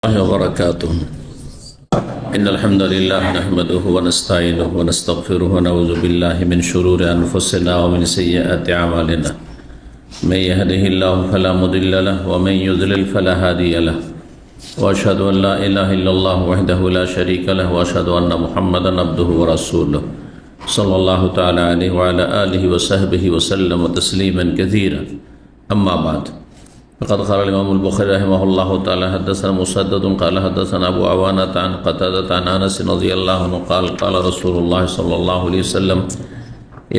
الله وبركاته. إن الحمد لله نحمده ونستعينه ونستغفره ونعوذ بالله من شرور أنفسنا ومن سيئات أعمالنا. من يهده الله فلا مضل له ومن يضلل فلا هادي له. وأشهد أن لا إله إلا الله وحده لا شريك له وأشهد أن محمدا عبده ورسوله صلى الله تعالى عليه وعلى آله وصحبه وسلم تسليما كثيرا. أما بعد، فقد قال الإمام البخاري رحمه الله تعالى حدثنا مسدد قال حدثنا أبو عوانة عن قتادة عن أنس رضي الله عنه قال قال رسول الله صلى الله عليه وسلم: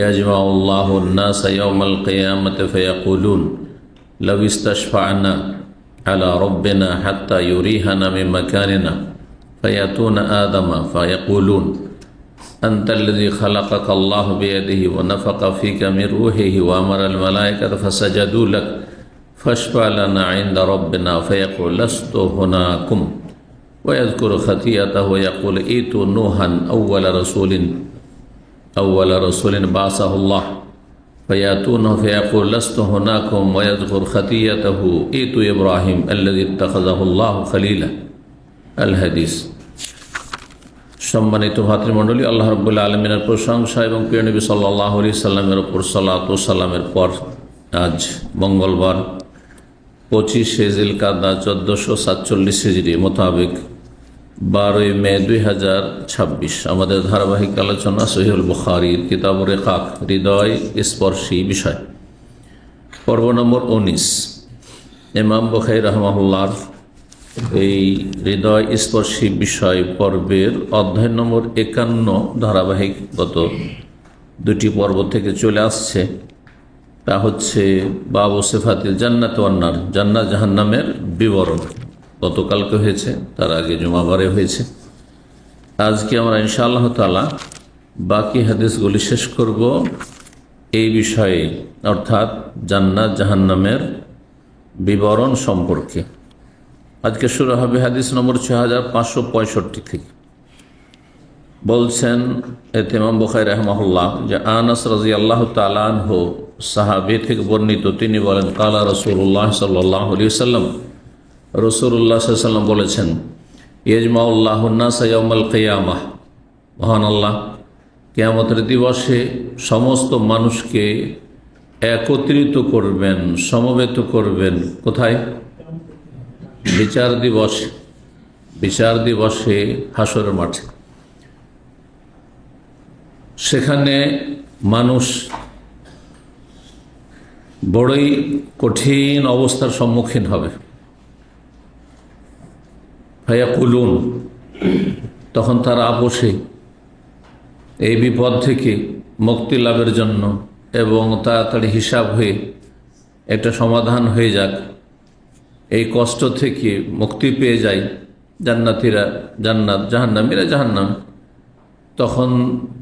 يجمع الله الناس يوم القيامة فيقولون لو استشفعنا على ربنا حتى يريحنا من مكاننا فيأتون آدم فيقولون أنت الذي خلقك الله بيده ونفخ فيك من روحه وأمر الملائكة فسجدوا لك فاشفع لنا عند ربنا فيقول لست هناكم ويذكر خطيئته ويقول ائتوا نوحا أول رسول بعثه الله فيأتونه فيقول لست هناكم ويذكر خطيئته ائتوا إبراهيم الذي اتخذه الله خليلا। الحديث। সম্মানিত ভাতৃমণ্ডলী, আল্লাহ রাব্বুল আলামিনের প্রশংসা এবং প্রিয় নবী সাল্লাল্লাহু আলাইহি সাল্লামের উপর সালাত ও সালামের পর আজ মঙ্গলবার 25 জিলকাদা 1447 হিজরি মোতাবেক 12 মে 2026 আমাদের ধারাবাহিক আলোচনা সহিহুল বুখারীর কিতাবুর রিকাক হৃদয় স্পর্শী বিষয় পর্ব নম্বর 19। ইমাম বুখারী রাহিমাহুল্লাহর এই হৃদয় স্পর্শী বিষয় পর্বের অধ্যায় নম্বর 51 ধারাবাহিক গত দুটি পর্ব থেকে চলে আসছে। তা হচ্ছে বাবু সিফাতিল জান্নাত ওয়ান নার, জান্নাত জাহান্নামের বিবরণ। গতকালকে হয়েছে, তার আগে জুমাবারে হয়েছে। আজকে আমরা ইনশাআল্লাহ তাআলা বাকি হাদিসগুলি শেষ করব এই বিষয়ে, অর্থাৎ জান্নাত জাহান্নামের বিবরণ সম্পর্কে। আজকে শুরু হবে হাদিস নম্বর 6565 থেকে। বলছেন ইমাম বুখারী রাহিমাহুল্লাহ যে আনাস রাদিয়াল্লাহু তাআলা আনহু সাহাবী থেকে বর্ণিত, তিনি বলেন কালা রাসূলুল্লাহ সাল্লাল্লাহু আলাইহি ওয়াসাল্লাম, রাসূলুল্লাহ সাল্লাল্লাহু আলাইহি ওয়াসাল্লাম বলেছেন ইয়াজমাউল্লাহুন নাসা ইয়াউমাল কিয়ামাহ, মহান আল্লাহ কিয়ামতের দিবসে সমস্ত মানুষকে একত্রিত করবেন, সমবেত করবেন। কোথায়? বিচার দিবসে হাসরের মাঠে। সেখানে মানুষ বড়ই কঠিন অবস্থার সম্মুখীন হবে। ফায়াকুলুন, তখন তারা আপোষে এই বিপদ থেকে মুক্তি লাভের জন্য এবং তাড়াতাড়ি হিসাব হয়ে একটা সমাধান হয়ে যাক, এই কষ্ট থেকে মুক্তি পেয়ে যায় জান্নাতীরা জান্নাত, জাহান্নামীরা জাহান্নাম। তখন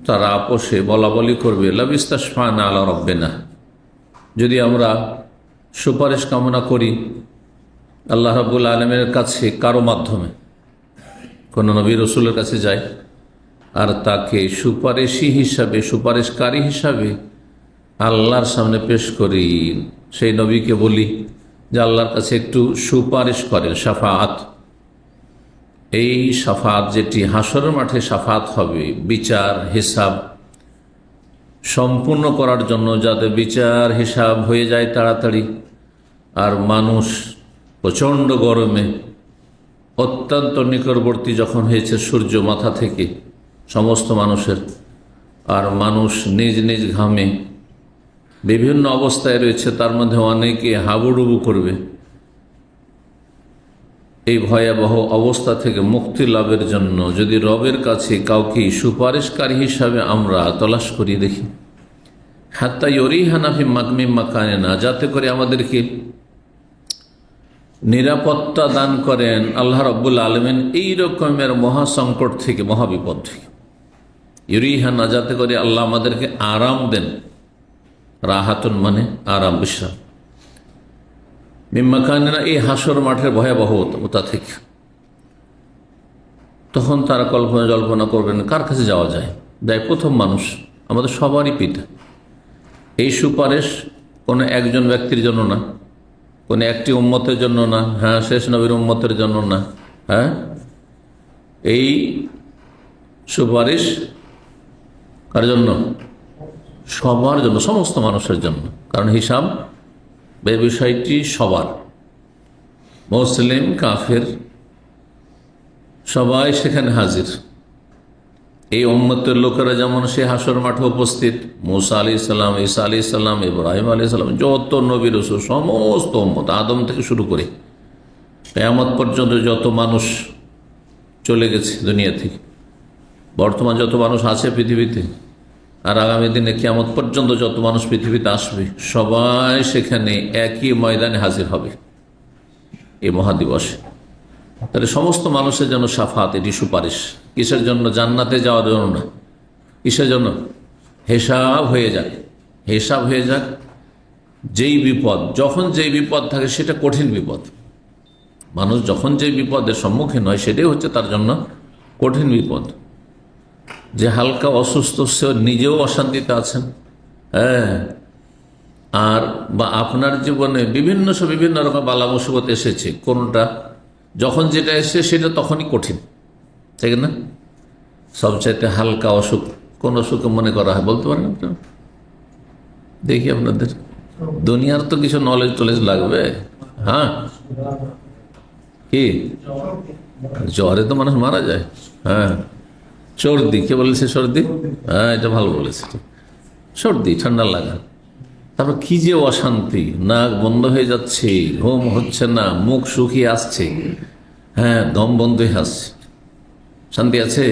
তারা আপোষে বলা বলি করবে লাবিস্তাশফানা আলা রাব্বিনা, যদি আমরা সুপারিশ কামনা করি আল্লাহ রাব্বুল আলামিনের কাছে কারো মাধ্যমে, কোনো নবী রসুলের কাছে যাই আর তাকে সুপারিশী হিসাবে, সুপারিশকারী হিসাবে আল্লাহর সামনে পেশ করি, সেই নবীকে বলি যে আল্লাহর কাছে একটু সুপারিশ করেন, শাফাআত। এই শাফাআত যেটি হাসরের মাঠে শাফাআত হবে বিচার হিসাব সম্পূর্ণ করার জন্য, যাতে বিচার হিসাব হয়ে যায় তাড়াতাড়ি। আর মানুষ প্রচণ্ড গরমে অত্যন্ত নিকটবর্তী যখন হয়েছে সূর্য মাথা থেকে সমস্ত মানুষের, আর মানুষ নিজ নিজ ঘামে বিভিন্ন অবস্থায় রয়েছে, তার মধ্যে অনেকে হাবুডুবু করবে। এই ভয়াবহ অবস্থা থেকে মুক্তি লাভের জন্য যদি রবের কাছে কাউকে সুপারিশকারী হিসাবে আমরা তলাশ করি দেখি, হাত্তা ইউরিহানা মিন মাকানিনা, যাতে করে আমাদেরকে নিরাপত্তা দান করেন আল্লাহ রাব্বুল আলামিন এই রকমের মহাসংকট থেকে, মহাবিপদ থেকে। ইউরিহানা, যাতে করে আল্লাহ আমাদেরকে আরাম দেন। রাহাতুন মানে আরাম, বিশ্রাম। মিন মাকানিনা, এই হাসর মাঠের ভয়াবহতা থেকে। তখন তারা জল্পনা করবেন কার কাছে যাওয়া যায়। দেয় প্রথম মানুষ, আমাদের সবারই পিতা। এই সুপারিশ কোনো একজন ব্যক্তির জন্য না, কোনো একটি উম্মতের জন্য না, হ্যাঁ শেষ নবীর উম্মতের জন্য না, হ্যাঁ, এই সুপারিশ কার জন্য? সবার জন্য, সমস্ত মানুষের জন্য। কারণ হিসাব এই বিষয়টি সবার, মুসলিম কাফের সবাই সেখানে হাজির। এই উম্মতের লোকেরা যেমন সে হাসর মাঠে উপস্থিত, মুসা আলাইহিস সালাম, ঈসা আলাইহিস সালাম, ইব্রাহিম আলাইহিস সালাম, যত নবী রাসূল, সমস্ত উম্মত আদম থেকে শুরু করে কিয়ামত পর্যন্ত যত মানুষ চলে গেছে দুনিয়া থেকে, বর্তমান যত মানুষ আছে পৃথিবীতে, আর আগামী দিনে কিয়ামত পর্যন্ত যত মানুষ পৃথিবীতে আসবে, সবাই সেখানে একই ময়দানে হাজির হবে এই মহাদিবসে। তাহলে সমস্ত মানুষের জন্য শাফাত, এটি সুপারিশ। কিসের জন্য? জান্নাতে যাওয়ার জন্য না। কিসের জন্য? হিসাব হয়ে যাক, হিসাব হয়ে যাক। যেই বিপদ, যখন যেই বিপদ থাকে সেটা কঠিন বিপদ। মানুষ যখন যেই বিপদের সম্মুখীন হয় সেটাই হচ্ছে তার জন্য কঠিন বিপদ। যে হালকা অসুস্থ, সে নিজেও অশান্তিতে আছেন, হ্যাঁ, আর বা আপনার জীবনে বিভিন্ন রকম বালা মুসিবত এসেছে, কোনটা যখন যেটা এসে সেটা তখনই কঠিন, ঠিক না? সবচাইতে হালকা অসুখ কোন অসুখকে মনে করা হয় বলতে পারেন আপনার? দেখি আপনাদের দুনিয়ার তো কিছু নলেজ টলেজ লাগবে। হ্যাঁ, কি জ্বরে তো মানুষ মারা যায়। হ্যাঁ, সর্দি, কে বলেছে সর্দি? হ্যাঁ, এটা ভালো বলেছে, সর্দি, ঠান্ডা লাগা। তারপর কি যে অশান্তি, নাক বন্ধ হয়ে যাচ্ছে, ঘুম হচ্ছে না, মুখ শুকিয়ে আসছে, হ্যাঁ, দম বন্ধ হয়ে আসছে, শান্তি আছে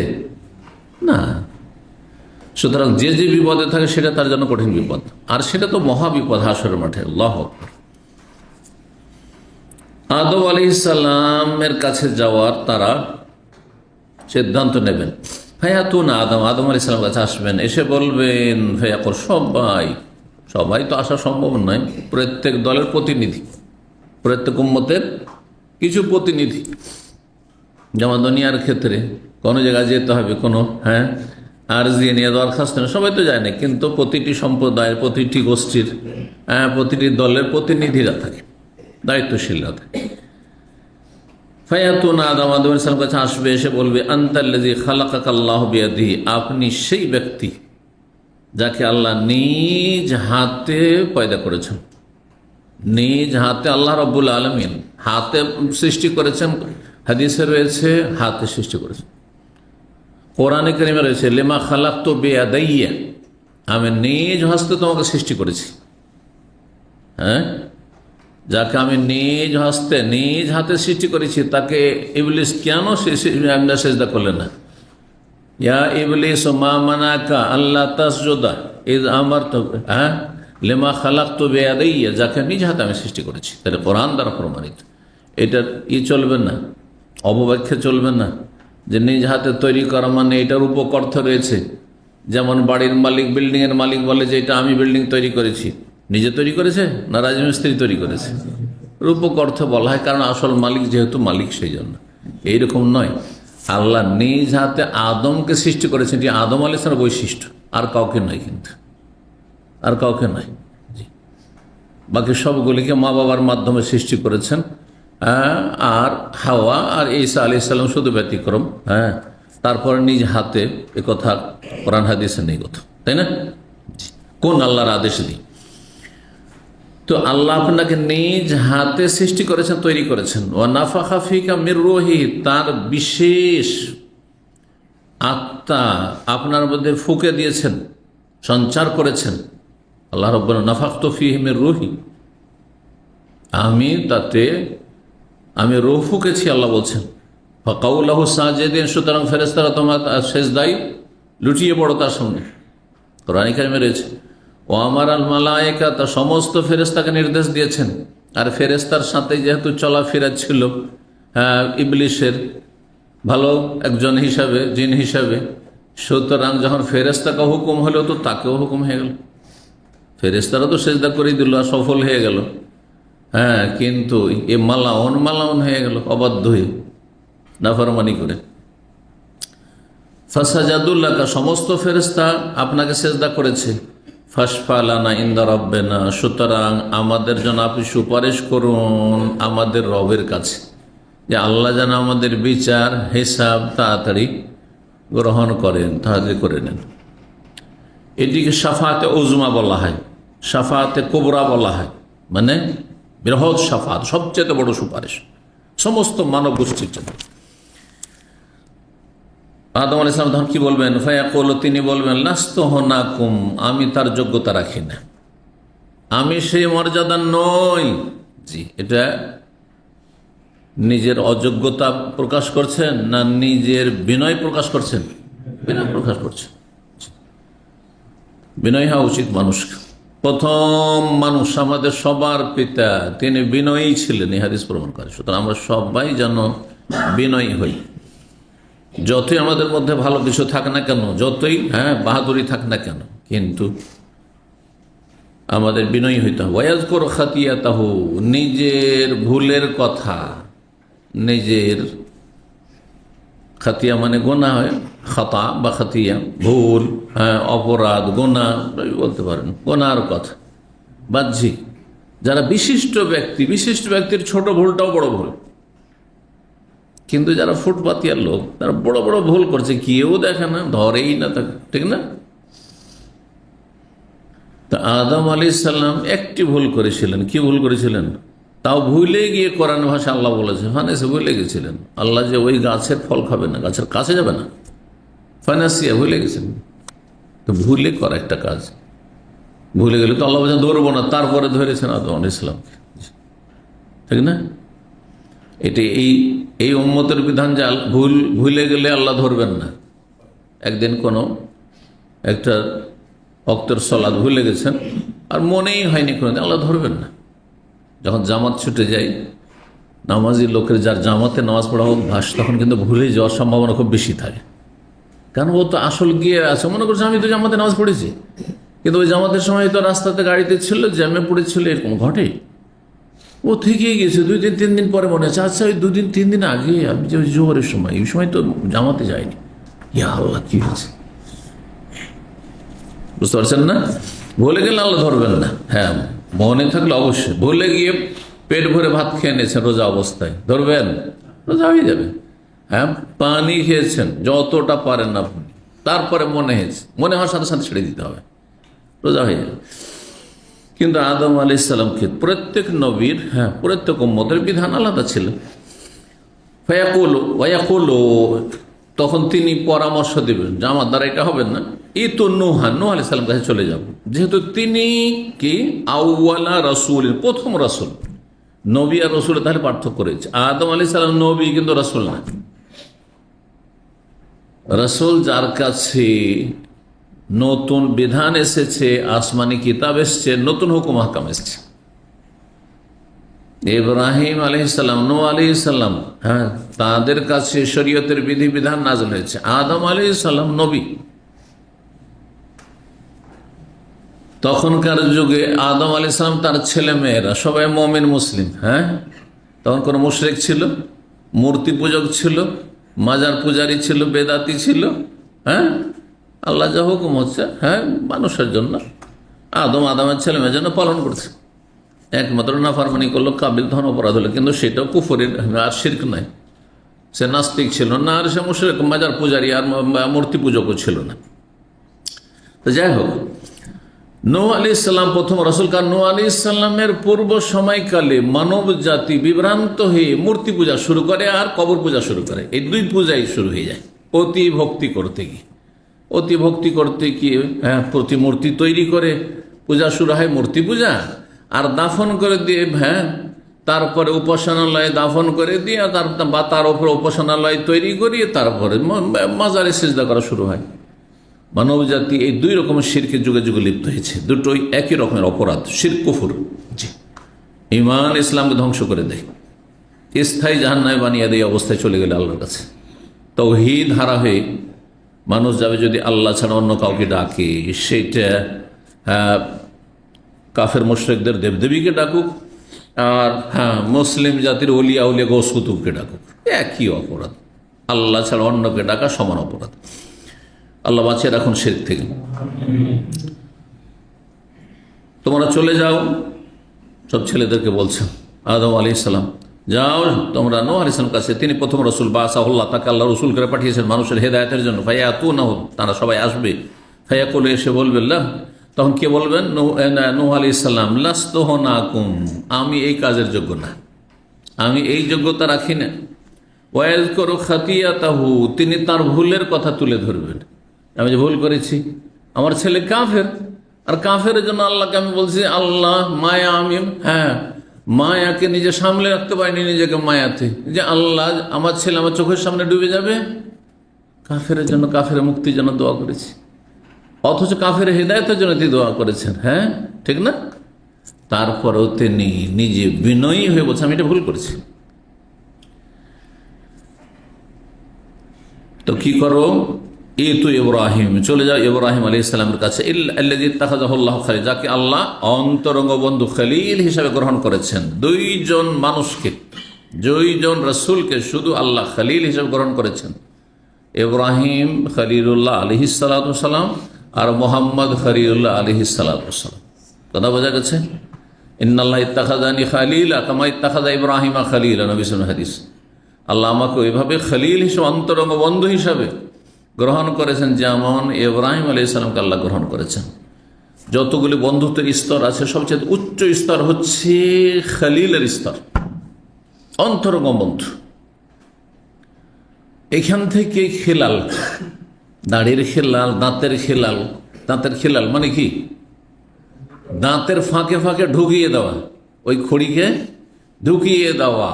না? সুতরাং যে যে বিপদে থাকে সেটা তার জন্য কঠিন বিপদ, আর সেটা তো মহা বিপদ হাসরের মাঠে। আল্লাহু আকবার। আদম আলাইহিস সালামের কাছে যাওয়ার তারা সিদ্ধান্ত নেবেন। ফায়াতুন আদম, আদম আলাইহিস সালামের কাছে আসবেন, এসে বলবেন, ফায়াকুল, সবাই তো আসা সম্ভব নয়, প্রত্যেক দলের প্রতিনিধি, প্রত্যেক উম্মতের কিছু প্রতিনিধি। যেমন দুনিয়ার ক্ষেত্রে কোনো জায়গায় যেতে হবে, কোনো আরজি নিয়ে দরখাস্ত নেই, সবাই তো যায় না, কিন্তু প্রতিটি সম্প্রদায়ের, প্রতিটি গোষ্ঠীর, প্রতিটি দলের প্রতিনিধিরা থাকে, দায়িত্বশীলরা থাকে। ফায়াতুন আদম, আদম আলাইহিস সালামের কাছে আসবে, এসে বলবে, আনতাল্লাযী খালাকাকাল্লাহু বিয়াদিহি, আপনি সেই ব্যক্তি যাকে আল্লাহ নিজ হাতে পয়দা করেছেন। নিজ হাতে আল্লাহ রাব্বুল আলামিন হাতে সৃষ্টি করেছেন। হাদিসে রয়েছে হাতে সৃষ্টি করেছেন, কোরআনে কারিমে রয়েছে লিমা খালাকতু বিয়াদাইয়া, আমি নিজ হস্তে তোমাকে সৃষ্টি করেছি। হ্যাঁ, যাকে আমি নিজ হাতে সৃষ্টি করেছি, তাকে ইবলিস কেন সিজদা করলেন না? ইয়া ইবলিস মা মানাকা আল্লাহ তাসজুদা ইয আমারতু লিমা খালাকতু বিয়াদাইয়া, যাকে নিজ হাতে আমি সৃষ্টি করেছি। তাহলে কোরআন দ্বারা প্রমাণিত। এটা চলবে না, অপব্যাখ্যা চলবে না যে নিজ হাতে তৈরি করা মানে এটার উপকর্থ রয়েছে। যেমন বাড়ির মালিক, বিল্ডিং এর মালিক বলে যে এটা আমি বিল্ডিং তৈরি করেছি, নিজে তৈরি করেছে না রাজমিস্ত্রি তৈরি করেছে? রূপকর্থ বলা হয়, কারণ আসল মালিক যেহেতু মালিক, সেই জন্য। এইরকম নয়, আল্লাহ নিজ হাতে আদমকে সৃষ্টি করেছেন, এটি আদম আলাইহিস সালামের বৈশিষ্ট্য, আর কাউকে নয়, কিন্তু আর কাউকে নয়। বাকি সবগুলিকে মা বাবার মাধ্যমে সৃষ্টি করেছেন, আর হাওয়া আর ঈসা আলাইহিস সালাম শুধু ব্যতিক্রম। হ্যাঁ, তারপরে নিজ হাতে, এ কথা কোরআন হাদিসে নেই কথা, তাই না? কোন আল্লাহর আদেশ দিই? তো আল্লাহ আপনাকে নিজ হাতে সৃষ্টি করেছেন, তৈরি করেছেন। ওয়া নাফাখা ফিকা মির রূহি, তার বিশেষ আত্মা আপনার মধ্যে ফুঁকে দিয়েছেন, সঞ্চার করেছেন। আল্লাহ রাব্বুল নাফাখতু ফীহি মির রূহি, আমি রূহ ফুঁকেছি, আল্লাহ বলছেন। ফাকাউ লাহু সাজিদিন, সুতরাং ফেরেশতারা তোমার সেজদায় লুটিয়ে পড়ো তার সামনে। কোরআন কারিমে রয়েছে, ও আমার আল মালায়েকা, তা সমস্ত ফেরেশতাকে নির্দেশ দিয়েছেন। আর ফেরেশতার সাথে যেহেতু চলাফেরা ছিল ইবলিসের, ভালো একজন হিসাবে, জিন হিসাবে, সুতরাং যখন ফেরেশতাকে হুকুম হলো তো তাকেও হুকুম হয়ে গেল। ফেরেশতারা তো সেজদা করে দিল আর সফল হয়ে গেল, হ্যাঁ, কিন্তু এ মালাউন হয়ে গেল, অবাধ্য হয়ে, নাফরমানি করে। ফাসাজাদুল্লাকা, সমস্ত ফেরেশতা আপনাকে সেজদা করেছে। ফাশফা লানা ইনদা রাব্বিনা, সুতরাং আমাদের জন্য আপনি সুপারিশ করুন আমাদের রবের কাছে। যে আল্লাহ যেন আমাদের বিচার হিসাব তাড়াতাড়ি গ্রহণ করেন, তাড়াতাড়ি করে নেন। এটিকে শাফাতে উজমা বলা হয়, শাফাতে কোবরা বলা হয়, মানে বৃহৎ শাফাত, সবচেয়ে বড় সুপারিশ সমস্ত মানব গোষ্ঠীর জন্য। আদম আলাইহিস সালাম তখন কি বলবেন? ফায়াকুল, তিনি বলবেন লাস্তুহুনাকুম, আমি তার যোগ্যতা রাখি না, আমি সেই মর্যাদা নই। জি, এটা নিজের অযোগ্যতা প্রকাশ করছেন না নিজের বিনয় প্রকাশ করছেন? বিনয় প্রকাশ করছেন। বিনয় হওয়া উচিত মানুষকে। প্রথম মানুষ আমাদের সবার পিতা, তিনি বিনয়ী ছিলেন, এই হাদিস প্রমাণ করে। সুতরাং আমরা সবাই যেন বিনয়ী হই। যতই আমাদের মধ্যে ভালো কিছু থাক না কেন, যতই বাহাদুরি থাক না কেন, কিন্তু আমাদের বিনয়ী হইতে হবে। ওয়াজকুর খাতিয়াতাহু, নিজের ভুলের কথা, নিজের খাতিয়া মানে গোনা হয়, খাতা বা খাতিয়া ভুল, অপরাধ, গোনা বলতে পারেন, গোনার কথা বাহ্যিক। যারা বিশিষ্ট ব্যক্তি, বিশিষ্ট ব্যক্তির ছোট ভুলটাও বড় ভুল, কিন্তু যারা ফুটপাতিয়ার লোক তারা বড় বড় ভুল করছে, কেউ দেখে না, ধরেই না তাকে, ঠিক না? তা আদম আলাইহিস সালাম একটি ভুল করেছিলেন। কি ভুল করেছিলেন? তাও ভুলে গিয়ে কোরআন ভাষা আল্লাহ বলেছে, ফানেসে ভুলে গেছিলেন। আল্লাহ যে ওই গাছের ফল খাবে না, গাছের কাছে যাবে না, ফানাসিয়া, ভুলে গেছেন। তো ভুলে করা একটা কাজ, ভুলে গেলে তো আল্লাহ বলছেন ধরবো না, তারপরে ধরেছেন আদম আলাইহিস সালামকে, ঠিক না? এটি এই উম্মতের বিধান যে ভুলে গেলে আল্লাহ ধরবেন না। একদিন কোনো একটা ওয়াক্তের সালাত ভুলে গেছেন আর মনেই হয়নি কোনো, আল্লাহ ধরবেন না। যখন জামাত ছুটে যায়, নামাজি লোকের যার জামাতে নামাজ পড়া অভ্যাস, তখন কিন্তু ভুলে যাওয়ার সম্ভাবনা খুব বেশি থাকে। কারণ ও তো আসল গিয়ে আছে, মনে করছে আমি তো জামাতে নামাজ পড়েছি, কিন্তু ওই জামাতের সময় তো রাস্তাতে গাড়িতে ছিল, জ্যামে পড়েছিল, এরকম ঘটে। ও থেকেই গেছে, 2-3 দিন পরে মনে আছে, আচ্ছা ওই 2-3 দিন আগে আমি যে ওই জোহরের সময়, এই সময় তো জামাতে যাইনি, ইয়া আল্লাহ কি হয়েছে, বুঝতে পারছেন না? ভুলে গেলে আল্লাহ ধরবেন না। হ্যাঁ, মনে থাকলে অবশ্যই। ভুলে গিয়ে পেট ভরে ভাত খেয়ে নিয়েছেন রোজা অবস্থায়, ধরবেন? রোজা হয়ে যাবে। হ্যাঁ, পানি খেয়েছেন যতটা পারেন না, তারপরে মনে হয়েছে, মনে হওয়ার সাথে সাথে ছেড়ে দিতে হবে, রোজা হয়ে যাবে। কিন্তু আদম আলাইহিস সালামকে প্রত্যেক নবীর, প্রত্যেক উম্মতের বিধান আলাদা ছিল। ফায়াকুলু, তখন তিনি পরামর্শ দেবেন যে আমার দ্বারা এটা হবে না, এই তো নূহ আলাইহিস সালাম কাছে চলে যাব, যেহেতু তিনি কি আউয়ালা রাসূল, প্রথম রাসূল। নবী আর রাসূল তাহলে পার্থক্য রয়েছে। আদম আলাইহিস সালাম নবী, কিন্তু রাসূল না। রাসূল যার কাছে নতুন বিধান এসেছে, আসমানি কিতাব এসছে, নতুন হুকুম হাকাম এসছে। ইব্রাহিম আলাইহিস সালাম, নূহ আলাইহিস সালাম, তাদের কাছে শরীয়তের বিধি বিধান নাযিল হয়েছে। আদম আলাইহিস সালাম নবী। তখনকার যুগে আদম আলাইহিস সালাম, তার ছেলে মেয়েরা সবাই মুমিন মুসলিম। তখন কোন মুশরিক ছিল, মূর্তি পূজক ছিল, মাজার পূজারী ছিল, বেদাতি ছিল। আল্লাহ যা হুকুম হচ্ছে মানুষের জন্য, আদমের ছেলে মেয়ের জন্য পালন করছে। একমাত্র নাফরমানি করলো, কাবিল ধন অপরাধ হলো, কিন্তু সেটাও কুফরের, আর শিরক নাই। সে নাস্তিক ছিল না, আর সে মুশরিক, মাজার পূজারী আর মূর্তি পূজকও ছিল না। তো যাই হোক, নূহ আলাইহিস সালাম প্রথম রাসূল। কারণ নূহ আলাইহিস সালামের পূর্ব সময়কালে মানব জাতি বিভ্রান্ত হয়ে মূর্তি পূজা শুরু করে আর কবর পূজা শুরু করে। এই দুই পূজাই শুরু হয়ে যায় অতি ভক্তি করতে গিয়ে। অতি ভক্তি করতে গিয়ে প্রতিমূর্তি তৈরি করে পূজা শুরু হয়, মূর্তি পূজা। আর দাফন করে দিয়ে তারপরে উপাসনালয়ে দাফন করে দিয়ে তার উপরে উপাসনালয় তৈরি করিয়ে তারপরে মাজারে সিজদা করা শুরু হয়। মানব জাতি এই দুই রকমের শিরকের যুগে যুগে লিপ্ত হয়েছে। দুটোই একই রকমের অপরাধ, শিরক কুফর। জি, ঈমান ইসলামকে ধ্বংস করে দেয়, স্থায়ী জাহান্নামে বানিয়ে দেয় অবস্থায় চলে গেলে আল্লাহর কাছে। তাওহীদ হারা হয়ে মানুষ যাবে যদি আল্লাহ ছাড়া অন্য কাউকে ডাকে, সেইটা কাফের মুশরিকদের দেবদেবীকে ডাকুক, আর মুসলিম জাতির ওলিয়া উলিয়া গৌস কুতুবকে ডাকুক, একই অপরাধ। আল্লাহ ছাড়া অন্যকে ডাকা সমান অপরাধ। আল্লাহ বাঁচিয়ে রাখুন শিরক থেকে। তোমরা চলে যাও, সব ছেলেদেরকে বলছেন, আদম আলাইহিস সালাম যাও তোমরা নূহ আলাইহিস সালামের কাছে, তিনি প্রথম রসুল, বাসাহুল্লাহ, তাকে আল্লাহ রসুল করে পাঠিয়েছেন মানুষের হেদায়েতের জন্য। ফায়াতুনাহু, তারা সবাই আসবে। ফায়াকুলু, এসে বলবে, তখন কে বলবেন? নূহ আলাইহিস সালাম, লাস্তু হুনাকুম, আমি এই কাজের যোগ্য না, আমি এই যোগ্যতা রাখি না। ওয়াযকুরু খাতিয়াতাহু, তিনি তার ভুলের কথা তুলে ধরবেন। আমি যে ভুল করেছি, আমার ছেলে কাফের, আর কাফের জন্য আল্লাহকে আমি বলছি আল্লাহ মায়া, আমি মায়াকে নিজে সামলে রাখতে পারিনি, নিজেকে মায়াতে, যে আল্লাহ আমার ছেলে আমার চোখের সামনে ডুবে যাবে। কাফের জন্য, কাফের মুক্তির জন্য দোয়া করেছি, অথচ কাফের হেদায়েতের জন্য তিনি দোয়া করেছেন। হ্যাঁ, ঠিক না? তারপরেও তিনি নিজে বিনয়ী হয়ে বলছেন আমি এটা ভুল করেছি। তো কি করো? তো ইব্রাহিম, চলে যাও ইব্রাহিম আলাইহিস সালামের কাছে, আল্লাযী ইত্তাখাযাহুল্লাহু খালিল, যাকে আল্লাহ অন্তরঙ্গ বন্ধু খলিল হিসাবে গ্রহণ করেছেন। দুইজন মানুষকে, দুইজন রাসূলকে শুধু আল্লাহ খলিল হিসাবে গ্রহণ করেছেন, ইব্রাহিম খলিলুল্লাহ আলাইহিস সালাতু ওয়াস সালাম আর মুহাম্মদ খলিলুল্লাহ আলাইহিস সালাতু ওয়াস সালাম। কথা বোঝা গেছে? ইন্নাল্লাহ ইত্তাখাযানি খালিলা কামা ইত্তাখাযা ইব্রাহিমা খালিলা, নবী সাল্লাল্লাহু আলাইহি হাদিস। আল্লাহ আমাকে ওইভাবে খলিল হিসেবে, অন্তরঙ্গ বন্ধু হিসাবে গ্রহণ করেছেন যেমন ইব্রাহিম আলাইহিস সালামকে আল্লাহ গ্রহণ করেছেন। যতগুলি বন্ধুত্বের স্তর আছে, সবচেয়ে উচ্চ স্তর হচ্ছে খলিলের স্তর, অন্তরঙ্গ বন্ধু। এখান থেকে খেলাল, দাড়ির খেলাল, দাঁতের খেলাল, দাঁতের খেলাল মানে কি? দাঁতের ফাঁকে ফাঁকে ঢুকিয়ে দেওয়া, ওই খড়িকে ঢুকিয়ে দেওয়া।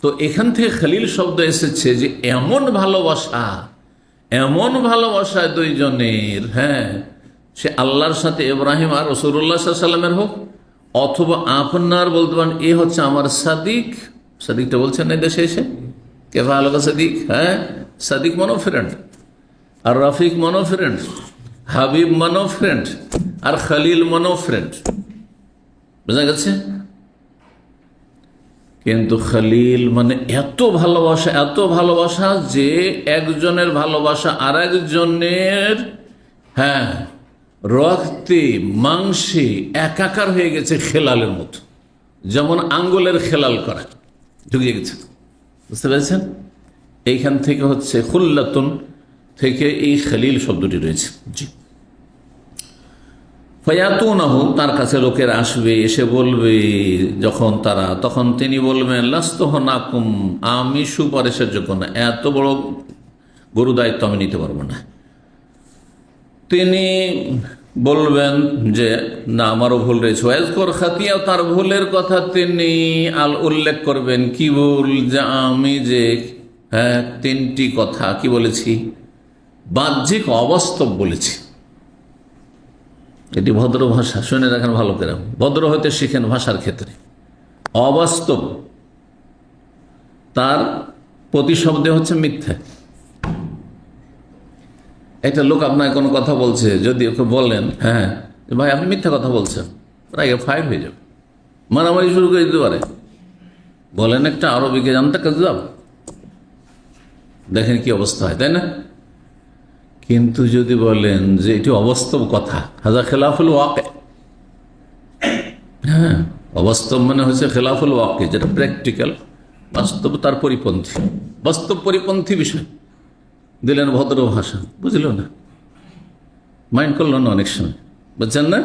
তো এখান থেকে খলিল শব্দ এসেছে যে এমন ভালোবাসা, এমন ভালোবাসা দুইজনের, হ্যাঁ, সে আল্লাহর সাথে ইব্রাহিম আর রাসূলুল্লাহ সাল্লাল্লাহু আলাইহি ওয়াসাল্লামের হোক, অথবা আপনার বলতে পারেন এ হচ্ছে আমার সাদিক। সাদিকটা বলছেন না দেশে এসে, কে ভালো সাদিক? হ্যাঁ, সাদিক মানো ফ্রেন্ড, আর রফিক মানো ফ্রেন্ড, হাবিব মানো ফ্রেন্ড, আর খলিল মানো ফ্রেন্ড। বোঝা গেছে? কিন্তু খলিল মানে এত ভালোবাসা, এত ভালোবাসা যে একজনের ভালোবাসা আর একজনের, হ্যাঁ, রক্তে মাংসে একাকার হয়ে গেছে খেলালের মতো, যেমন আঙ্গুলের খেলাল করা ঢুকিয়ে গেছে। বুঝতে পেরেছেন? এইখান থেকে হচ্ছে খুল্লাতুন থেকে এই খলিল শব্দটি রয়েছে। জি, ফায়াতুনাহু, তার কাছে লোকের আসবে, এসে বলবে যখন তারা, তখন তিনি বলবেন লাস্তু হুনাকুম, আমি সুপারিশের যোগ্য না, এত বড় গুরু দায়িত্ব আমি নিতে পারবো না। তিনি বলবেন যে না, আমারও ভুল রয়েছে। ওয়াজকুর খাতিয়া, তার ভুলের কথা তিনি উল্লেখ করবেন। কি ভুল? যে আমি যে, হ্যাঁ, তিনটি কথা কি বলেছি? বাহ্যিক অবাস্তব বলেছি। এটি ভদ্র ভাষা, শুনে রাখেন ভালো করে, ভদ্র হতে শিখেন ভাষার ক্ষেত্রে। অবাস্তব, তার প্রতিশব্দে হচ্ছে মিথ্যা। একটা লোক আপনাকে কোনো কথা বলছে, যদি ওকে বলেন হ্যাঁ ভাই আপনি মিথ্যা কথা বলছেন, রাগে 5 হয়ে যাবে, মারামারি শুরু করে দিতে পারে। বলেন একটা আরবিকে জানতে কাজব, দেখেন কি অবস্থা হয়, তাই না? কিন্তু যদি বলেন যে এটি অবাস্তব কথা, হাজা খেলাফুল ওয়াকে, হ্যাঁ, অবাস্তব মানে হচ্ছে খেলাফুল ওয়াকে, যেটা প্র্যাকটিক্যাল, বাস্তব তার পরিপন্থী, বাস্তব পরিপন্থী বিষয় দিলেন ভদ্র ভাষা, বুঝলো না, মাইন্ড করলো না অনেক সময়, বুঝছেন না?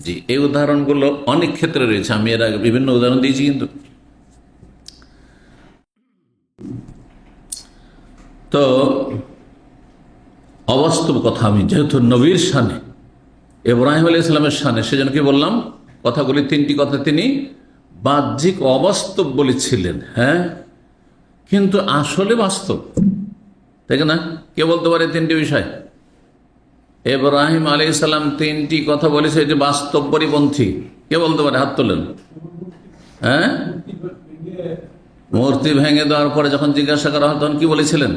জি, এই উদাহরণগুলো অনেক ক্ষেত্রে রয়েছে, আমি এর আগে বিভিন্ন উদাহরণ দিয়েছি। কিন্তু তো অবাস্তব কথা, আমি যেহেতু নবীর শানে, ইব্রাহিম আলাইহিস সালামের শানে, সেজন্য কি বললাম, কথাগুলি তিনটি কথা তিনি বাহ্যিক অবাস্তব বলেছিলেন, হ্যাঁ, কিন্তু আসলে বাস্তব, তাই না? কে বলতে পারে তিনটি বিষয়? ইব্রাহিম আলাইহিস সালাম তিনটি কথা বলেছে, এটি বাস্তব পরিপন্থী। কে বলতে পারে? হাত তোলেন। হ্যাঁ, মূর্তি ভেঙে দেওয়ার পরে যখন জিজ্ঞাসা করা হয় তখন কি বলেছিলেন?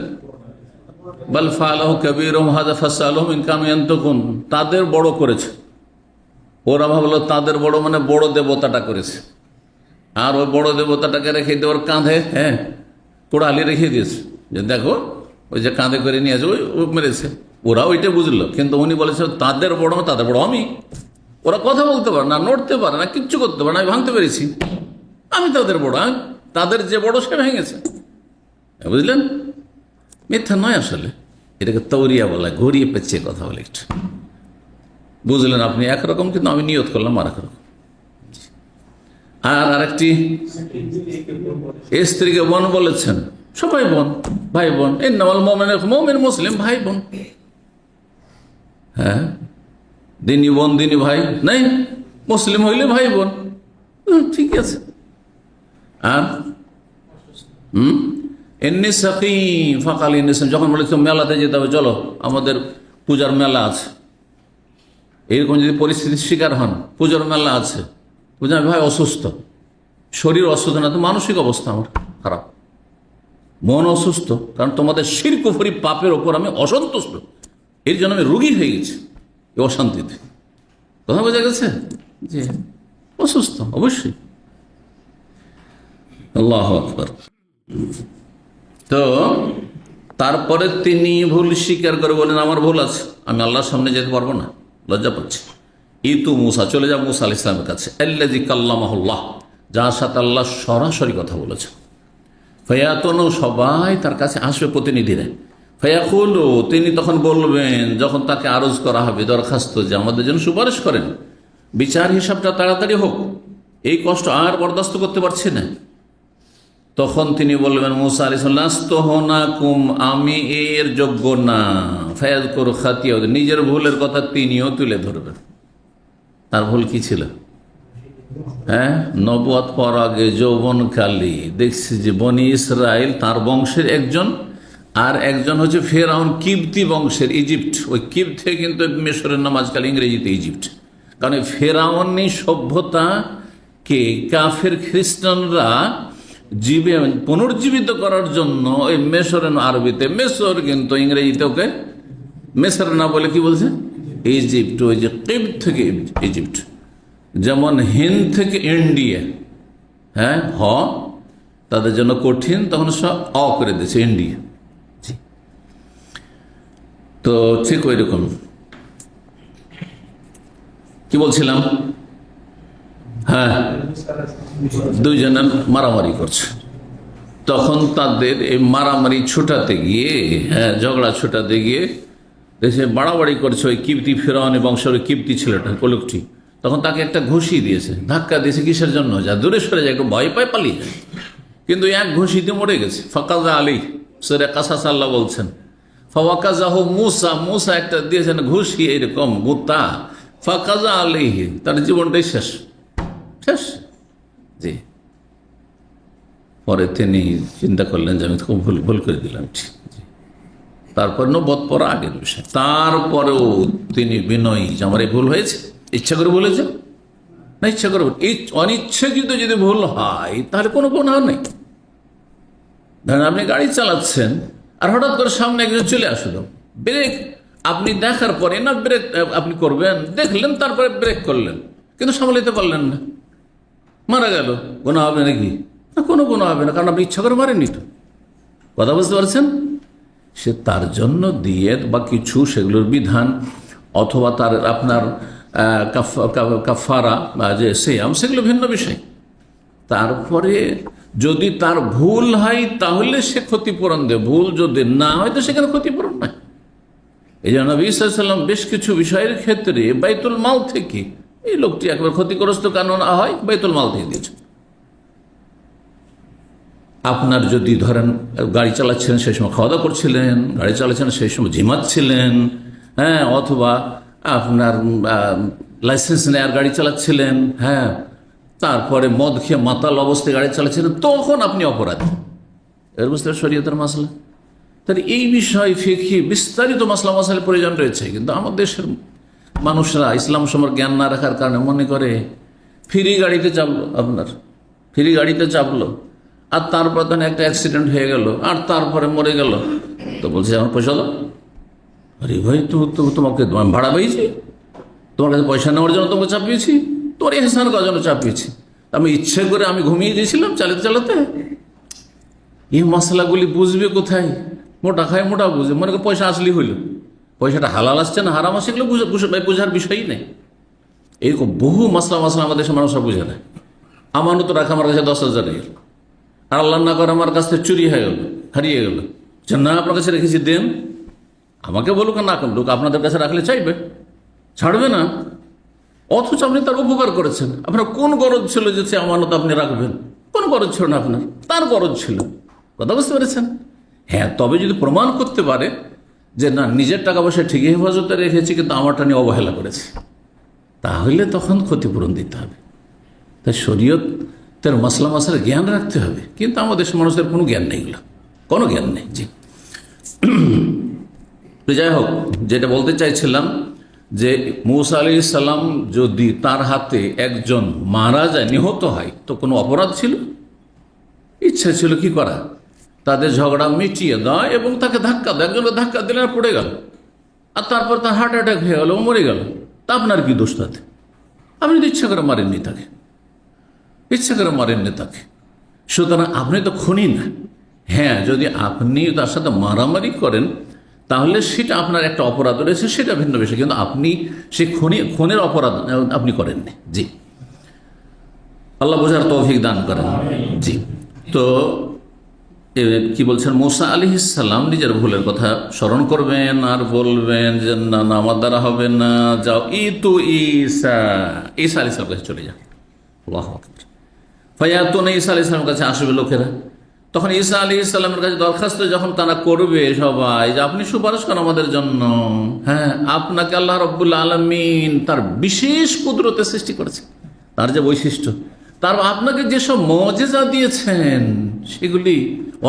বাল ফাআলাহু কাবীরুহুম হাযা ফাসআলুহুম ইন কানু ইয়ানতাকুন, তাদের বড় করেছে, ওরা ভাবলো তাদের বড় মানে বড় দেবতাটা করেছে, আর ওই বড় দেবতাটাকে রেখে দিয়ে ওর কাঁধে, হ্যাঁ, কোড়ালি রেখে দিয়েছে, যে দেখো ওই যে কাঁধে করে নিয়ে আসে, ওই মেরেছে। ওরা ওইটা বুঝলো, কিন্তু উনি বলেছে তাদের বড়, তাদের বড় আমি। ওরা কথা বলতে পারে না, নড়তে পারে না, কিচ্ছু করতে পারে না, আমি ভাঙতে পেরেছি, আমি তাদের বড়। তাদের যে বড় সে ভেঙেছে, বুঝলেন? মিথ্যা নয় আসলে, এটাকে তৌরিয়া বলা, ঘুরিয়ে পেঁচিয়ে কথা বলে একটু, বুঝলেন আপনি একরকম, কিন্তু আমি নিয়ত করলাম আর একরকম। আর আরেকটি, স্ত্রীকে বোন বলেছেন, সবাই বোন, ভাই বোন, ইন্নামাল মুমিনুনা মুসলিম, ভাই বোন। হ্যাঁ, দিনী বোন দিনী ভাই নাই, মুসলিম হইলে ভাই বোন, ঠিক আছে। আর এমনি সাকিম ফাঁকাল এনেছেন, যখন বলেছ মেলাতে যেতে হবে, চলো আমাদের পূজার মেলা আছে, এরকম যদি পরিস্থিতির শিকার হন, পূজার মেলা আছে, বুঝলেন ভাই অসুস্থ, শরীর অসুস্থ না তো মানসিক অবস্থা আমার খারাপ, মন অসুস্থ, কারণ তোমাদের শিরক কুফরি পাপের ওপর আমি অসন্তুষ্ট, এর জন্য আমি রোগী হয়ে গেছি এই অশান্তিতে। কথা বোঝা গেছে? যে অসুস্থ অবশ্যই। আল্লাহু আকবার। তো তারপরে তিনি ভুল স্বীকার করে বলেন, আমার ভুল আছে, আমি আল্লাহর সামনে যেতে পারবো না, লজ্জা পাচ্ছি। ইতু মুসা, চলে যা মুসা আলাইহিস সালামের কাছে, আল্লাযী কাল্লামাহুল্লাহ, যার সাথে আল্লাহ সরাসরি কথা বলেছে। ফায়াতুনু, সবাই তার কাছে আসবে, প্রতিনিধিরা। ফায়াকুলু, তিনি তখন বলবেন, যখন তাকে আরজ করা হবে, দরখাস্ত, যে আমাদের জন্য সুপারিশ করেন, বিচার হিসাবটা তাড়াতাড়ি হোক, এই কষ্ট আর বরদাস্ত করতে পারছি না। তখন তিনি বলবেন, মুসা আলাইহিস সালাম, লাস্তুহুনাকুম, আমি এর যোগ্য না। ফায়াযকুরু খাতিয়াহ, নিজের ভুলের কথা তিনিও তুলে ধরবেন। তার ভুল কি ছিল? হ্যাঁ, নবুয়ত পাওয়ার আগে যৌবনকালী দেখছি যে বনি ইসরায়েল তার বংশের একজন, আর একজন হচ্ছে ফেরাউন কিবতি বংশের, ইজিপ্ট। ওই কিবতে কিন্তু মিশরের নাম আজকাল ইংরেজিতে ইজিপ্ট, কারণ ফেরাউনি সভ্যতাকে কাফের খ্রিস্টানরা পুনর্জীবিত করার জন্য ওই মেশরের আরবিতে মেসর, কিন্তু ইংরেজিতে ওকে মেসর না বলে কি বলছে? ইজিপ্ট। ওই যে কিবত থেকে ইজিপ্ট, যেমন হিন্দ থেকে ইন্ডিয়া, হ্যাঁ তাদের জন্য কঠিন, তখন সব করে দিয়েছে ইন্ডিয়া। তো ঠিক ওই রকম কি বলছিলাম, হ্যাঁ, দুইজনে মারামারি করছে, তখন তাদের এই মারামারি ছুটাতে গিয়ে, হ্যাঁ ঝগড়া ছুটাতে গিয়ে দেশে বাড়াবাড়ি করছে ওই কিবতি ফেরাউনি বংশের ওই কিবতি ছেলেটা, লোকটি, তখন তাকে একটা ঘুষি দিয়েছে, ধাক্কা দিয়েছে, কিসের জন্য? যা দূরে সরে যায়, একটু ভয় পায়, পালিয়ে যায়, কিন্তু এক ঘুষিতে মরে গেছে। ফাকাজা আলী সূরা কাসাস আল্লাহ বলছেন, ফাওয়াকাজাহু মুসা, মুসা একটা দিয়েছেন ঘুষি, এরকম গুতা, ফাকাজা আলাইহি, তার জীবনটাই শেষ শেষ। জি, পরে তিনি চিন্তা করলেন যে আমি খুব ভুল করে দিলাম। তারপর নবুয়ত পড়া আগের বিষয়, তারপরেও তিনি বিনয়ী, যে আমার এই ভুল হয়েছে, ইচ্ছা করে বলেছে না, ইচ্ছা করে, অনিচ্ছাকৃত যদি ভুল হয় তাহলে কোনো গুনাহ নেই। ধরেন আপনি গাড়ি চালাচ্ছেন আর হঠাৎ করে সামনে একজন চলে আসলো, ব্রেক আপনি দেখার পরে না ব্রেক আপনি করবেন, দেখলেন, তারপরে ব্রেক করলেন, কিন্তু সামলাতে পারলেন না, মারা গেল, গুনাহ হবে নাকি? না, কোনো গুনাহ হবে না, কারণ আপনি ইচ্ছা করে মারেননি তো। কথা বুঝতে পারছেন? সে তার জন্য দিয়েত বা কিছু সেগুলোর বিধান, অথবা তার আপনার কাফারা বা যে সিয়াম, সেগুলো ভিন্ন বিষয়। তারপরে যদি তার ভুল হয় তাহলে সে ক্ষতিপূরণ দেয়, ভুল যদি না হয় তো সেখানে ক্ষতিপূরণ নাই। এই জন্য নবী সাল্লাল্লাহু আলাইহি ওয়াসাল্লাম বেশ কিছু বিষয়ের ক্ষেত্রে বাইতুল মাল থেকে, এই লোকটি একবার ক্ষতিগ্রস্ত কেন না হয়, বাইতুল মাল থেকে দিয়েছে। আপনার যদি ধরেন গাড়ি চালাচ্ছিলেন, সেই সময় খাওয়া দাওয়া করছিলেন, গাড়ি চালাচ্ছেন সেই সময় ঝিমাচ্ছিলেন, হ্যাঁ, অথবা আপনার লাইসেন্স নেয়ার গাড়ি চালাচ্ছিলেন, হ্যাঁ, তারপরে মদ খেয়ে মাতাল অবস্থায় গাড়ি চালাচ্ছিলেন, তখন আপনি অপরাধী। এর বুঝতে শরীয়তের মাসলা। তাহলে এই বিষয়ে ফিকহি বিস্তারিত মাসলা মাসাইলের প্রয়োজন রয়েছে, কিন্তু আমাদের দেশের মানুষরা ইসলাম সম্পর্কে জ্ঞান না রাখার কারণে মনে করে ফ্রি গাড়িতে চাপলো, আপনার ফ্রি গাড়িতে চাপলো, আর তারপর তখন একটা অ্যাক্সিডেন্ট হয়ে গেল, আর তারপরে মরে গেল, তো বলছে আমার পয়সা দাও। আরে ভাই, তোমাকে ভাড়া পেয়েছি, তোমার কাছে পয়সা নেওয়ার জন্য তোমাকে চাপিয়েছি, তোমার এহসান করার জন্য চাপিয়েছি, আমি ইচ্ছে করে আমি ঘুমিয়ে দিয়েছিলাম চালাতে চালাতে। এই মশলাগুলি বুঝবে কোথায়? মোটা খায় মোটা বুঝে, মনে করে পয়সা আসলেই হইল, পয়সাটা হালাল আসছে না হারাম আসছে, এগুলো বোঝার বিষয়ই নেই। এরকম বহু মশলা আমাদের দেশের মানুষরা বুঝে না। আমানত রাখা আমার কাছে 10,000 রিয়াল, আর আল্লাহ না করে আমার কাছ থেকে চুরি হয়ে গেল, হারিয়ে গেল, যে না আপনার কাছে রেখেছি দেন, আমাকে বলুক আর না করুক, আপনাদের কাছে রাখলে চাইবে, ছাড়বে না। অথচ আপনি তার উপকার করেছেন। আপনার কোন গরজ ছিল যে সে আমানত আপনি রাখবেন? কোন গরজ ছিল না আপনার? তার গরজ ছিল। কথা বুঝতে পেরেছেন? হ্যাঁ, তবে যদি প্রমাণ করতে পারে যে না, নিজের টাকা পয়সা ঠিকই হেফাজতে রেখেছি কিন্তু আমারটা নিয়ে অবহেলা করেছে, তাহলে তখন ক্ষতিপূরণ দিতে হবে। তাই শরীয়তের মশলা মশলার জ্ঞান রাখতে হবে, কিন্তু আমাদের দেশের মানুষের কোনো জ্ঞান নেই, এগুলো কোনো জ্ঞান নেই। জি, যাই হোক, যেটা বলতে চাইছিলাম যে মূসা আলাইহিস সালাম যদি তার হাতে একজন মারা যায়, নিহত হয়, তো কোনো অপরাধ ছিল? ইচ্ছা ছিল কি করা, তাদের ঝগড়া মিটিয়ে দেয় এবং তাকে ধাক্কা দেয়। একজনকে ধাক্কা দিলে আর পড়ে গেল, আর তারপর তার হার্ট অ্যাটাক হয়ে গেল, মরে গেল। তা আপনার কি দোষ তাতে? আপনি তো ইচ্ছা করে মারেননি তাকে, ইচ্ছা করে মারেননি তাকে। সুতরাং আপনি তো খুনি না। হ্যাঁ, যদি আপনি তার সাথে মারামারি করেন তাহলে সেটা আপনার একটা অপরাধ রয়েছে, সেটা ভিন্ন বিষয়, কিন্তু আপনি সেই খুনের অপরাধ আপনি করেননি। জি, আল্লাহ বোঝার তৌফিক দান করেন। জি, তো কি বলছেন, মূসা আলাইহিস সালাম নিজের ভুলের কথা স্মরণ করবেন আর বলবেন যে না, আমার দ্বারা হবে না, যাও ঈসা আলাইহিস সালামের কাছে চলে যাও। আল্লাহু আকবার। ফায়াতুনা ঈসা আলাইহিস সালামের কাছে আসবে লোকেরা। তখন ঈসা আলাইহিস সালামের কাছে দরখাস্ত যখন তারা করবে সবাই, যে আপনি সুপারিশ করেন আমাদের জন্য। হ্যাঁ, আপনাকে আল্লাহ রাব্বুল আলামিন তার বিশেষ কুদরতে সৃষ্টি করেছেন, তার যে বৈশিষ্ট্য, তার আপনাকে যেসব মুজিজা দিয়েছেন সেগুলি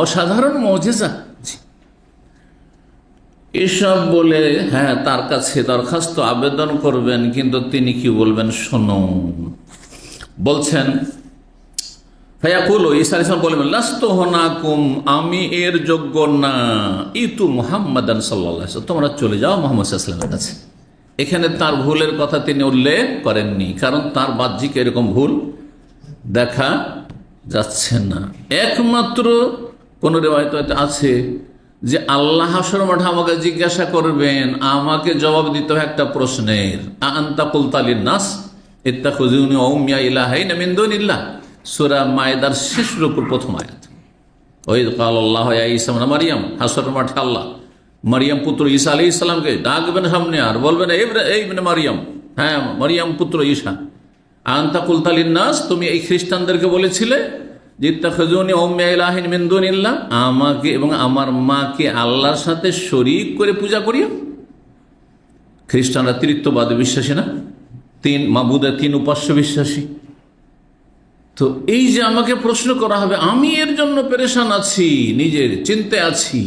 অসাধারণ মুজিজা। এসব বলে হ্যাঁ তার কাছে দরখাস্ত আবেদন করবেন, কিন্তু তিনি কি বলবেন শোনো। বলছেন ফায়াকুলু, ঈসা আলাইহিস সালাম বলবেন লাস্তু হুনাকুম, আমি এর যোগ্য না। ইতু মুহাম্মাদান সাল্লাল্লাহু আলাইহি ওয়াসাল্লাম, তোমরা চলে যাও মুহাম্মদ সাল্লাল্লাহু আলাইহি ওয়াসাল্লামের কাছে। এখানে তার ভুলের কথা তিনি উল্লেখ করেননি, কারণ তার বাহ্যিক এরকম ভুল দেখা যাচ্ছে না। একমাত্র কোন রিওয়ায়াতে আছে যে আল্লাহ হাসর মাঠে আমাকে জিজ্ঞাসা করবেন, আমাকে জবাব দিতে হবে একটা প্রশ্নের, আনতা কুলতা লিন-নাস ইত্তাখিযুনি ওয়া উম্মিয়া ইলাহাইন মিন দুনিল্লাহ, সূরা মায়েদার শেষ রূপের প্রথম আয়াত। ওই ক্বালাল্লাহু ইয়া ঈসা ইবনে মারইয়াম, হাসর মাঠে আল্লাহ মারিয়াম পুত্র ঈসা আলাইহিস সালামকে ডাকবেন সামনে আর বলবেন, এই ইবনে মারইয়াম, হ্যাঁ মারিয়াম পুত্র ঈসা, আনতা কুলতা লিন-নাস, তুমি এই খ্রিস্টানদেরকে বলেছিলে যে ইত্তাখিযুনি ওয়া উম্মিয়া ইলাহাইন মিন দুনিল্লাহ, আমাকে এবং আমার মাকে আল্লাহর সাথে শরীক করে পূজা করিও। খ্রিস্টানরা ত্রিত্ববাদে বিশ্বাসী না, তিন মাবুদে, তিন উপাস্য বিশ্বাসী। তো এই যে আমাকে প্রশ্ন করা হবে, আমি এর জন্য পেরেশান আছি, নিজের চিন্তায় আছি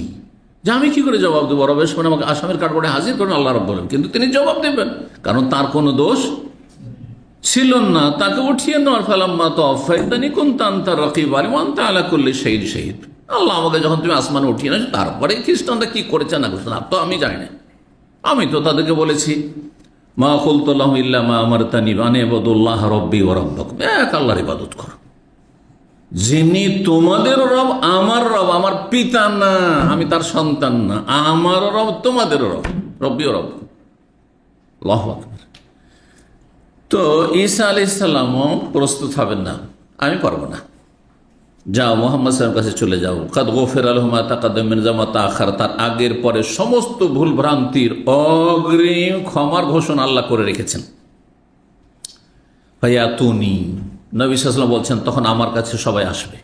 যে আমি কি করে জবাব দেবো। রবেশ মানে আমাকে আসামের কাঠগড়ে হাজির করেন আল্লাহ রাব্বুল আলামিন, কিন্তু তিনি জবাব দেবেন, কারণ তার কোনো দোষ ছিল না। তাকে উঠিয়ে নেওয়ার ফালাম্মা তাওফাইতানি কুনতা আনতা রাকিব আলিম ওয়া আনতা আলা কুল্লি শাইইন শাহিদ। আল্লাহ আমাকে যখন তুমি আসমানে উঠিয়ে নেছো, তারপরে খ্রিস্টানরা কি করেছে না করেছে তো আমি জানি না। আমি তো তাদেরকে বলেছি মা কুলতু লাহুম ইল্লা মা আমারতানি আন ইবুদুল্লাহ রাব্বি ওয়া রাব্বাকুম, এক আল্লাহর ইবাদত করো, যিনি তোমাদের রব, আমার রব, আমার পিতা না, আমি তার সন্তান না, আমার রব তোমাদের রব, রব্বি ওয়া রাব্বাকুম। আল্লাহু আকবার। তো ঈসা আলাইহিস সালামও প্রস্তুত হবেন না, আমি পারবো না, যাও মুহাম্মদ সাল্লাল্লাহু আলাইহি ওয়াসাল্লামের কাছে চলে যাও। কাদ গফিরা লাহু মা তাকাদ্দাম মিন যামা তাআখার, তার আগের পরে সমস্ত ভুল ভ্রান্তির অগ্রিম ক্ষমার ঘোষণা আল্লাহ করে রেখেছেন। ফায়াতুনি, নবী সাল্লাল্লাহু আলাইহি ওয়াসাল্লাম বলছেন তখন আমার কাছে সবাই আসবে।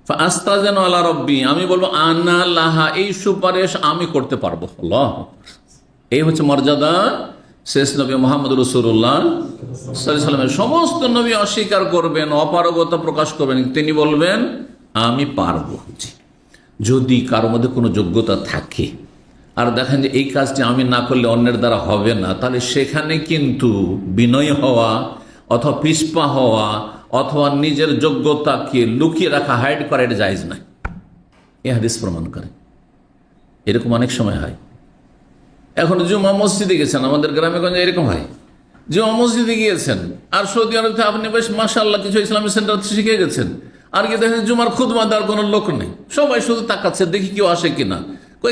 ফাআস্তাযিনু আলা রাব্বি, আমি বলবো আনা লাহা, এই সুপারিশ আমি করতে পারবো। আল্লাহু আকবার। এই হচ্ছে মর্যাদা শেষ নবী মুহাম্মদ রাসূলুল্লাহ সাল্লাল্লাহু আলাইহি ওয়াসাল্লামের। সমস্ত নবী অস্বীকার করবেন, অপারগতা প্রকাশ করবেন, তিনি বলবেন আমি পারবো। যদি কারো মধ্যে কোনো যোগ্যতা থাকে আর দেখেন যে এই কাজটি আমি না করলে অন্যের দ্বারা হবে না, তাহলে সেখানে কিন্তু বিনয় হওয়া অথবা পিছপা হওয়া অথবা নিজের যোগ্যতাকে লুকিয়ে রাখা, হাইড করা, এটা জায়েজ নয়। এই হাদিস প্রমাণ করে। এরকম অনেক সময় হয়। এখন জুমা মসজিদে গেছেন, আমাদের গ্রামে গঞ্জে এরকম হয়, জুমা মসজিদে গিয়েছেন আর সৌদি আরবে আপনি বেশ মাশাআল্লাহ কিছু ইসলামিক সেন্টার শিখে গেছেন, আর কি দেখেন জুমার খুতবা দেওয়ার কোনো লোক নেই, সবাই শুধু তাকাচ্ছে দেখি কেউ আসে কিনা,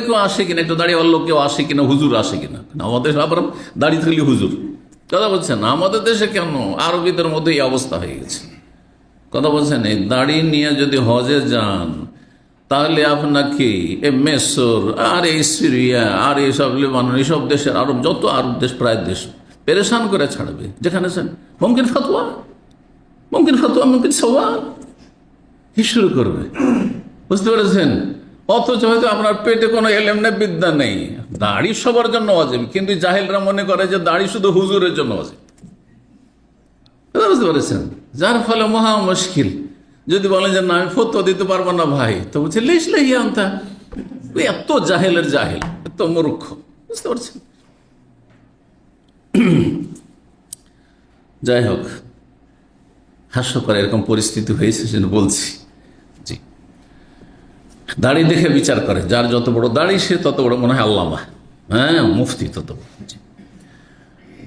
কেউ আসে কিনা, একটু দাঁড়িয়ে লোক কেউ আসে কিনা, হুজুর আসে কিনা। আমাদের আবার দাঁড়িয়ে থাকলে হুজুর, কথা বলছেন। আমাদের দেশে কেন আরবিদের মধ্যে এই অবস্থা হয়ে গেছে। কথা বলছেন, এই দাড়ি নিয়ে যদি হজে যান তাহলে আপনাকে মেসর আর এই সিরিয়া আর এইসব লেবানন এইসব দেশের আরব, যত আরব দেশ প্রায় দেশ পেরেশান করে ছাড়বে। যেখানে মুমকিন ফতোয়া, মুমকিন ফতোয়া, মুমকিন সওয়াল শুরু করবে, বুঝতে পেরেছেন? অথচ হয়তো আপনার পেটে কোনো এলেম নেই, বিদ্যা নেই। দাড়ি সবার জন্য ওয়াজিব, কিন্তু জাহিলরা মনে করে যে দাড়ি শুধু হুজুরের জন্য ওয়াজিব। বুঝতে পেরেছেন? যার ফলে মহা মুশকিল। যদি বলেন যে না আমি ফতোয়া দিতে পারবো না ভাই, তো বলছে লেসলে আনতা, এত জাহেলের জাহেল, এত মূর্খ। বুঝতে পারছেন? যাই হোক, হাস্যকর এরকম পরিস্থিতি হয়েছে সেজন্য বলছি। জি, দাড়ি দেখে বিচার করে, যার যত বড় দাড়ি সে তত বড় মনে হয় আল্লামা, হ্যাঁ মুফতি তত বড়।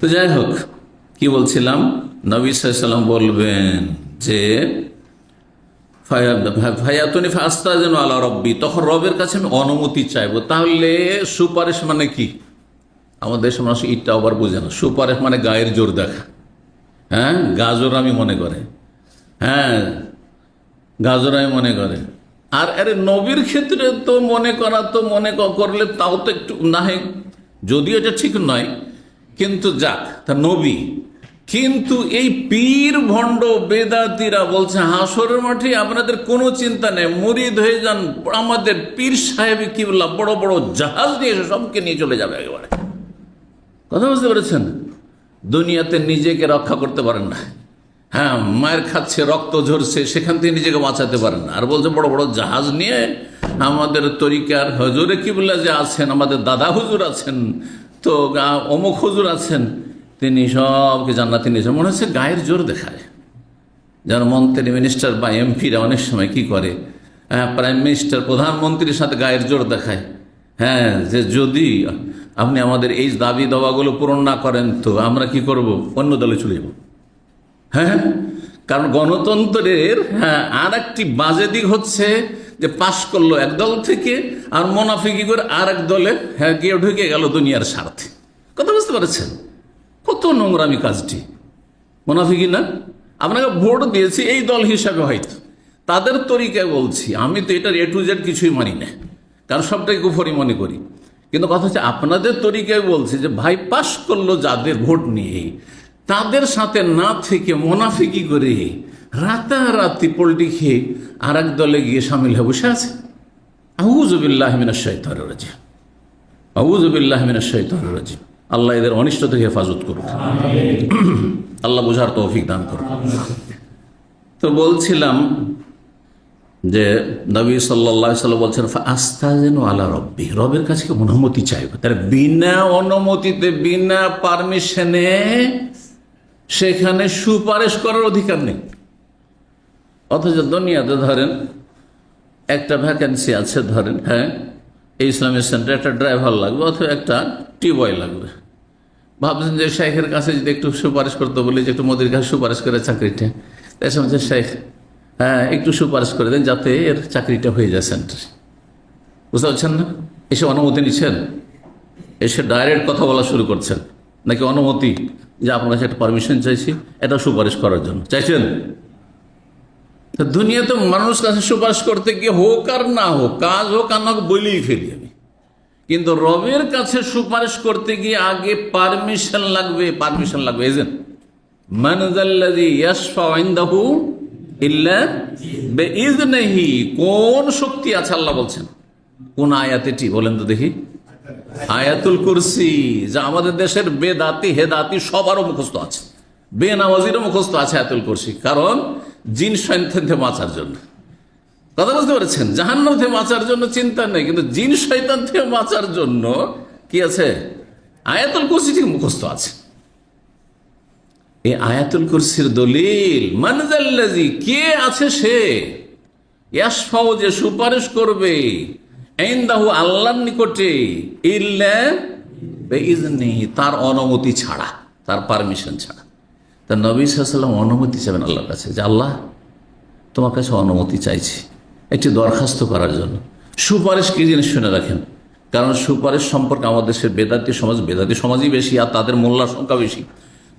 তো যাই হোক, কি বলছিলাম, নবী সাল্লাল্লাহু আলাইহি ওয়াসাল্লাম বলবেন যে ফায়াতুনি ফাস্তাযিনু আলা রাব্বি, তখন রবের কাছে আমি অনুমতি চাইবো। তাহলে সুপারিশ মানে কি? আমাদের দেশের মানুষ ইটটা আবার বুঝে না। সুপারিশ মানে গায়ের জোর দেখা, হ্যাঁ গাজর আমি মনে করে, হ্যাঁ গাজর আমি মনে করে। আর আরে নবীর ক্ষেত্রে তো মনে করা, তো মনে করলে তাও তো একটু না হয়, যদিও এটা ঠিক নয়, কিন্তু যাক তা নবী। কিন্তু এই পীর ভণ্ড বেদাতিরা বলছে হাসরের মাঠে আপনাদের কোনো চিন্তা নেই, মুরিদ হয়ে যান, আমাদের পীর সাহেব কিবলা বড় বড় জাহাজ নিয়ে এসে সবকে নিয়ে চলে যাবে একেবারে। কথা বুঝতে পেরেছেন? দুনিয়াতে নিজেকে রক্ষা করতে পারেন না, হ্যাঁ মায়ের খাচ্ছে, রক্ত ঝরছে, সেখান থেকে নিজেকে বাঁচাতে পারেন না, আর বলছে বড় বড় জাহাজ নিয়ে আমাদের তরিকার হুজুরে কিবলা যে আছেন, আমাদের দাদা হুজুর আছেন, তো অমুক হুজুর আছেন, তিনি সবকে জান্নাতে নিয়েছেন। মনে হচ্ছে গায়ের জোর দেখায়। যারা মন্ত্রী মিনিস্টার বা এমপিরা অনেক সময় কি করে, প্রাইম মিনিস্টার প্রধানমন্ত্রীর সাথে গায়ের জোর দেখায়, হ্যাঁ যে যদি আপনি আমাদের এই দাবি দাওয়াগুলো পূরণ না করেন তো আমরা কি করব, অন্য দলে চলে যাব। হ্যাঁ, কারণ গণতন্ত্রের আর একটি বাজে দিক হচ্ছে যে পাশ করলো এক দল থেকে আর মুনাফিকি করে আর এক দলে গিয়ে ঢুকে গেল দুনিয়ার স্বার্থে। কথা বুঝতে পারছেন? কত নোংরামি কাজটি, মুনাফিকি না? আপনাকে ভোট দিয়েছি এই দল হিসাবে, হয়তো তাদের তরিকায় বলছি, আমি তো এটার এ টু জেড কিছুই মানি না, কারণ সবটাই কুফরি মনে করি। কিন্তু কথা হচ্ছে আপনাদের তরিকায় বলছি যে ভাই পাশ করলো যাদের ভোট নিয়ে, তাদের সাথে না থেকে মুনাফিকি করে রাতারাতি পোল্টি খেয়ে আর এক দলে গিয়ে সামিল হয়ে বসে আছে। আউযু বিল্লাহি মিনাশ শাইতানির রাজিম, আউযু বিল্লাহি মিনাশ শাইতানির রাজিম। আল্লাহ এদের অনিষ্ট থেকে হেফাজত করুন, আল্লাহ বোঝার তৌফিক দান করুন। তো বলছিলাম যে নবী সাল্লাল্লাহু আলাইহি ওয়াসাল্লাম বলছেন ফাস্তাযিনু আলা রাব্বি, রবের কাছে অনুমতি চাইবে। তার বিনা অনুমতিতে, বিনা পারমিশনে সেখানে সুপারিশ করার অধিকার নেই। অথচ দুনিয়াতে ধরেন একটা ভ্যাকেন্সি আছে, ধরেন হ্যাঁ এই ইসলামিক সেন্টারে একটা ড্রাইভার লাগবে অথবা একটা টিউবওয়েল লাগবে, ভাবছেন যে শেখের কাছে যদি একটু সুপারিশ করতে বলি, যে একটু মোদির কাছে সুপারিশ করে চাকরিটা, তাই সময় শেখ হ্যাঁ একটু সুপারিশ করে দেন যাতে এর চাকরিটা হয়ে যায় সেন্টারে। বুঝতে পারছেন না? এসে অনুমতি নিচ্ছেন, এসে ডাইরেক্ট কথা বলা শুরু করছেন, নাকি অনুমতি যে আপনার কাছে একটা পারমিশন চাইছি এটা সুপারিশ করার জন্য চাইছেন? দুনিয়াতে মানুষ কাছে সুপারিশ করতে গিয়ে হোক আর না হোক, কাজ হোক আর না হোক বলেই ফেলি আমি, কিন্তু রবের কাছে সুপারিশ করতে গিয়ে আগে পারমিশন লাগবে, পারমিশন লাগবে। এজেন্ট মান যাল্লাযী ইয়াশফাউ ইনদাহু ইল্লা বিইযনিহি, কোন শক্তি আছে আল্লাহ বলছেন, কোন আয়াতেটি বলেন তো দেখি? আয়াতুল কুরসি, যা আমাদের দেশের বেদাতি হেদাতি সবারও মুখস্থ আছে, বেনামাজিরও মুখস্থ আছে আয়াতুল কুরসি, কারণ জিন শয়তান থেকে বাঁচার জন্য। কথা বুঝতে পেরেছেন? জাহান্নাম থেকে বাঁচার জন্য চিন্তা নেই, কিন্তু জিন শয়তান থেকে বাঁচার জন্য কি আছে? আয়াতুল কুরসি ঠিক মুখস্থ আছে। এই আয়াতুল কুরসির দলিল মান যাল্লাযী, কে আছে সে, ইয়াশফাউ যে সুপারিশ করবে, ইনদাহু আল্লাহর নিকটে, ইল্লা বিইযনিহি তার অনুমতি ছাড়া, তার পারমিশন ছাড়া। তা নবী সাল্লাল্লাহু আলাইহি ওয়াসাল্লাম অনুমতি চাইবেন আল্লাহর কাছে যে আল্লাহ তোমার কাছে অনুমতি চাইছি একটি দরখাস্ত করার জন্য। সুপারিশ কি জিনিস শুনে রাখেন, কারণ সুপারিশ সম্পর্কে আমাদের দেশের বেদাতি সমাজই বেশি, আর তাদের মোল্লার সংখ্যা বেশি।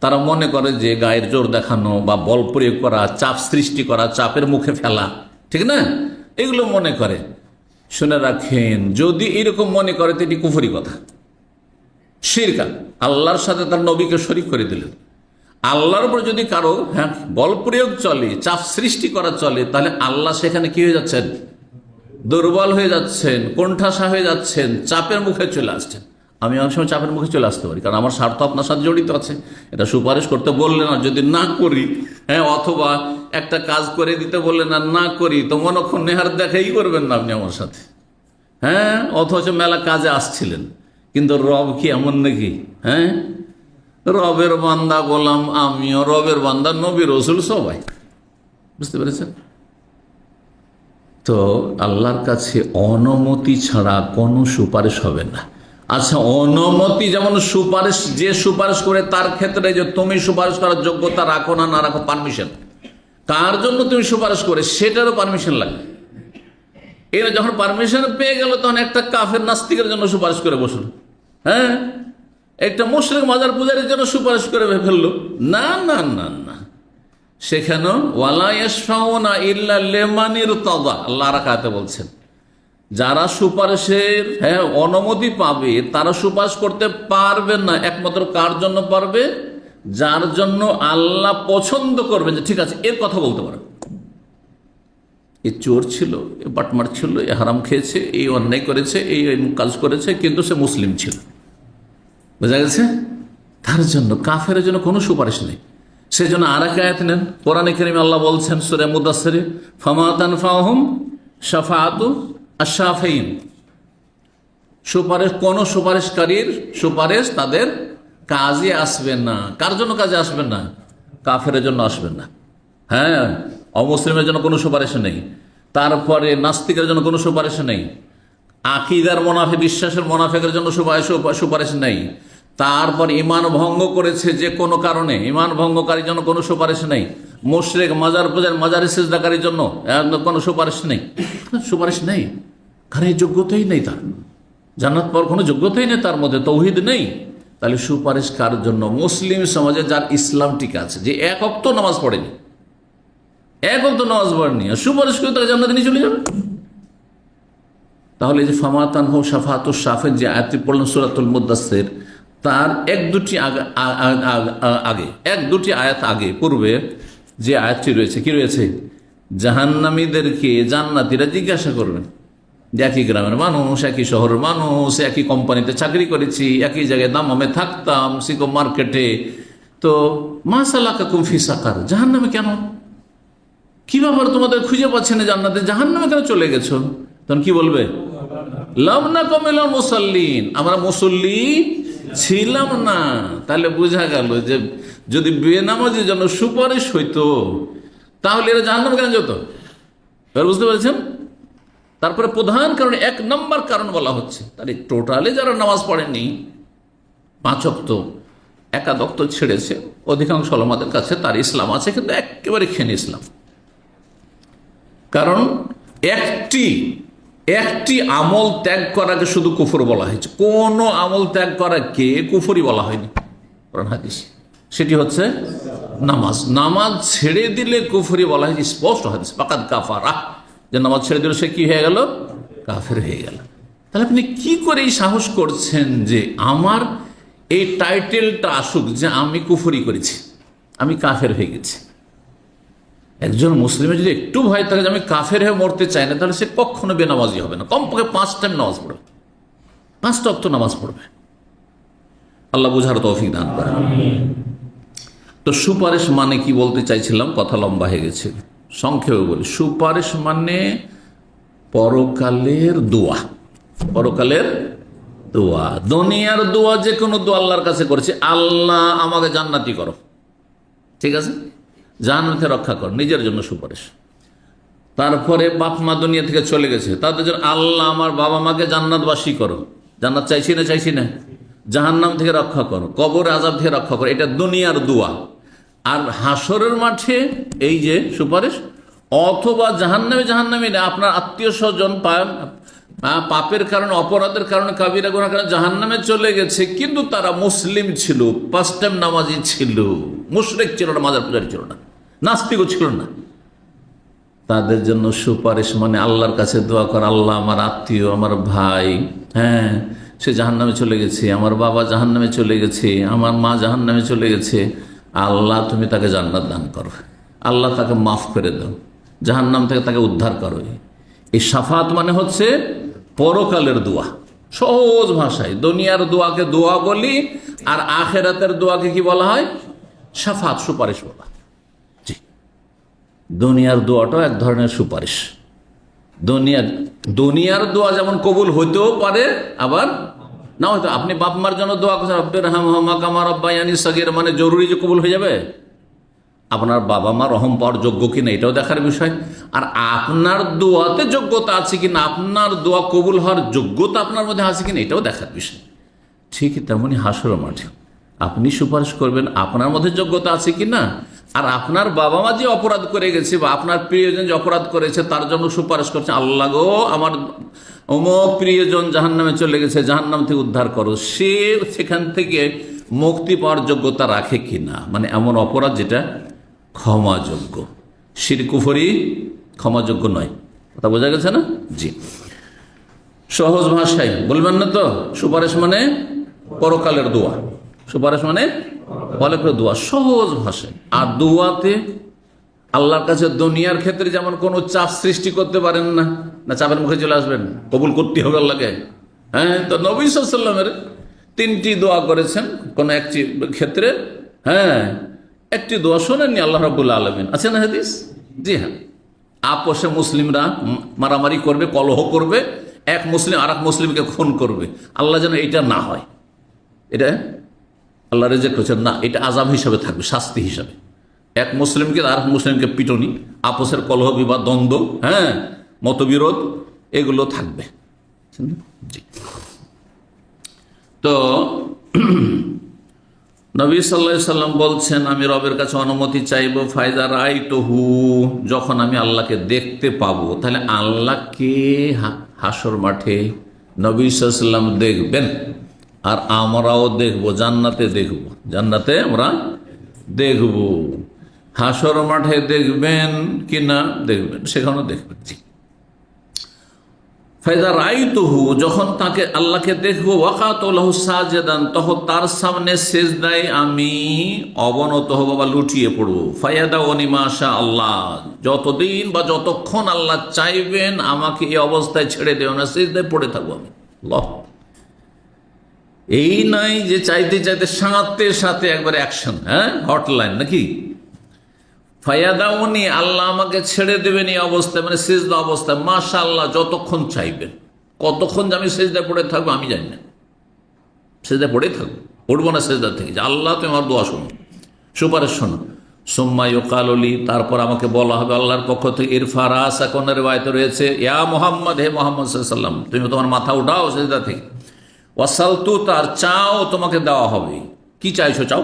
তারা মনে করে যে গায়ের জোর দেখানো বা বল প্রয়োগ করা, চাপ সৃষ্টি করা, চাপের মুখে ফেলা, ঠিক না, এগুলো মনে করে। শুনে রাখেন, যদি এরকম মনে করে তো এটি কুফরি কথা, শিরক, আল্লাহর সাথে তার নবীকে শরীক করে দিলেন। আল্লাহর উপর যদি কারো বল প্রয়োগ চলে, চাপ সৃষ্টি করা চলে, তাহলে আল্লাহ সেখানে কি হয়ে যাচ্ছেন? দুর্বল হয়ে যাচ্ছেন, কোণঠাসা হয়ে যাচ্ছেন, চাপের মুখে চলে আসছেন। আমি অনেক সময় চাপের মুখে চলে আসতে পারি, কারণ আমার স্বার্থ আপনার সাথে জড়িত আছে। এটা সুপারিশ করতে বললেন আর যদি না করি, অথবা একটা কাজ করে দিতে বললেন আর না করি, তো মনক্ষণ নেহার দেখাই করবেন না আপনি আমার সাথে। অথচ মেলা কাজে আসছিলেন, কিন্তু রব কি এমন নাকি? রবের বান্দা গোলাম আমিও, রবের বান্দা নবী রসুল সবাই, বুঝতে পেরেছেন? তো আল্লাহর কাছে অনুমতি ছাড়া কোনো সুপারিশ হবে না। আচ্ছা, অনুমতি যেমন সুপারিশ, যে সুপারিশ করে তার ক্ষেত্রে যে তুমি সুপারিশ করার যোগ্যতা রাখো না রাখো, পারমিশন, কার জন্য তুমি সুপারিশ করে সেটারও পারমিশন লাগে। এরা যখন পারমিশন পেয়ে গেল, তখন একটা কাফের নাস্তিকের জন্য সুপারিশ করে বসলো, একটা মুশরিক মাজার পূজারীর জন্য সুপারিশ করে ফেললো। না না না না, সেখানেও ওয়ালা ইয়াশফাউনা ইল্লা লিমান ইরতাদা, আল্লাহ রাকাতে বলছেন, যারা সুপারিশের অনুমতি পাবে তারা সুপারিশ করতে পারবে না, একমাত্র কার জন্য পারবে? যার জন্য আল্লাহ পছন্দ করবেন যে ঠিক আছে এর কথা বলতে পারে। এ চোর ছিল, এ বাটমার ছিল, এ হারাম খেয়েছে, এই অন্যায় করেছে, এই কাজ করেছে, কিন্তু সে মুসলিম ছিল, বোঝা গেছে? তার জন্য, কাফের জন্য কোনো সুপারিশ নেই। সেজন্য আর এক আয়াত নেন, কোরআনে কারীমে আল্লাহ বলছেন সূরা মুদাসসিরে, ফামা তানফাহুম শাফাআতু আশ-শাফিঈন, সুপারিশ, কোন সুপারিশকারীর সুপারিশ তাদের কাজে আসবে না। কার জন্য কাজে আসবে না? কাফের জন্য আসবে না। অমুসলিমের জন্য কোনো সুপারিশ নেই। তারপরে নাস্তিকের জন্য কোনো সুপারিশ নেই। আকীদার মুনাফিক, বিশ্বাসের মুনাফিকের জন্য সুপারিশ নেই। তারপর ঈমান ভঙ্গ করেছে যে কোনো কারণে, ঈমান ভঙ্গকারীর জন্য কোনো সুপারিশ নেই। মুশরিক, মাজার পূজার, মাজারে সিজদাকারীর জন্য কোনো সুপারিশ নেই। সুপারিশ নেই, কারণ এই যোগ্যতাই নেই তার, জান্নাত পাওয়ার কোনো যোগ্যতাই নেই, তার মধ্যে তৌহিদ নেই। তাহলে সুপারিশ কার জন্য? মুসলিম সমাজে যার ইসলাম ঠিক আছে, যে এক ওয়াক্ত নামাজ পড়েনি, এক ওয়াক্ত নামাজ পড়েনি, সুপারিশ করে তাকে জান্নাতে নিয়ে চলে যাবে। তাহলে যে ফামাতান হো শাফাতুশ শাফিঈন, যে আয়াতটি পড়লেন সূরাতুল মুদাসসির, তার এক দুটি আয়াত আগে পূর্বে যে আয়াতটি রয়েছে, কি রয়েছে? জাহান্নামীদেরকে জান্নাতীরা জিজ্ঞাসা করবেন যে একই গ্রামের মানুষ, একই শহরের মানুষ, একই কোম্পানিতে চাকরি করেছি, একই জায়গায় দামামে থাকতাম, সিকো মার্কেটে, তো মা সালাকাকুম ফি সাকার, জাহান্নামে কেন? কি ব্যাপার তোমাদের খুঁজে পাচ্ছে না জান্নাতে, জাহান্নামে কেন চলে গেছো? তখন কি বলবে? লাম নাকু মিনাল মুসাল্লিন, আমরা মুসল্লি ছিলাম না। তাহলে বোঝা গেল যে যদি বেনামাজির জন্য সুপারিশ হইতো তাহলে এরা জাহান্নামে কেন যেত? এবার বুঝতে পেরেছেন? তারপরে প্রধান কারণ, এক নম্বর কারণ বলা হচ্ছে, তাহলে টোটালি যারা নামাজ পড়েনি, 5 ওয়াক্ত একাদ ওয়াক্ত ছেড়েছে, অধিকাংশ ওলামাদের কাছে তার ইসলাম আছে, কিন্তু একেবারে খেনে ইসলাম। কারণ একটি আমল ত্যাগ করাকে শুধু কুফর বলা হয়েছে, কোন আমল ত্যাগ করাকে কুফরি বলা হয়নি কোরআন হাদিসে। সেটি হচ্ছে নামাজ। নামাজ ছেড়ে দিলে কুফরি বলা হয়েছে, স্পষ্ট হাদিস, ফাকাদ কাফারা, যে নামাজ ছেড়ে দিলে সে কি হয়ে গেল? কাফের হয়ে গেল। তাহলে আপনি কি করে এই সাহস করছেন যে আমার এই টাইটেলটা আসুক যে আমি কুফরি করেছি, আমি কাফের হয়ে গেছি? একজন মুসলিমের যদি একটু ভয় থাকে যে আমি কাফের হয়ে মরতে চাই না, তাহলে সে কখনো বেনামাজি হবে না। কমপক্ষে 5 টাইম নামাজ পড়বে, 5 ওয়াক্ত নামাজ পড়বে। আল্লাহ বুঝার তৌফিক দান করেন। তো সুপারিশ মানে কি বলতে চাইছিলাম, কথা লম্বা হয়ে গেছে, সংক্ষেপে বলি। সুপারিশ মানে পরকালের দোয়া, পরকালের দোয়া। দুনিয়ার দোয়া যে কোনো দোয়া আল্লাহর কাছে করেছে, আল্লাহ আমাকে জান্নাতি করো, ঠিক আছে, জান্নাতে রক্ষা কর, নিজের জন্য সুপারিশ। তারপরে বাপ মা দুনিয়া থেকে চলে গেছে, তাদের জন্য আল্লাহ আমার বাবা মাকে জান্নাতবাসী করো, জান্নাত চাইছি না, জাহান্নাম থেকে রক্ষা করো, কবর আযাব থেকে রক্ষা করো, এটা দুনিয়ার দোয়া। আর হাসরের মাঠে এই যে সুপারিশ, অথবা জাহান্নামে আপনার আত্মীয় স্বজন পাপের কারণে, অপরাধের কারণে, কাবিরা গুনাহের কারণে জাহান্নামে চলে গেছে, কিন্তু তারা মুসলিম ছিল, 5 টাইম নামাজি ছিল, মুশরিক ছিল না, মাজার পূজারী ছিল না, নাস্তিকও ছিল না। তাদের জন্য সুপারিশ মানে আল্লাহর কাছে দোয়া কর, আল্লাহ আমার আত্মীয়, আমার ভাই, হ্যাঁ সে জাহান্নামে চলে গেছে, আমার বাবা জাহান্নামে চলে গেছে, আমার মা জাহান্নামে চলে গেছে, আল্লাহ তুমি তাকে জান্নাত দান করো, আল্লাহ তাকে মাফ করে দাও, জাহান্নাম থেকে তাকে উদ্ধার করো। এই শাফাত মানে হচ্ছে পরকালের দোয়া। সহজ ভাষায় দুনিয়ার দোয়াকে দোয়া বলি, আর আখেরাতের দোয়াকে কি বলা হয়? শাফাত, সুপারিশ বলা। জি, দুনিয়ার দোয়াটাও এক ধরনের সুপারিশ। দুনিয়ার দোয়া যেমন কবুল হইতেও পারে, আবার না হয়তো। আপনি বাপ মার জন্য দোয়া করছেন, রব্বির হামহুমা কামা রাব্বায়ানি সগীর, মানে জরুরি যে কবুল হয়ে যাবে? আপনার বাবা মা রহম পাওয়ার যোগ্য কিনা এটাও দেখার বিষয়। আর আপনার দোয়াতে যোগ্যতা আছে কিনা, আপনার দোয়া কবুল হওয়ার যোগ্যতা আপনার মধ্যে আছে কিনা এটাও দেখার বিষয়। ঠিকই তেমনি হাসর মাঠে আপনি সুপারিশ করবেন আপনার মধ্যে যোগ্যতা আছে কিনা, আর আপনার বাবা মা যে অপরাধ করে গেছে বা আপনার প্রিয়জন যে অপরাধ করেছে তার জন্য সুপারিশ করছে, আল্লাহ গো আমার অমুক প্রিয়জন জাহান্নামে চলে গেছে, জাহান্নাম থেকে উদ্ধার করো, সে সেখান থেকে মুক্তি পাওয়ার যোগ্যতা রাখে কিনা, মানে এমন অপরাধ যেটা ক্ষমাযোগ্য। শিরক কুফরি ক্ষমাযোগ্য নয়, কথা বোঝা গেছে না? জি, সহজ ভাষায় বলবেন না তো। সুপারিশ মানে পরকালের দোয়া, সুপারিশ মানে পরকালের দোয়া, সহজ ভাষায়। আর দোয়াতে আল্লাহর কাছে দুনিয়ার ক্ষেত্রে যেমন কোনো চাপ সৃষ্টি করতে পারেন না, না চাপের মুখে চলে আসবেন, কবুল করতে হবে আল্লাহকে। হ্যাঁ, তো নবী সাল্লাল্লাহু আলাইহি ওয়াসাল্লামের 3টি দোয়া করেছেন কোন একটি ক্ষেত্রে। হ্যাঁ, একটি দোয়া শোনেননি আল্লাহ রাব্বুল আলামিন, আছে না হাদিস? জি হ্যাঁ, আপোষে মুসলিমরা মারামারি করবে, কলহ করবে, এক মুসলিম আর এক মুসলিমকে খুন করবে, আল্লাহ যেন এটা না হয়। এটা আল্লাহ রেজেক্ট করছেন না, এটা আযাব হিসাবে থাকবে, শাস্তি হিসাবে। এক মুসলিমকে আর এক মুসলিমকে পিটনি, আপোষের কলহ, বিবাদ, দ্বন্দ্ব, হ্যাঁ মতবিরোধ, এগুলো থাকবে। জি, তো নবী সাল্লাল্লাহু আলাইহি সাল্লাম বলছেন, আমি রবের কাছে অনুমতি চাইব, ফায়দা রাইতুহু, যখন আমি আল্লাহকে দেখতে পাবো। তাহলে আল্লাহকে হাসর মাঠে নবী সাল্লাল্লাহু আলাইহি সাল্লাম দেখবেন, আর আমরাও দেখব, জান্নাতে দেখব, জান্নাতে আমরা দেখব। হাসর মাঠে দেখবেন কিনা? দেখবেন, সেখানেও দেখবেন। জি, ফায়দা রাইতুহু, যখন তাকে আল্লাহকে দেখবো, ওয়াকাতু লাহু সাজিদান, তখন তার সামনে সিজদায় আমি অবনত হব বা লুটিয়ে পড়বো। ফায়াদাউনি মাশা আল্লাহ, যতদিন বা যতক্ষণ আল্লাহ চাইবেন আমাকে এই অবস্থায় ছেড়ে দেও না, সিজদায় পড়ে থাকবো আমি। আল্লাহ, এই নয় যে চাইতে চাইতে সাথে সাথে একবার অ্যাকশন, হ্যাঁ হটলাইন নাকি। ফায়াদাউনি, আল্লাহ আমাকে ছেড়ে দেবেন এই অবস্থায়, মানে সিজদা অবস্থায়, মাশাআল্লাহ, যতক্ষণ চাইবেন। কতক্ষণ যে আমি সিজদায় পড়ে থাকবো আমি জানি না, সিজদায় পড়েই থাকবো, উঠবো না সিজদা থেকে, যে আল্লাহ তুমি আমার দোয়া শোনো, সুপারিশ শোনো। সুম্মা ইউকালু লি, তারপর আমাকে বলা হবে আল্লাহর পক্ষ থেকে, ইরফা রাসাক, কোন রিওয়ায়াতে রয়েছে, ইয়া মুহাম্মদ, হে মুহাম্মদ সাল্লাল্লাহু আলাইহি ওয়াসাল্লাম, তুমি তোমার মাথা উঠাও সিজদা থেকে। ওয়াসালতু, তার চাও তোমাকে দেওয়া হবে, কি চাইছো চাও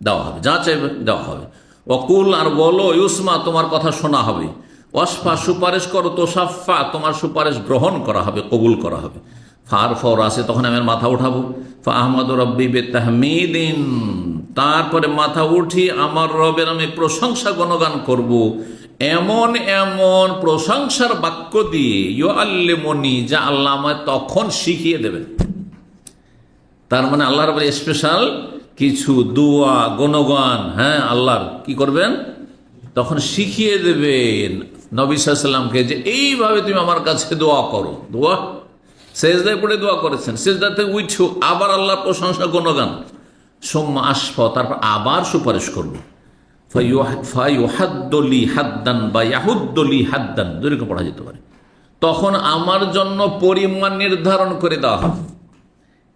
দেওয়া হবে, যা চাইবে দেওয়া হবে। ওয়াকুল, আর বলো, ইউসমা, তোমার কথা শোনা হবে। ওয়াসফা, সুপারিশ করো, তোসাফা, তোমার সুপারিশ গ্রহণ করা হবে, কবুল করা হবে। ফার ফর আসে, তখন আমি মাথা উঠাবো। ফা আহমদ রব্বি বেতাহমিদিন, তারপরে মাথা উঠি আমার রবের আমি প্রশংসা গুণগান করব, এমন এমন প্রশংসার বাক্য দিয়ে, ইউ আল্লিমনি, যা আল্লাহ আমায় তখন শিখিয়ে দেবেন। তার মানে আল্লাহ রাব্বুল স্পেশাল কিছু দোয়া গুণগান, হ্যাঁ আল্লাহর কি করবেন তখন শিখিয়ে দেবেন নবী সাল্লাল্লাহু আলাইহি ওয়াসাল্লামকে, যে এইভাবে তুমি আমার কাছে দোয়া করো। দোয়া সিজদায় পড়ে দোয়া করেছেন, সিজদা থেকে উঠো আবার আল্লাহর প্রশংসা গুণগান। সুম্মা আশফা, তারপর আবার সুপারিশ করবো। ফায়ুহাদ্দুলি হাদ্দান বা ইয়াহুদ্দুলি হাদ্দান, দুটোকে পড়া যেতে পারে। তখন আমার জন্য পরিমাণ নির্ধারণ করে দেওয়া হবে।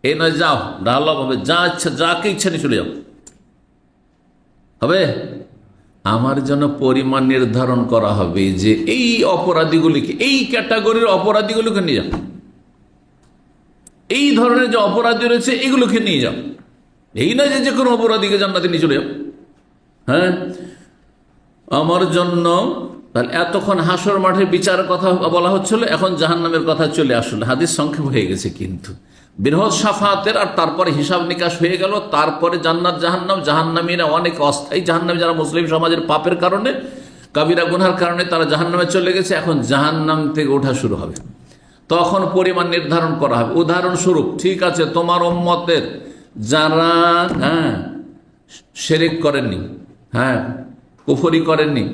এই নয় যাও ডাল্লা হবে, যা ইচ্ছা, যাকে ইচ্ছা নিয়ে চলে যাও, হবে। আমার জন্য পরিমাণ নির্ধারণ করা হবে, যে এই অপরাধীগুলিকে, এই ক্যাটাগরির অপরাধীগুলোকে নিয়ে যাও, এই ধরনের যে অপরাধী রয়েছে এগুলোকে নিয়ে যাও। এই নয় যে কোনো অপরাধীকে জান্নাতে নিয়ে চলে যাও। হ্যাঁ, আমার জন্য তাহলে এতক্ষণ হাসর মাঠের বিচারের কথা বলা হচ্ছিল, এখন জাহান্নামের কথা চলে আসলো। হাদিস সংক্ষেপ হয়ে গেছে, কিন্তু বৃহৎ সাফাতের আর তারপরে হিসাব নিকাশ হয়ে গেল। তারপরে জান্নাত জাহান্নাম, জাহান্নামীরা অনেক অস্থায়ী জাহান্নামী, যারা মুসলিম সমাজের পাপের কারণে, কাবিরা গুনহার কারণে তারা জাহান্নামে চলে গেছে। এখন জাহান্নাম থেকে ওঠা শুরু হবে, তখন পরিমাণ নির্ধারণ করা হবে। উদাহরণস্বরূপ, ঠিক আছে, তোমার উম্মতের যারা শিরক করেননি, কুফরি করেননি,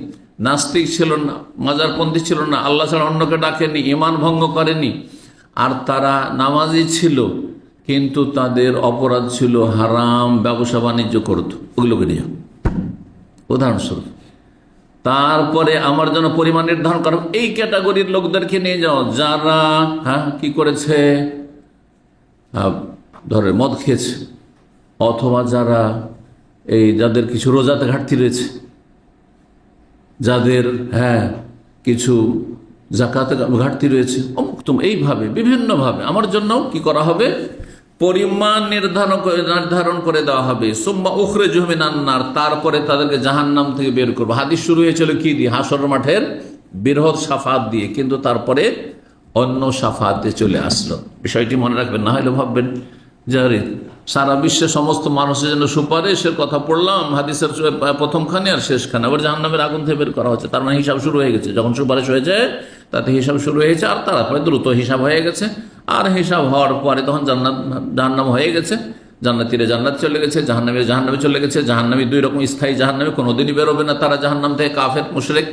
নাস্তিক ছিল না, মাজারপন্থী ছিল না, আল্লাহ ছাড়া অন্যকে ডাকেনি, ঈমান ভঙ্গ করেনি, আর তারা নামাজি ছিল, কিন্তু তাদের অপরাধ ছিল হারাম ব্যবসা বাণিজ্য করত, ওগুলোকে নিয়ে উদাহরণস্বরূপ। তারপরে আমার জন্য পরিমাণ নির্ধারণ করা, এই ক্যাটাগরির লোকদেরকে নিয়ে যাও যারা কি করেছে, ধরে মদ খেয়েছে, অথবা যারা যাদের কিছু রোজাতে ঘাটতি রয়েছে, যাদের কিছু যাকাতে ঘাটতি রয়েছে, এইভাবে বিভিন্নভাবে আমার জন্য কি করা হবে, পরিমাণ নির্ধারণ করে দেওয়া হবে। সুম্মা উখরিজুহুম মিনান নার, তারপরে তাদেরকে জাহান্নাম থেকে বের করবো। হাদিস শুরু হয়েছিল কি দিয়ে? হাসর মাঠের বৃহৎ সাফাত দিয়ে, কিন্তু তারপরে অন্য সাফাত দিয়ে চলে আসলো। বিষয়টি মনে রাখবেন, না হলে ভাববেন যে সারা বিশ্বের সমস্ত মানুষের জন্য সুপারিশের কথা পড়লাম হাদিসের প্রথমখানে আর শেষখানে, আবার জাহান্নামের আগুন থেকে বের করা হচ্ছে। তার মানে হিসাব শুরু হয়ে গেছে। যখন সুপারিশ হয়েছে তাতে হিসাব শুরু হয়েছে, আর তারপরে দ্রুত হিসাব হয়ে গেছে। আর হিসাব হওয়ার পরে তখন জাহান্নাম হয়ে গেছে, জান্নাতীরা জান্নাত চলে গেছে, জাহান্নামীরা জাহান্নামে চলে গেছে। জাহান্নামী দুই রকম, স্থায়ী জাহান্নামী কোনোদিনই বেরোবে না তারা জাহান্নাম থেকে, কাফের মুশরিক।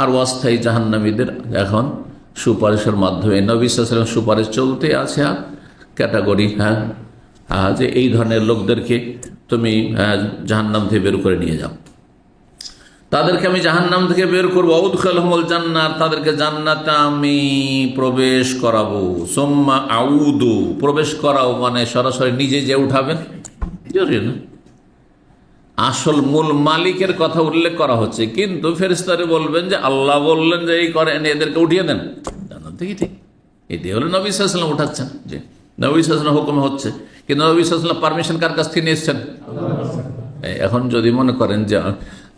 আর অস্থায়ী জাহান্নামীদের এখন সুপারিশের মাধ্যমে নবী সাল্লাল্লাহু আলাইহি ওয়াসাল্লাম সুপারিশ চলতে আছে। আর ক্যাটাগরি যে এই ধরনের লোকদেরকে তুমি জাহান্নাম থেকে বের করে নিয়ে যাও, তাদেরকে আমি জাহান্নাম থেকে বের করবো। উদখিলহুমুল জান্নাত, তাদেরকে জান্নাতে আমি প্রবেশ করাবো। সুম্মা আউদু, প্রবেশ করাও মানে সরাসরি নিজে যে উঠাবেন, না, আসল মূল মালিকের কথা উল্লেখ করা হচ্ছে। কিন্তু ফেরেশতারা বলবেন যে আল্লাহ বললেন যে এই করেন, এদেরকে উঠিয়ে দেন জান্নাত থেকে। ঠিক এটি হলো নবী সাল্লাল্লাহু আলাইহি ওয়াসাল্লাম উঠাচ্ছেন, যে নবী সাল্লাল্লাহু আলাইহি ওয়াসাল্লাম হুকুম হচ্ছে। কিন্তু নবী সাল্লাল্লাহু আলাইহি ওয়াসাল্লাম পারমিশন কার কাছ থেকে নিয়েছেন? এখন যদি মনে করেন যে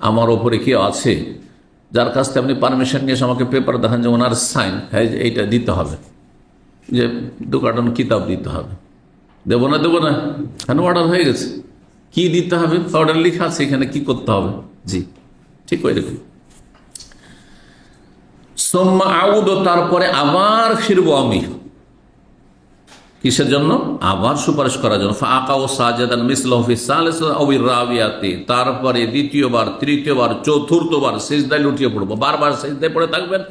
আমার ওপরে কি আছে, যার কাছ থেকে আপনি পারমিশন নিয়ে আমাকে পেপার দেখান যে ওনার সাইন, এইটা দিতে হবে, যে 2 কার্টন কিতাব দিতে হবে, দেবো না কেন? অর্ডার হয়ে গেছে, কি দিতে হবে অর্ডার লেখা আছে, এখানে কি করতে হবে। জি, ঠিক ওই রকম। সুম্মা আউদ, তারপরে আবার ফিরবো আমি। কিসের জন্য? আবার সুপারিশ করার জন্য। ফাআকাউ সাজিদান মিসলাহু ফি সালিসাতি আও রাবিয়াতি, তারপরে দ্বিতীয়বার, তৃতীয়বার, চতুর্থবার সিজদায় লুটিয়ে পড়বো। বারবার সিজদায় পড়ে থাকবেন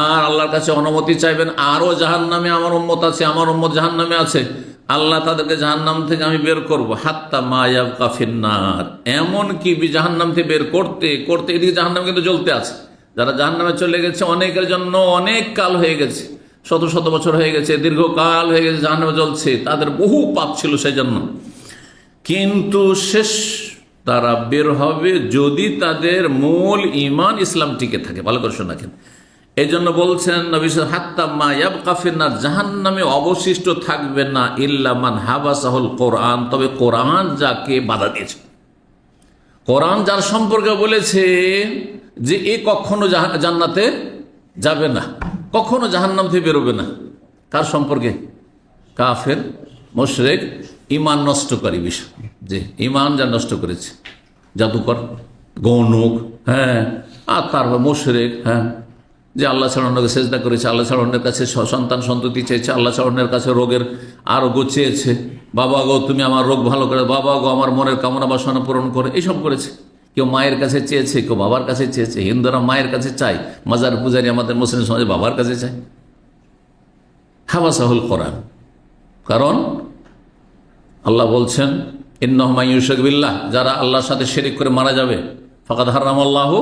আর আল্লাহর কাছে অনুমতি চাইবেন। আরো জাহান্নামে আমার উম্মত আছে, আমার উম্মত জাহান্নামে আছে, আল্লাহ তাদেরকে জাহান্নাম থেকে আমি বের করবো। হাত্তা মা ইয়াবকা ফিন্নার, এমনকি জাহান্নাম থেকে বের করতে করতে এদিকে জাহান্নাম কিন্তু জ্বলতে আছে। যারা জাহান্নামে চলে গেছে অনেকের জন্য অনেক কাল হয়ে গেছে, শত শত বছর হয়ে গেছে, দীর্ঘকাল হয়ে গেছে জাহান্নামে জ্বলছে, তাদের বহু পাপ ছিল সেই জন্য। কিন্তু শেষ তারা বের হবে যদি তাদের মূল ঈমান ইসলাম টিকে থাকে। ভালো করে শোনাকেন, এই জন্য বলছেন নবী হাত্তা মা ইয়াবকা ফিন্নার, জাহান্নামে অবশিষ্ট থাকবে না ইল্লা মান হাবাসাহুল কোরআন, তবে কোরআন যাকে বাধা দিয়েছে। কোরআন যার সম্পর্কে বলেছে যে এ কখনো জান্নাতে যাবে না, কখনো জাহান্নাম থেকে বেরোবে না। কার সম্পর্কে? কাফের, মুশরিক, ঈমান নষ্টকারী বিষয়, যে ঈমান যা নষ্ট করেছে, জাদুকর, গৌণক, আর তারপর মুশরিক, যে আল্লাহ ছাড়া অন্যকে সেজদা করেছে, আল্লাহ ছাড়া অন্যের কাছে সন্তান সন্ততি চেয়েছে, আল্লাহ ছাড়া অন্যের কাছে রোগের আরোগ্য চেয়েছে, বাবা গো তুমি আমার রোগ ভালো করে, বাবা গো আমার মনের কামনা বাসনা পূরণ করে, এইসব করেছে। কেউ মায়ের কাছে চেয়েছে, কেউ বাবার কাছে চেয়েছে। হিন্দুরা মায়ের কাছে চায়, মাজার পূজারী আমাদের মুসলিম সমাজে বাবার কাছে চায়। হাবাসাহুল কোরআন, কারণ আল্লাহ বলছেন ইন্নাহু মান ইউশরিক বিল্লাহ, যারা আল্লাহর সাথে শিরক করে মারা যাবে, ফাকাদ হারামাল্লাহু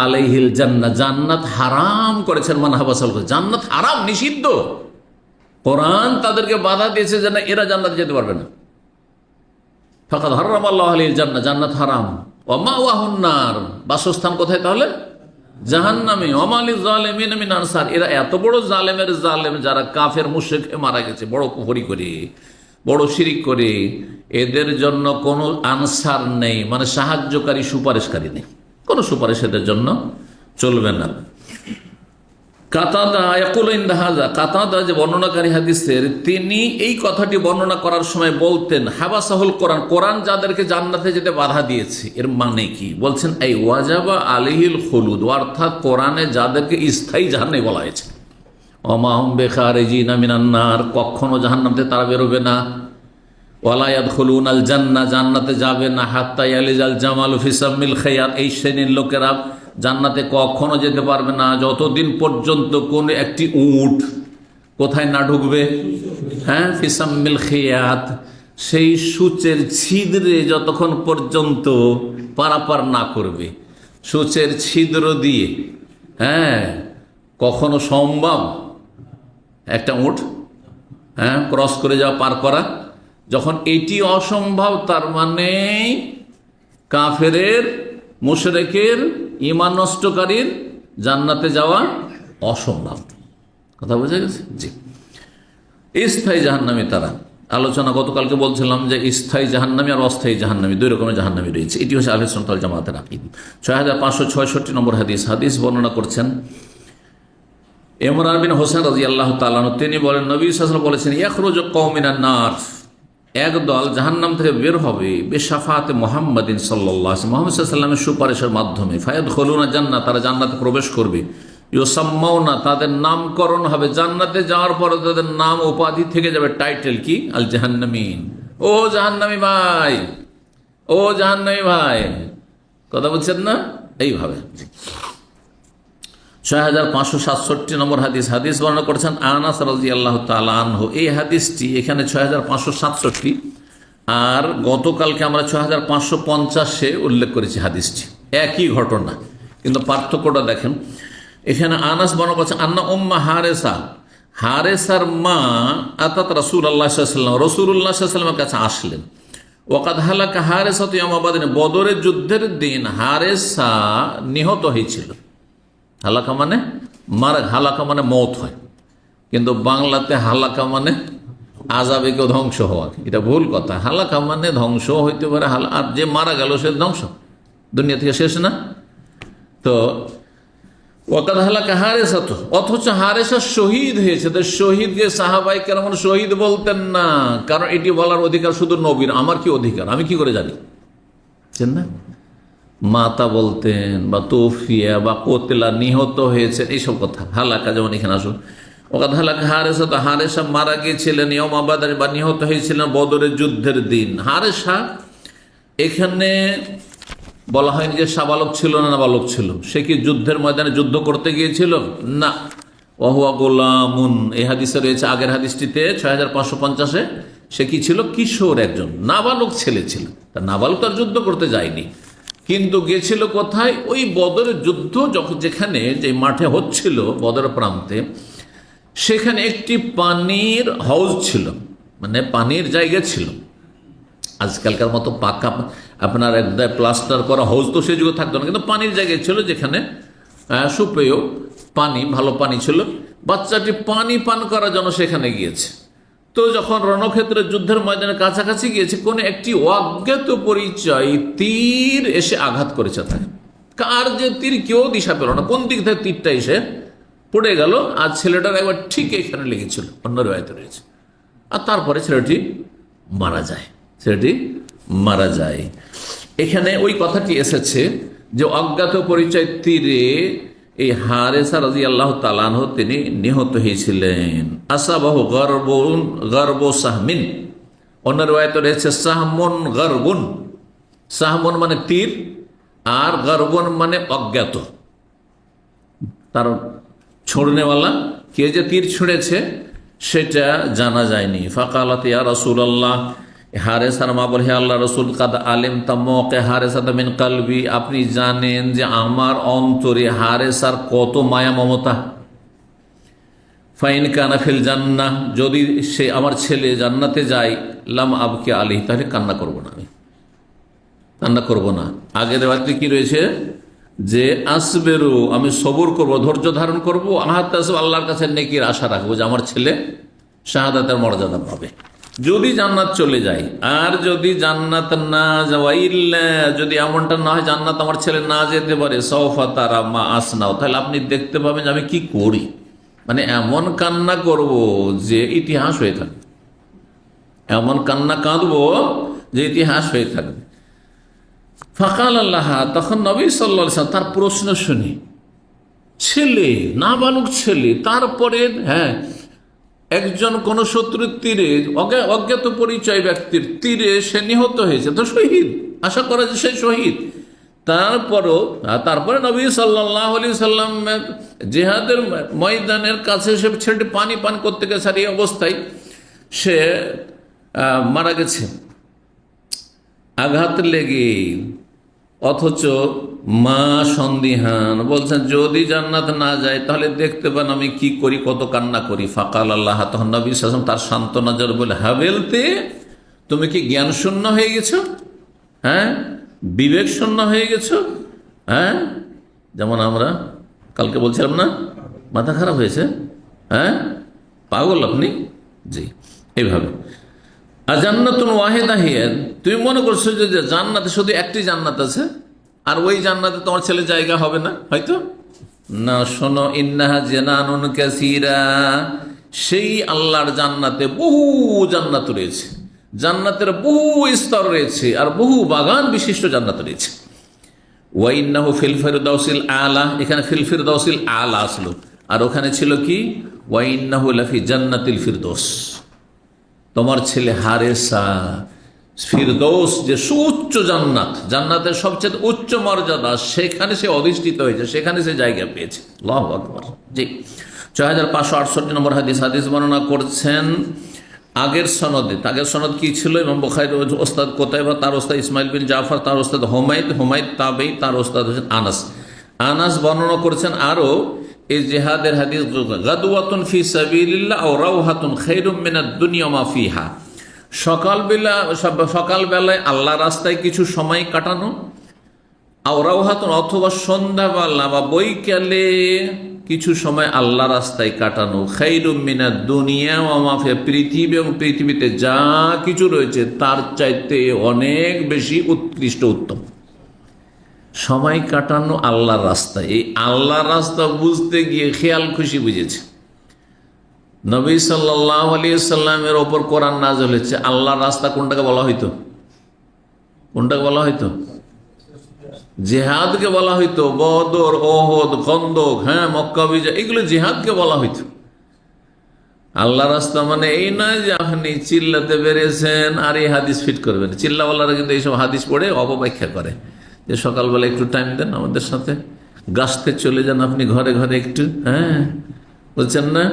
আলাইহিল জান্নাহ, জান্নাত হারাম করেছেন। মান হাবাসাহুল কোরআন, জান্নাত হারাম, নিষিদ্ধ। কোরআন তাদেরকে বাধা দিয়েছে যে না, এরা জান্নাতে যেতে পারবে না। ফাকাদ হারামাল্লাহু আলাইহিল জান্নাহ, জান্নাত হারাম। ওয়া মাওয়াহুন নার, বাসস্থান কোথায় তাহলে? জাহান্নামে। ওয়া মা লিয-যালিমিন মিন আনসার, এরা এত বড় জালেমের জালেম, যারা কাফের মুশরিক মারা গেছে, বড় কুফরি করে, বড় শিরিক করে, এদের জন্য কোনো আনসার নেই, মানে সাহায্যকারী, সুপারিশকারী নেই, কোনো সুপারিশ এদের জন্য চলবে না। কাতাদা যে বর্ণনাকারী হাদিসের, তিনি এই কথাটি বর্ণনা করার সময় বলতেন হাবাসাহুল কোরআন, কোরআন যাদেরকে জান্নাতে যেতে বাধা দিয়েছে। এর মানে কি বলছেন? এই ওয়াজাবা আলাইহিল খুলুদ, অর্থাৎ কোরআনে যাদেরকে স্থায়ী জাহান্নামে বলা হয়েছে। ওমা হুম বিখারিজিনা মিনান নার, কখনো জাহান্নাম থেকে তারা বেরোবে না। ওয়ালা ইয়াদখুলুনাল জান্নাহ, জান্নাতে যাবে না। হাত্তা ইয়ালিজাল জামালু ফি সামিল খায়াত, এই শ্রেণীর লোকেরা জান্নাতে কখনো যেতে পারবে না যতদিন পর্যন্ত কোন একটি উট কোথায় না ঢুকবে, হ্যাঁ, ফি সামিল খায়াত, সেই সূচের ছিদ্রে যতক্ষণ পর্যন্ত পারাপার না করবে। সূচের ছিদ্র দিয়ে, হ্যাঁ, কখনো সম্ভব একটা উট, হ্যাঁ, ক্রস করে যাওয়া, পার করা। যখন এটি অসম্ভব, তার মানে কাফেরের, মুশরিকের, ঈমান নষ্টকারীর জান্নাতে যাওয়া অসম্ভব। কথা বোঝা গেছে? জি। স্থায়ী জাহান্নামী তারা, আলোচনা গতকালকে বলছিলাম যে স্থায়ী জাহান্নামী আর অস্থায়ী জাহান্নামী, দুই রকমের জাহান্নামী রয়েছে। এটি হচ্ছে আহলে সুন্নাত ওয়াল জামাতের আকীদা। 6566 নম্বর হাদিস বর্ণনা করছেন ইমরান বিন হোসেন রাদিয়াল্লাহু তাআলা আনহু। তিনি বলেন, নবী সাল্লাল্লাহু আলাইহি ওয়াসাল্লাম বলেছেন, ইয়াখরুজু কওমুন মিনান নার, এক দল জাহান্নাম থেকে বের হবে বেশাফাতে মুহাম্মাদিন সাল্লাল্লাহু আলাইহি ওয়াসাল্লাম, মুহাম্মদ সাল্লাল্লাহু আলাইহি ওয়াসাল্লামের সুপারিশের মাধ্যমে। ফায়াদখুলুনা জান্নাহ, তারা জান্নাতে প্রবেশ করবে। ইউসাম্মাউনা, তাদের নামকরণ হবে। জান্নাতে যাওয়ার পরে তাদের নাম উপাধি থেকে যাবে, টাইটেল কি? আল জাহান্নামিন। ও জাহান্নামী ভাই, ও জাহান্নামী ভাই, কথা বলছেন না? এইভাবে। 6567 নম্বর হাদিস বর্ণনা করেছেন আনাস রাদিয়াল্লাহু তাআলা আনহু। এই হাদিসটি এখানে 6567, আর গতকালকে আমরা 6550-এ উল্লেখ করেছি হাদিসটি। একই ঘটনা, কিন্তু পার্থক্যটা দেখেন। এখানে আনাস বর্ণনা করেছেন আন্না উম্মা হারেসা, হারেসার মা আতাত রাসূলুল্লাহ সাল্লাল্লাহু আলাইহি ওয়াসাল্লাম, রাসূলুল্লাহ সাল্লাল্লাহু আলাইহি ওয়াসাল্লামের কাছে আসলেন। ওয়াকাদ হালাকা হারেসা ইয়াউমা বাদরিন, বদরের যুদ্ধের দিন হারেসা নিহত হয়েছিল। হালাকা মানে মারা, হালাকা মানে মওত হয়, কিন্তু বাংলাতে হালাকা মানে আযাবে কেউ ধ্বংস হওয়া, এটা ভুল কথা। হালাকা মানে ধ্বংস হইতে পারে, আর যে মারা গেল সে ধ্বংস, দুনিয়া থেকে শেষ না। তো ওয়াকাদ হালাকা হারেসা, তো অথচ হারেসা শহীদ হয়েছে। তো শহীদকে সাহাবায়ে কেরাম শহীদ বলতেন না, কারণ এটি বলার অধিকার শুধু নবীর। আমার কি অধিকার? আমি কি করে জানি? না, মাতা বলতেন, বা তোফিয়া বা কোতলা, নিহত হয়েছে, এইসব কথা। হালাকা যেমন এখানে আসুন, ওকাদ হালাকা হারেসা, তো হারেসা মারা গিয়েছিলেন ইয়াউমা বাদর, বা নিহত হয়েছিলেন বদরের যুদ্ধের দিন। হারেসা এখানে বলা হয়নি যে সাবালক ছিল না নাবালক ছিল। সে কি যুদ্ধের ময়দানে যুদ্ধ করতে গিয়েছিল? না। ওয়াহুয়া গোলামুন, এই হাদিসে রয়েছে, আগের হাদিসটিতে 6550-এ, সে কি ছিল? কিশোর, একজন নাবালক ছেলে ছিল। তা নাবালক তার যুদ্ধ করতে যায়নি, কিন্তু গেছিল কোথায়? ওই বদরের যুদ্ধ যখন, যেখানে যে মাঠে হচ্ছিল বদর প্রান্তে, সেখানে একটি পানির হাউজ ছিল, মানে পানির জায়গা ছিল। আজকালকার মতো পাকা আপনার একদম প্লাস্টার করা হাউজ তো সে যুগে থাকতো না, কিন্তু পানির জায়গায় ছিল, যেখানে সুপেয় পানি, ভালো পানি ছিল। বাচ্চাটি পানি পান করার জন্য সেখানে গিয়েছে। তো যখন রণক্ষেত্রের যুদ্ধের ময়দানের কাছাকাছি গিয়েছে, কোন একটি অজ্ঞাত পরিচয় তীর এসে আঘাত করেছে তাকে। কার যে তীর কেউ দিশা পেল না, কোন দিক থেকে তীরটা এসে পড়ে গেল, আর ছেলেটার একবার ঠিক এখানে লেগেছিল, অন্য রিওয়ায়েতে রয়েছে। আর তারপরে ছেলেটি মারা যায়, মারা যায়। এখানে ওই কথাটি এসেছে যে অজ্ঞাত পরিচয় তীরে এই হারেসা রাদিয়াল্লাহু তাআলা আনহু তিনি নিহত হয়েছিলেন। আসাবাহু গারবু সাহমিন, অন্য রিওয়ায়াতে রয়েছে সাহমুন গারবুন। সাহমুন মানে তীর, আর গারবুন মানে অজ্ঞাত, তার ছোড়নেওয়ালা কে যে তীর ছুঁড়েছে সেটা জানা যায়নি। ফাকালাত ইয়া রাসূলুল্লাহ, হারেসার মা বলে, হে আল্লাহ রসুল, কাদ আলিম তামকে হারেসাত মিন কালবি, আপনি জানেন যে আমার অন্তরে হারেসার কত মায়া মমতা। ফাইন কানা ফিল জান্নাহ, যদি সে আমার ছেলে জান্নাতে যায়, লাম আবকি আলী, তাহলে কান্না করব না, আমি কান্না করব না। আগের রাত্রে কি রয়েছে যে আসবেরু, আমি সবর করব, ধৈর্য ধারণ করবো, আল্লাহর কাছে নেকির আশা রাখবো যে আমার ছেলে শাহাদাতের মর্যাদা পাবে। যদি জান্নাত চলে যায়, আর যদি জান্নাত না যাওয়া, ইল্লা যদি এমনটা না হয় জান্নাত আমার ছেলে না যেতে পারে, সওফা তারা মা আসনাও, তাহলে আপনি দেখতে পাবেন যে আমি কি করি। মানে এমন কান্না করব যে ইতিহাস হয়ে থাকবে, এমন কান্না কাঁদবো যে ইতিহাস হয়ে থাকবে। ফাকাল আল্লাহ, তখন নবী সাল্লাল্লাহু আলাইহি ওয়াসাল্লাম তার প্রশ্ন শুনি, ছেলে নাবালক ছেলে, তারপরে একজন কোন শত্রুর তীরে, অজ্ঞাত পরিচয় ব্যক্তির তীরে সে নিহত হয়েছে, তো শহীদ, আশা করা যে সে শহীদ। তারপরে নবী সাল্লাল্লাহু আলাইহি সাল্লাম জিহাদের ময়দানের কাছে সে ছেলেটি পানি পান করতে গেছে, আর এই অবস্থায় সে মারা গেছে আঘাত লেগে। অথচ মা সন্দিহান, বলছেন যদি জান্নাত না যায় তাহলে দেখতে পান আমি কি করি, কত কান্না করি। ফাকাল আল্লাহ, তখন নবী সাল্লাল্লাহু আলাইহি ওয়াসাল্লাম তার সান্ত্বনা জোরে বলে, হাবেলতে, তুমি কি জ্ঞান শূন্য হয়ে গেছো? বিবেক শূন্য হয়ে গেছো? যেমন আমরা কালকে বলছিলাম না, মাথা খারাপ হয়েছে, পাগল আপনি। জি, এইভাবে। আর জান্নাতুন ওয়াহিদা হিয়া, তুমি মনে করছো যে জান্নাতে শুধু একটি জান্নাত আছে, আর ওই জান্নাতে তোমার ছেলে জায়গা হবে না হয়তো না। শোনো, ইন্নাহা জানানুন কাসীরা, সেই আল্লাহর জান্নাতে বহু জান্নাত রয়েছে, জান্নাতের বহু স্তর রয়েছে, আর বহু বাগান বিশিষ্ট জান্নাত রয়েছে। ওয়া ইন্নাহু ফিল ফিরদাউসিল আলা, এখানে ফিল ফিরদাউসিল আলা আসলো, আর ওখানে ছিল কি ওয়া ইন্নাহু লাফি জান্নাতিল ফিরদৌস। তোমার ছেলে হারেসা ফিরদৌস, যে সুউচ্চ জান্নাত, জান্নাতের সবচেয়ে উচ্চ মর্যাদা, সেখানে সে অধিষ্ঠিত হয়েছে, সেখানে সে জায়গা পেয়েছে। আল্লাহু আকবার। জি, 6568 নম্বর হাদিস বর্ণনা করছেন আগের সনদে। আগের সনদ কি ছিল? ইমাম বুখারীর ওস্তাদ কোতাইবা, তার ওস্তাদ ইসমাইল বিন জাফর, তার ওস্তাদ হুমায়দ তাবেঈ, তার ওস্তাদ হচ্ছেন আনাস বর্ণনা করেছেন। আরো এই জিহাদের হাদিস, গাদওয়াতুন ফি সাবিলিল্লাহ আও রাওহাতুন খায়রুম মিনাদ দুনিয়া মা ফিহা, সকালবেলায় আল্লাহ রাস্তায় কিছু সময় কাটানো, আও রাওহাতুন, অথবা সন্ধ্যাবেলা বা বৈকালে কিছু সময় আল্লাহ রাস্তায় কাটানো, খায়রুম মিনাদ দুনিয়া ওয়া মা ফিহা, পৃথিবী এবং পৃথিবীতে যা কিছু রয়েছে তার চাইতে অনেক বেশি উৎকৃষ্ট, উত্তম। সময় কাটানো আল্লাহর রাস্তায়, এই আল্লাহর রাস্তা বুঝতে গিয়ে খেয়াল খুশি বুঝেছে। নবী সাল্লাল্লাহু আলাইহি সাল্লামের ওপর কোরআন নাযিল হয়েছে। আল্লাহর রাস্তা কোনটাকে বলা হইতো? কোনটাকে বলা হইতো? জিহাদকে বলা হইতো। বদর, ওহদ, খন্দক, মক্কা বিজয়, এগুলো জিহাদকে বলা হইতো। আল্লাহ রাস্তা মানে এই নয় যে আপনি চিল্লাতে বেরিয়েছেন আর এই হাদিস ফিট করবেন। চিল্লাওয়ালারা কিন্তু এইসব হাদিস পড়ে অপব্যাখ্যা করে, যে সকালবেলা একটু টাইম দেন আমাদের সাথে, গাছতে চলে যান আপনি ঘরে ঘরে একটু, বলছেন না,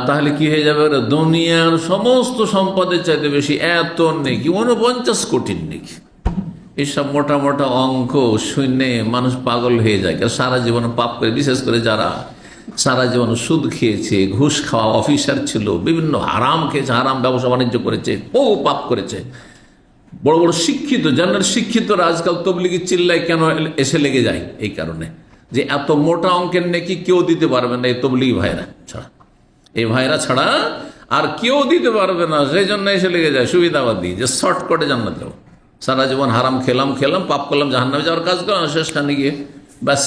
তাহলে কি হয়ে যাবে? দুনিয়ার সমস্ত সম্পদের চাইতে বেশি এত নেকি, 49 কোটি নেকি। এইসব মোটা মোটা অঙ্ক শুনে মানুষ পাগল হয়ে যায়। সারা জীবন পাপ করে, বিশেষ করে যারা সারা জীবন সুদ খেয়েছে, ঘুষ খাওয়া অফিসার ছিল, বিভিন্ন হারাম খেয়েছে, হারাম ব্যবসা বাণিজ্য করেছে, বহু পাপ করেছে, বড় বড় শিক্ষিত, জান্নার শিক্ষিতরা আজকাল তবলিগি চিল্লায় কেন এসে লেগে যায়? এই কারণে যে এত মোটা অঙ্কের নেকি কেউ দিতে পারবে না, এই তবলিগি ভাইরা ছাড়া, এই ভাইরা ছাড়া আর কেউ দিতে পারবে না। সেই জন্য এসে লেগে যায় সুবিধাবাদী, যে শর্টকাটে জান্নাত যাবো। সারা জীবন হারাম খেলাম, পাপ করলাম, জাহান্নামে যাওয়ার কাজ করলাম, শেষখানে গিয়ে ব্যাস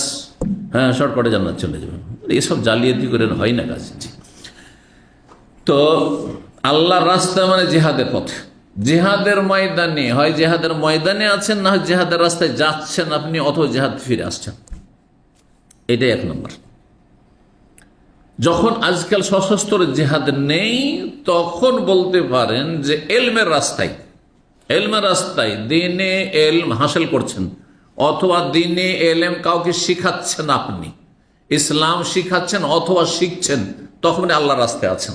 শর্টকাটে জান্নাত চলে যাবে। এসব জালিয়াতি করে হয় না কাজ। তো আল্লাহর রাস্তা মানে জিহাদের পথে, জিহাদের ময়দানে, হয় জিহাদের ময়দানে আছেন, না হয় জিহাদের রাস্তায় যাচ্ছেন আপনি, অথবা জিহাদ ফিরে আসছেন। এটাই এক নম্বর। যখন আজকাল সশস্ত্র জিহাদ নেই, তখন বলতে পারেন যে এলমের রাস্তায়, দিনে এলম হাসিল করছেন, অথবা দিনে এলম কাউকে শিখাচ্ছেন, আপনি ইসলাম শিখাচ্ছেন অথবা শিখছেন, তখন আল্লাহর রাস্তায় আছেন।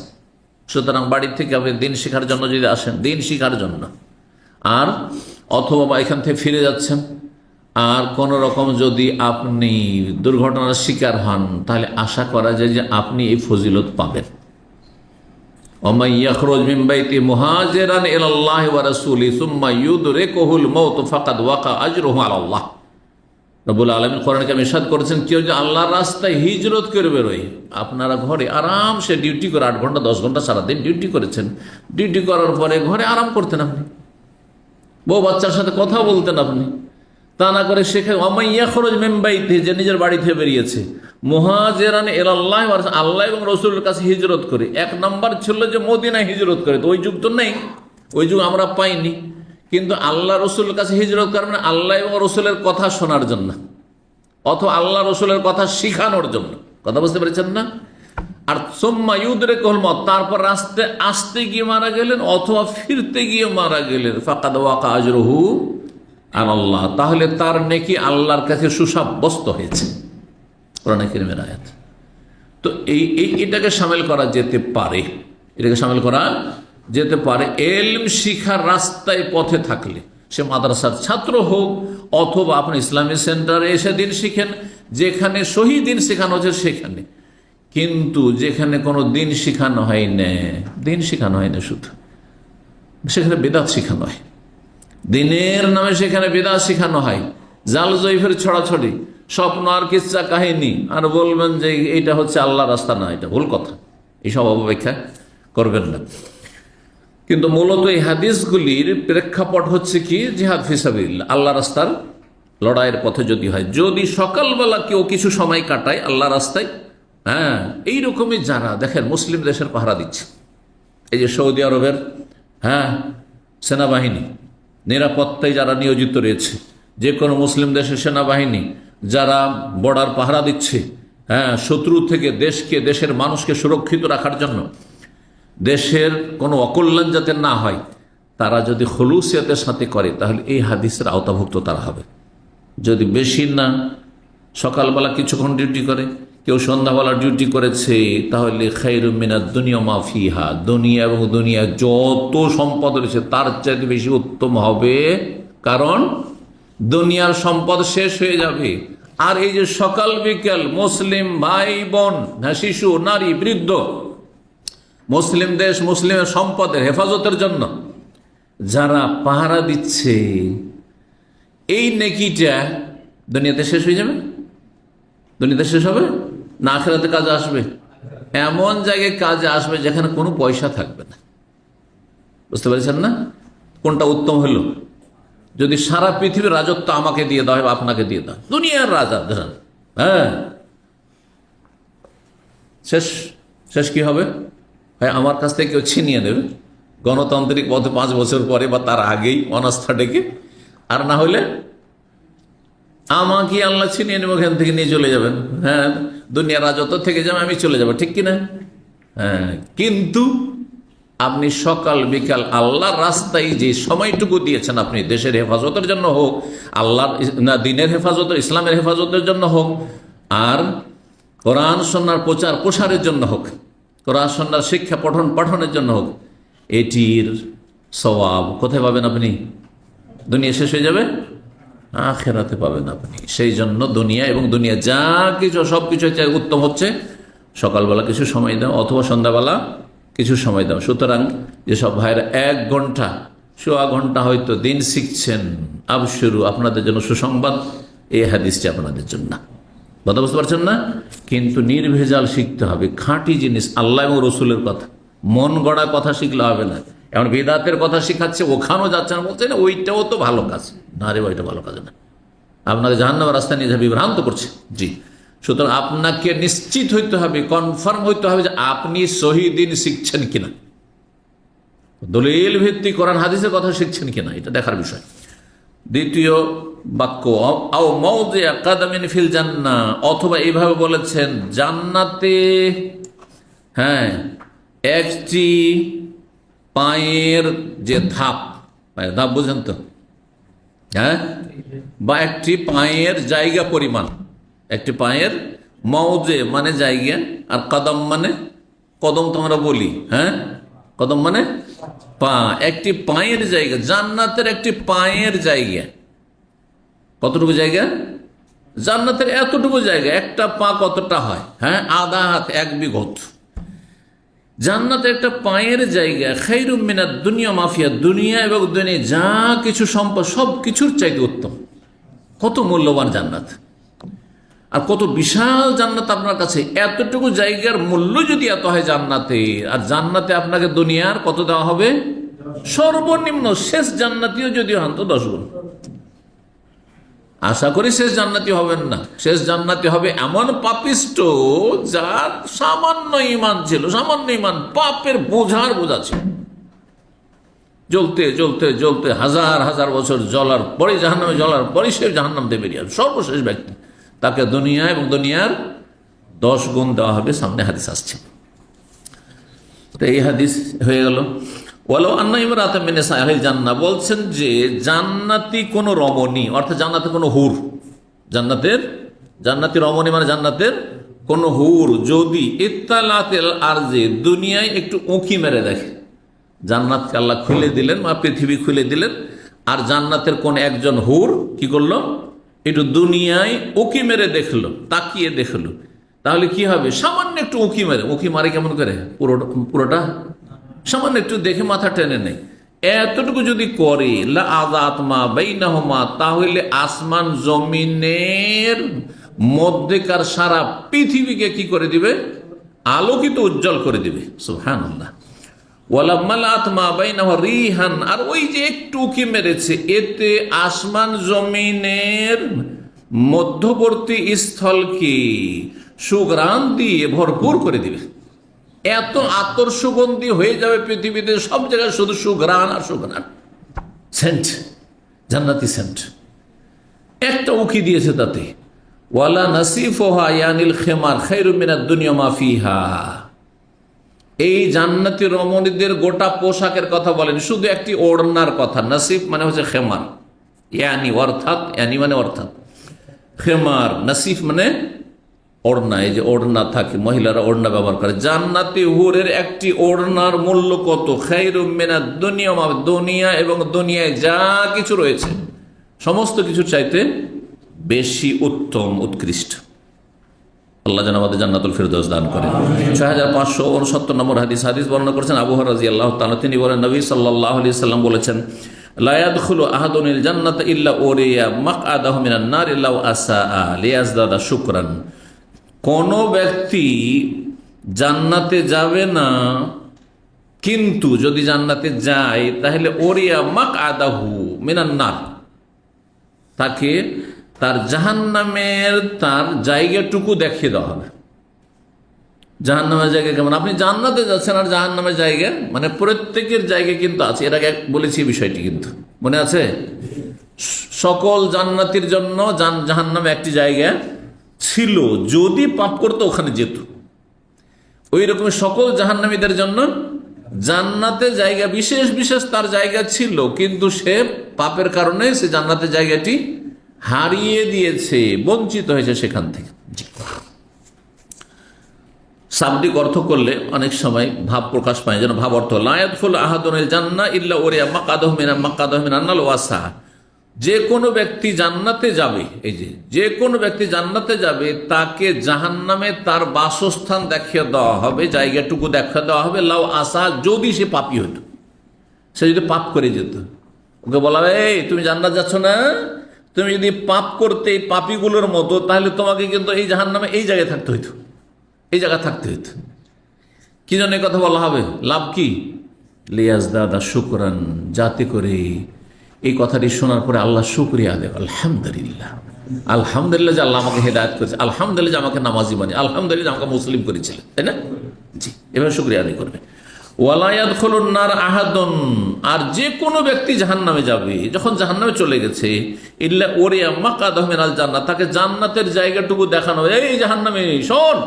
সুতরাং বাড়ি থেকে আপনি দিন শেখার জন্য যদি আসেন, দিন শিখার জন্য, আর অথবা এখান থেকে ফিরে যাচ্ছেন, আর কোন রকম যদি আপনি দুর্ঘটনার শিকার হন, তাহলে আশা করা যায় যে আপনি এই ফজিলত পাবেন। ওমাই ইয়াখরুজ মিন বাইতি মুহাজিরান ইলাল্লাহি ওয়া রাসূলিহি সুম্মা ইউদরিকুহুল মাউত ফাকাদ ওয়াকা আজরুহু আলাল্লাহ। রব্বুল আলামিন কোরআনে কারিমে ইরশাদ করেছেন, কেউ যে আল্লাহর রাস্তায় হিজরত করে বেরোয়, আপনারা ঘরে আরামসে ডিউটি করে 8 ঘন্টা 10 ঘন্টা সারাদিন ডিউটি করেছেন, ডিউটি করার পরে ঘরে আরাম করতেন আপনি, বউ বাচ্চার সাথে কথা বলতেন আপনি, তা না করে সেখানে ওয়ামাইয়া খরচ মেম্বাইতে, যে নিজের বাড়ি থেকে বেরিয়েছে, মুহাজিরান ইলাল্লাহ, আল্লাহ এবং রসুলের কাছে হিজরত করে। 1 নম্বর ছিল যে মদিনায় হিজরত করে, তো ওই যুগ তো নেই, ওই যুগ আমরা পাইনি, কিন্তু আল্লাহ রসুলের কাছে হিজরত করে মানে আল্লাহ এবং রসুলের কথা শোনার জন্য, অথবা আল্লাহ রসুলের কথা শিখানোর জন্য। কথা বুঝতে পেরেছেন না? আর সুম্মা ইউদরিকুল মউত, তারপর রাস্তে আসতে গিয়ে মারা গেলেন অথবা ফিরতে গিয়ে মারা গেলেন, ফাকাদ ওয়াকা আজরুহু আলাল্লাহ, তাহলে তার নেকি আল্লাহর কাছে সুসাব্যস্ত হয়েছে। কোরআন কারীমের আয়াত। তো এটাকে শামিল করা যেতে পারে, এটাকে শামিল করা যেতে পারে এলম শিখার রাস্তায় পথে থাকলে, সে মাদ্রাসার ছাত্র হোক অথবা আপনি ইসলামী সেন্টারে এসে দিন শিখেন, যেখানে সহি দিন শেখানো হচ্ছে সেখানে। কিন্তু যেখানে কোনো দিন শেখানো হয় না, দিন শেখানো হয় না, শুধু সেখানে বেদাত শেখানো হয়, দিনের নামে সেখানে বেদাত শেখানো হয়, জাল জয়ীফের ছড়াছড়ি, স্বপ্ন আর কিচ্ছা কাহিনী, আর বলবেন যে এইটা হচ্ছে আল্লাহ রাস্তা, না, এটা ভুল কথা, এইসব অপব্যাখ্যা করবেন না। কিন্তু মূলত এই হাদিসগুলির প্রেক্ষাপট হচ্ছে কি, জিহাদ ফিসাবিল্লাহ, আল্লাহ রাস্তার লড়াইয়ের পথে যদি হয়, যদি সকালবেলা কেউ কিছু সময় কাটায় আল্লাহ রাস্তায়, হ্যাঁ, এইরকমই যারা দেখেন মুসলিম দেশের পাহারা দিচ্ছে, এই যে সৌদি আরবের সেনাবাহিনী, নিরাপত্তায় যারা নিয়োজিত রয়েছে, যে কোনো মুসলিম দেশের সেনাবাহিনী যারা বর্ডার পাহারা দিচ্ছে, শত্রু থেকে দেশকে, দেশের মানুষকে সুরক্ষিত রাখার জন্য, দেশের কোনো অকল্যাণ যাতে না হয়, তারা যদি খুলুসিয়াতের সাথে করে তাহলে এই হাদিসের আওতাভুক্ত তারা হবে। যদি বেশি না, সকালবেলা কিছুক্ষণ ডিউটি করে, কেউ সন্ধ্যাবেলা ডিউটি করেছে, তাহলে খায়রুম মিনাদ দুনিয়া মা ফিহা, দুনিয়া এবং দুনিয়া যত সম্পদ রয়েছে তার চাইতে বেশি উত্তম হবে, কারণ দুনিয়ার সম্পদ শেষ হয়ে যাবে। আর এই যে সকাল বিকেল মুসলিম ভাই বোন, শিশু, নারী, বৃদ্ধ, মুসলিম দেশ, মুসলিমের সম্পদের হেফাজতের জন্য যারা পাহারা দিচ্ছে, এই নেকিটা দুনিয়াতে শেষ হয়ে যাবে? দুনিয়াতে শেষ হবে না, আখিরাতে কাজে আসবে? এমন জায়গায় কাজে আসবে যেখানে কোনো পয়সা থাকবে না। বুঝতে পেরেছেন না? কোনটা উত্তম হলো? যদি সারা পৃথিবীর রাজত্ব আমাকে দিয়ে দেওয়া হয়, আপনাকে দিয়ে দেওয়া, দুনিয়ার রাজা ধরেন, শেষ শেষ কি হবে? ভাই আমার কাছ থেকে কেউ ছিনিয়ে নেবে গণতান্ত্রিক পথে 5 বছর পরে বা তার আগেই অনাস্থা ডেকে, আর না হলে আমাকে আল্লাহ ছিনিয়ে নেবে, ওখান থেকে নিয়ে চলে যাবেন। দুনিয়ার রাজত্ব থেকে যাবে, আমি চলে যাব, ঠিক কিনা? কিন্তু আপনি সকাল বিকাল আল্লাহর রাস্তায় যে সময়টুকু দিয়েছেন, আপনি দেশের হেফাজতের জন্য হোক, আল্লাহর না দিনের হেফাজত, ইসলামের হেফাজতের জন্য হোক, আর কোরআন সুন্নাহর প্রচার প্রসারের জন্য হোক, কোরআন সুন্নাহর শিক্ষা পঠনের জন্য হোক, এটির সওয়াব কোথায় পাবেন আপনি? দুনিয়া শেষ হয়ে যাবে, আখিরাতে পাবেন আপনি। সেই জন্য দুনিয়া এবং দুনিয়া যা কিছু সব কিছু উত্তম হচ্ছে সকালবেলা কিছু সময় দাও অথবা সন্ধ্যাবেলা কিছু সময় দাও। সুতরাং যেসব ভাইরা 1 ঘন্টা, সোয়া ঘন্টা হয়তো দিন শিখছেন, আবশুরু, আপনাদের জন্য সুসংবাদ, এই হাদিসটি আপনাদের জন্য। কথা বুঝতে পারছেন না? কিন্তু নির্ভেজাল শিখতে হবে, খাঁটি জিনিস, আল্লাহ এবং রসুলের কথা, মন গড়া কথা শিখলে হবে না। এমন বেদাতের কথা শিখাচ্ছে, ওখানেও যাচ্ছে না, বলছে না ওইটাও তো ভালো কাজ, না রে ওইটা ভালো কাজ না, আপনাকে জাহান্নামের রাস্তা নিয়ে যা বিভ্রান্ত করছে। জি, সুতরাং আপনাকে নিশ্চিত হইতে হবে, কনফার্ম হইতে হবে যে আপনি সহি দিন শিখছেন কিনা, দলিল ভিত্তিক কোরআন হাদিসের কথা শিখছেন কিনা, এটা দেখার বিষয়। দ্বিতীয় বাক্য, আও মাওদিআ কাদামিন ফিল জান্নাহ, অথবা এইভাবে বলেছেন জান্নাতে একটি পায়ের যে ধাপ, পায়ের ধাপ বুঝেন তো, বা একটি পায়ের জায়গা পরিমাণ, একটি পায়ের মওদে মানে জায়গা, আর কদম মানে কদম তো আমরা বলি, কদম মানে পা, একটি পায়ের জায়গা, জান্নাতের একটি পায়ের জায়গা। কতটুকু জায়গা? জান্নাতের এতটুকু জায়গা, একটা পা কতটা হয়? আধা হাত, 1 বিঘত। জান্নাতের একটা পায়ের জায়গা খায়রুম মিনাদ দুনিয়া মাফিয়া, দুনিয়া এবং দুনিয়া যা কিছু সম্পদ সব কিছুর চাইতে উত্তম। কত মূল্যবান জান্নাত, আর কত বিশাল জান্নাত আপনার কাছে। এতটুকু জায়গার মূল্য যদি এত হয় জান্নাতে, আর জান্নাতে আপনাকে দুনিয়ার কত দেওয়া হবে? সর্বনিম্ন শেষ জান্নাতিও যদি হন তো 10 গুণ। আশা করি শেষ জান্নাতি হবেন না। শেষ জান্নাতি হবে এমন পাপিষ্ট যার সামান্য ঈমান ছিল, সামান্য ঈমান, পাপের বোঝা ছিল। জ্বলতে জ্বলতে জ্বলতে হাজার হাজার বছর জ্বলার পরে, জাহান্নামে জ্বলার পরে সে জাহান্নাম দিয়ে বেরিয়ে আসবে। সর্বশেষ ব্যক্তি, তাকে দুনিয়া এবং দুনিয়ার 10 গুণ দেওয়া হবে। সামনে হাদিস আসছে, তো এই হাদিস হয়ে গেল। ওয়ালাউ আন্না ইমরাতাম মিন নিসাইল জান্নাহ, বলছেন যে জান্নাতি কোন রমণী, অর্থাৎ জান্নাতের কোন হুর, জান্নাতি রমণী মানে জান্নাতের কোন হুর যদি ইত্তালাতিল আরজে, দুনিয়ায় একটু উঁকি মেরে দেখে। জান্নাতকে আল্লাহ খুলে দিলেন বা পৃথিবী খুলে দিলেন, আর জান্নাতের কোন একজন হুর কি করলো? একটু দুনিয়ায় উঁকি মেরে দেখলো, তাকিয়ে দেখলো, তাহলে কি হবে? সামান্য একটু উঁকি মারে কেমন করে? পুরোটা সামান্য একটু দেখে মাথা টেনে নেই, এতটুকু যদি করে লা আযাতমা বাইনাহুমা, তাহলে আসমান জমিনের মধ্যেকার সারা পৃথিবীকে কি করে দিবে? আলোকিত, উজ্জ্বল করে দিবে। সুবহানাল্লাহ। ওয়ালা মালাত মা বাইনাহু রিহান, আর ওই যে একটু উঁকি মেরেছে, এতে আসমান জমিনের মধ্যবর্তী স্থলকে সুঘ্রাণ দিয়ে ভরপুর করে দিবে। এত আতর সুগন্ধি হয়ে যাবে পৃথিবীতে, সব জায়গায় শুধু সুঘ্রাণ আর সুঘ্রাণ, সেন্ট, জান্নাতি সেন্ট। একটা উঁকি দিয়েছে তাতে। ওয়ালা নাসিফুহা ইয়ানিল খিমার খায়রুম মিনাদ দুনিয়া মা ফিহা, এই জান্নাতি রমণীদের গোটা পোশাকের কথা বলেন, শুধু একটি ওড়নার কথা। নাসিফ মানে হচ্ছে খেমার, ইয়ানি অর্থাৎ, ইয়ানি মানে অর্থাৎ, খেমার, নাসিফ মানে ওড়না। এই যে ওড়না থাকে, মহিলারা ওড়না ব্যবহার করে। জান্নাতি হুরের একটি ওড়নার মূল্য কত? খায়রুম মিনাদ দুনিয়া, দুনিয়া এবং দুনিয়ায় যা কিছু রয়েছে সমস্ত কিছুর চাইতে বেশি উত্তম, উৎকৃষ্ট। আল্লাহ যেন আমাদের জান্নাতুল ফিরদৌস দান করেন। 6569 নম্বর হাদিস বর্ণনা করেছেন আবু হুরায়রা রাদিয়াল্লাহু তাআলা। তিনি বলেন, নবী সাল্লাল্লাহু আলাইহি সাল্লাম বলেছেন, লা ইয়াদখুলু আহাদুনিল জান্নাতা ইল্লা উরিয়া মাকআদাহু মিনান নার ইল্লা আসাআ লিয়াজদাদা শুকরান। কোন ব্যক্তি জান্নাতে যাবে না, কিন্তু যদি জান্নাতে যায় তাহলে উরিয়া মাকআদাহু মিনান নার, তাকে তার জাহান্নামের তার জায়গাটুকু দেখিয়ে দেওয়া হবে। জাহান্নামের জায়গা কেমন? আপনি জান্নাতে যাচ্ছেন আর জাহান্নামের জায়গা, মানে প্রত্যেকের জায়গা কিন্তু আছে। এর আগে বলেছি বিষয়টি, কিন্তু মনে আছে? সকল জান্নাতির জন্য জাহান্নামে একটি জায়গা ছিল, যদি পাপ করতো ওখানে যেত। ওই রকম সকল জাহান্নামীদের জন্য জান্নাতে জায়গা বিশেষ বিশেষ তার জায়গা ছিল, কিন্তু সে পাপের কারণে সে জান্নাতের জায়গাটি হারিয়ে দিয়েছে, বঞ্চিত হয়েছে সেখান থেকে। শাব্দিক অর্থ করলে অনেক সময় ভাব প্রকাশ পায়, যেন ভাব অর্থ লা ইয়াদখুলু আহাদুনিল জান্নাহ ইল্লা উরিয়া মাকআদাহু মিনান নার ওয়াসা। যে কোনো ব্যক্তি জান্নাতে যাবে, এই যে কোনো ব্যক্তি জান্নাতে যাবে, তাকে জাহান্নামে তার বাসস্থান দেখিয়ে দেওয়া হবে, জায়গাটুকু দেখিয়ে দেওয়া হবে। লাউ আসা, যদি সে পাপী হতো, সে যদি পাপ করে যেত, ওকে বলা হবে, এই তুমি জান্নাত যাচ্ছ না, তুমি যদি পাপ করতে এই পাপীগুলোর মতো, তাহলে তোমাকে কিন্তু এই জাহান্নামে এই জায়গায় থাকতে হইতো, এই জায়গায় থাকতে হইতো। কি জন্য এই কথা বলা হবে? লাভ কি? লিয়াজদাদা শুকরান, যাতে করে এই কথাটি শোনার পরে আল্লাহ শুকরিয়া দেব। আলহামদুলিল্লাহ, আলহামদুলিল্লাহ যে আল্লাহ আমাকে হেদায়েত করেছে, আলহামদুলিল্লাহ যে আমাকে নামাজি বানিয়ে, আলহামদুলিল্লাহ আমাকে মুসলিম করেছিলেন, তাই না? জি, এভাবে শুকরিয়া আদায় করবে। ওয়ালা ইয়াদখুলুন নার আহাদুন, আর যে কোনো ব্যক্তি জাহান্নামে যাবে, যখন জাহান্নামে চলে গেছে, ইল্লা উরিয়া মাকআদাহু মিনাল জান্নাহ, তাকে জান্নাতের জায়গাটুকু দেখানো, এই জাহান্নামে শোন,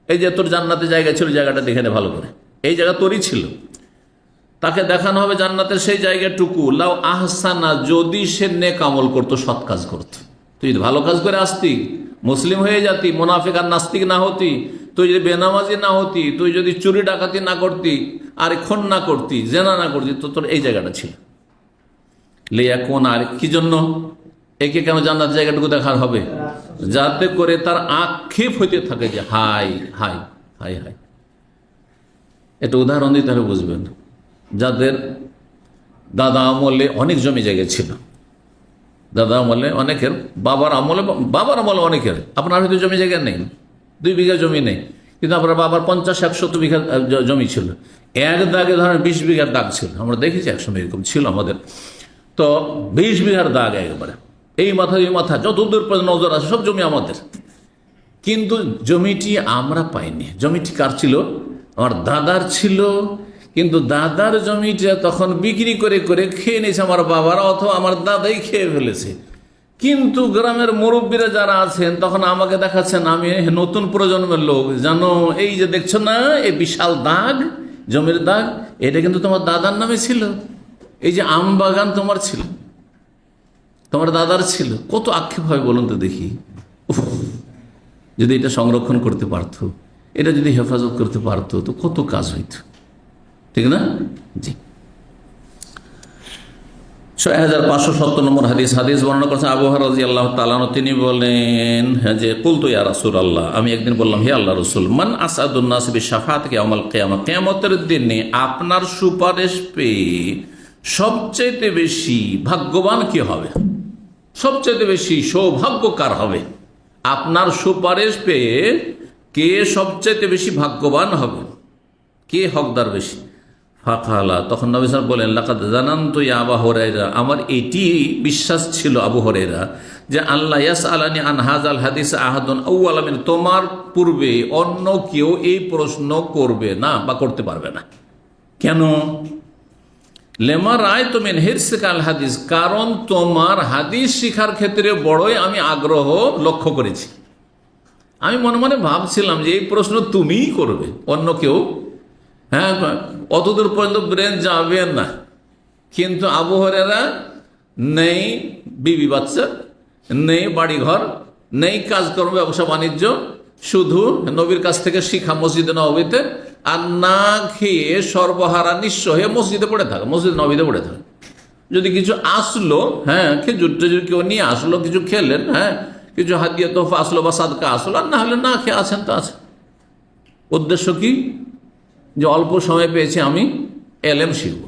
এই যে তোর জান্নাতের জায়গা ছিল, জায়গাটা দেখে নে ভালো করে, এই জায়গা তোরই ছিল। তাকে দেখানো হবে জান্নাতের সেই জায়গাটুকু। লাউ আহসানা, যদি সে নেক আমল করতো, সৎ কাজ করতো। তুই যদি ভালো কাজ করে আসতি, মুসলিম হয়ে যাতি, মুনাফিক আর নাস্তিক না হতি, তুই যদি বেনামাজি না হতি, তুই যদি চুরি ডাকাতি না করতি, আর খুন না করতি, জেনা না করতি, তো তোর এই জায়গাটা ছিল। লিয়া কোন, আর কি জন্য একে কেন জান্নাত জায়গাটুকু দেখার হবে? যাতে করে তার আক্ষেপ হইতে থাকে যে হাই হাই হাই হাই। এটা উদাহরণ দিতে হবে, বুঝবেন। যাদের দাদা আমলে অনেক জমি জায়গা ছিল, দাদা আমলে অনেকের, বাবার আমলে অনেকের। আপনার হয়তো জমি জায়গা নেই, 2 বিঘা জমি নেই, কিন্তু আপনার বাবার 50-100 বিঘা জমি ছিল। এক দাগে ধরেন 20 বিঘার দাগ ছিল। আমরা দেখেছি একসময় এরকম ছিল আমাদের। তো 20 বিঘার দাগ একেবারে, এই মাথা এই মাথা যত দূর পর্যন্ত নজর আছে সব জমি আমাদের। কিন্তু জমিটি আমরা পাইনি। জমিটি কার ছিল? আমার দাদার ছিল। কিন্তু দাদার জমিটা তখন বিক্রি করে করে খেয়ে নিয়েছে আমার বাবারা, অথবা আমার দাদাই খেয়ে ফেলেছে। কিন্তু গ্রামের মুরব্বীরা যারা আছেন তখন আমাকে দেখাচ্ছেন, আমি নতুন প্রজন্মের লোক, জানো এই যে দেখছো না এই বিশাল দাগ, জমির দাগ, এটা কিন্তু তোমার দাদার নামে ছিল। এই যে আম বাগান তোমার ছিল, তোমার দাদার ছিল। কত আক্ষেপ হয় বলুন তো দেখি। উফ, যদি এটা সংরক্ষণ করতে পারতো, এটা যদি হেফাজত করতে পারতো তো কত কাজ হইত, ঠিক না? জি। 6570 নম্বর হাদিস বর্ণনা করেছেন আবু হুরায়রা রাদিয়াল্লাহু তাআলা আনহু। তিনি বলেন যে কুলতু ইয়া রাসূলুল্লাহ, আমি একদিন বললাম হে আল্লাহর রাসূল, মান আসাদুন নাস বিশাফাআতি ইয়াউমাল কিয়ামা, কিয়ামতের দিনে আপনার সুপারিশ পেয়ে সবচেয়ে বেশি ভাগ্যবান কে হবে? সবচেয়ে বেশি সৌভাগ্যকার হবে? আপনার সুপারিশ পেয়ে কে সবচেয়ে বেশি ভাগ্যবান হবে? কে হকদার বেশি? ফাকালা, তখন নবী সাল্লাল্লাহু আলাইহি ওয়াসাল্লাম বলেন, লাকাদ জানানতু ইয়া আবু হুরায়রা, আমার এটি বিশ্বাস ছিল আবু হুরায়রা, যে আল্লাহ ইয়াসআলানি আন হাযাল হাদিস আহাদুন আউওয়ালা মিন, তোমার পূর্বে অন্য কেউ এই প্রশ্ন করবে না বা করতে পারবে না। কেন? লেমা রায় তো মিন হিরসিকাল হাদিস, কারণ তোমার হাদিস শিখার ক্ষেত্রে বড়ই আমি আগ্রহ লক্ষ্য করেছি। আমি মনে মনে ভাবছিলাম যে এই প্রশ্ন তুমিই করবে, অন্য কেউ, হ্যাঁ, অতদূর পর্যন্ত ব্রেন যাবে না। কিন্তু আবু হুরায়রা নেই বিবি বাচ্চা, নেই বাড়িঘর, নেই কাজকর্ম, ব্যবসা বাণিজ্য, শুধু নবীর কাছ থেকে শিখা মসজিদে নববীতে, আর না খেয়ে সর্বহারা নিঃস্ব হয়ে মসজিদে পড়ে থাকে, মসজিদ নবীতে পড়ে থাকে। যদি কিছু আসলো, হ্যাঁ, খেজুর টেজুর কেউ নিয়ে আসলো, কিছু খেলেন, হ্যাঁ, কিছু হাদিয়া তোহফা আসলো বা সাদকা আসলো, আর না হলে না খেয়ে আছেন তো আছে। উদ্দেশ্য কি? যে অল্প সময় পেয়েছি আমি এলেম শিখব,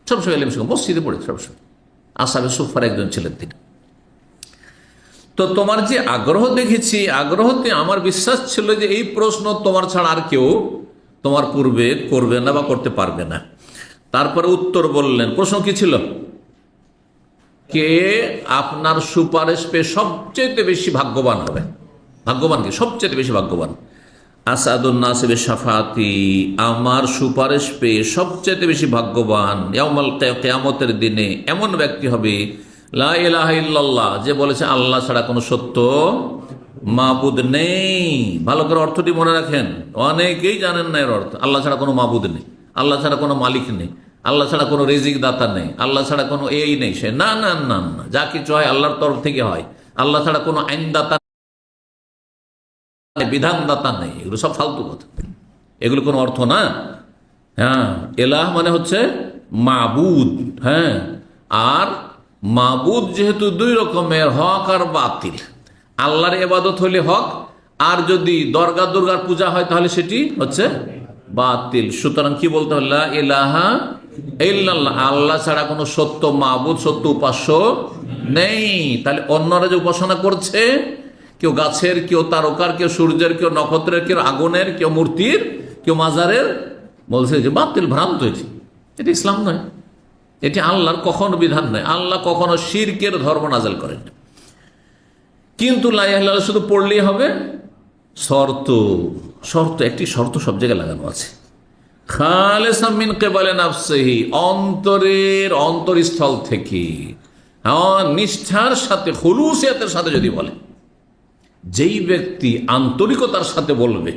সবসময় এলেম শিখব, মসজিদে পড়ে সবসময়। আসাবে সুফার একজন ছিলেন তিনি। তো তোমার যে আগ্রহ দেখেছি, আগ্রহতে আমার বিশ্বাস ছিল যে এই প্রশ্ন তোমার ছাড়া আর কেউ তোমার পূর্বে করবে না বা করতে পারবে না। তারপরে উত্তর বললেন। প্রশ্ন কি ছিল? কে আপনার সুপারিশ পেয়ে সবচেয়ে বেশি ভাগ্যবান হবে? ভাগ্যবান কি? সবচেয়ে বেশি ভাগ্যবান। আসাদুন নাস বিশাফাতি, আমার সুপারিশ পেয়ে সবচেয়ে বেশি ভাগ্যবান ইয়াউমাল কিয়ামতের দিনে এমন ব্যক্তি হবে লা ইলাহা ইল্লাল্লাহ, যে বলেছে আল্লাহ ছাড়া কোনো সত্য মাবুদ নেই। ভালো করে অর্থটি মনে রাখেন, অনেকেই জানেন না এর অর্থ। আল্লাহ ছাড়া কোনো মাবুদ নেই, আল্লাহ ছাড়া কোনো মালিক নেই, আল্লাহ ছাড়া কোনো রিজিক দাতা নেই, আল্লাহ ছাড়া কোনো এই নেই সে, না না না না, যা কিছু হয় আল্লাহর তরফ থেকে হয়। আল্লাহ ছাড়া কোনো আইনদাতা, বিধানদাতা নেই। এগুলো সব ফালতু কথা, এগুলো কোনো অর্থ না। হ্যাঁ, এলাহ মানে হচ্ছে মাবুদ। হ্যাঁ, আর মাবুদ যেহেতু 2 রকমের, হক আর বাতিল। আল্লাহর ইবাদত হলে হক, আর যদি দরগা দুর্গার পূজা হয় তাহলে সেটি হচ্ছে বাতিল। সুতরাং কি বলতে হল? লা ইলাহা ইল্লাল্লাহ, আল্লাহ ছাড়া কোনো সত্য মাবুদ, সত্য উপাস্য নেই। তাহলে অন্যরা যে উপাসনা করছে, কেউ গাছের, কেউ তারকার, কেউ সূর্যের, কেউ নক্ষত্রের, কেউ আগুনের, কেউ মূর্তির, কেউ মাজারের, বলছে যে বাতিল, ভ্রান্ত। এটি ইসলাম নয়, এটি আল্লাহর কখনো বিধান নয়। আল্লাহ কখনো শিরকের ধর্ম নাযিল করেন। কিন্তু লা ইলাহা ইল্লাল্লাহ শুধু পড়লেই হবে? শর্ত, শর্ত, একটি শর্ত সব জায়গায় লাগানো আছে। খালিসাম মিন কিবালি নাফসিহি, অন্তরের অন্তরস্থল থেকে, নিষ্ঠার সাথে, খুলুসিয়াতের সাথে যদি বলে। যেই ব্যক্তি আন্তরিকতার সাথে বলবে